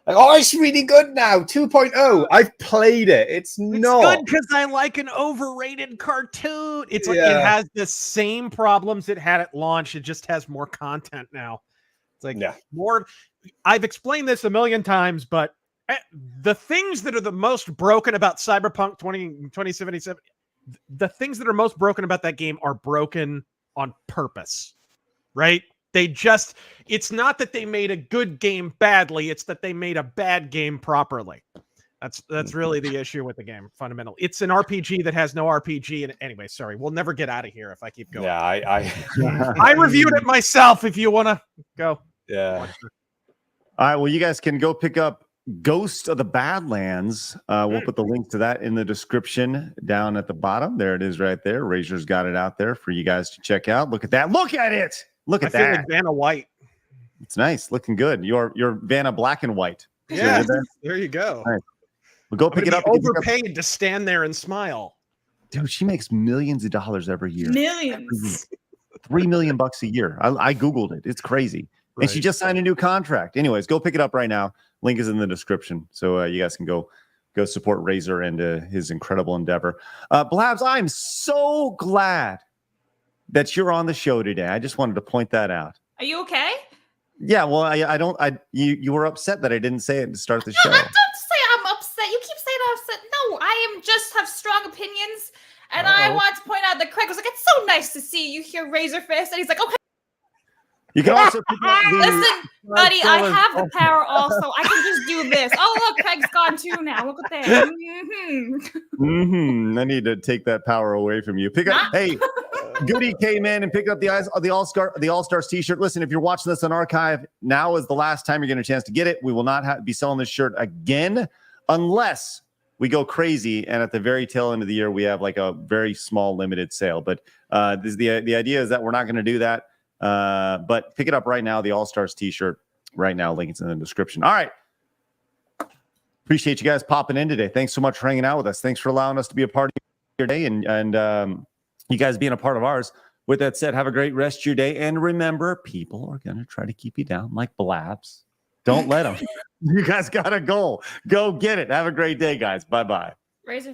like, oh, it's really good now, 2.0. I've played it. It's not good because I like an overrated cartoon. It's like it has the same problems it had at launch. It just has more content now. It's like more. I've explained this a million times, but the things that are the most broken about Cyberpunk 2077, the things that are most broken about that game are broken on purpose, right? They just, it's not that they made a good game badly, it's that they made a bad game properly. That's really the issue with the game, fundamentally. It's an RPG that has no RPG. And anyway, sorry, we'll never get out of here if I keep going. Yeah, I reviewed it myself if you want to go. Yeah. All right. Well, you guys can go pick up Ghost of the Badlands. We'll put the link to that in the description down at the bottom. There it is right there. Razor's got it out there for you guys to check out. Look at that. Look at it. Look at I feel that. like Vanna White. It's nice. Looking good. You're Vanna black and white. Yeah, So there you go. Nice. Well, go I'm pick it gonna up. be You can pick up- overpaid to stand there and smile. Dude, she makes millions of dollars every year. Millions. $3 million a year. I Googled it. It's crazy. And she just signed a new contract. Anyways, go pick it up right now. Link is in the description. So you guys can go support Razor and his incredible endeavor. Blabs, I'm so glad that you're on the show today. I just wanted to point that out. Are you okay? Yeah, well, you were upset that I didn't say it to start the show. Don't say I'm upset. You keep saying I'm upset. No, I am just have strong opinions. And I want to point out that Craig was like, it's so nice to see you here, Razor Fist. And he's like, okay. You can also pick up the, Listen, buddy, I have the power also. I can just do this. Oh, look, Craig's gone too now. Look at that. I need to take that power away from you. Pick up. Hey, Goody came in and picked up the All-Stars t-shirt. Listen, if you're watching this on archive, now is the last time you're getting a chance to get it. We will not be selling this shirt again unless we go crazy, and at the very tail end of the year, we have like a very small limited sale. But the idea is that we're not going to do that. But pick it up right now, the All-Stars t-shirt right now. Link is in the description. All right. Appreciate you guys popping in today. Thanks so much for hanging out with us. Thanks for allowing us to be a part of your day and you guys being a part of ours. With that said, have a great rest of your day. And remember, people are going to try to keep you down like blabs. Don't let them. You guys got a goal. Go get it. Have a great day, guys. Bye-bye. Raise your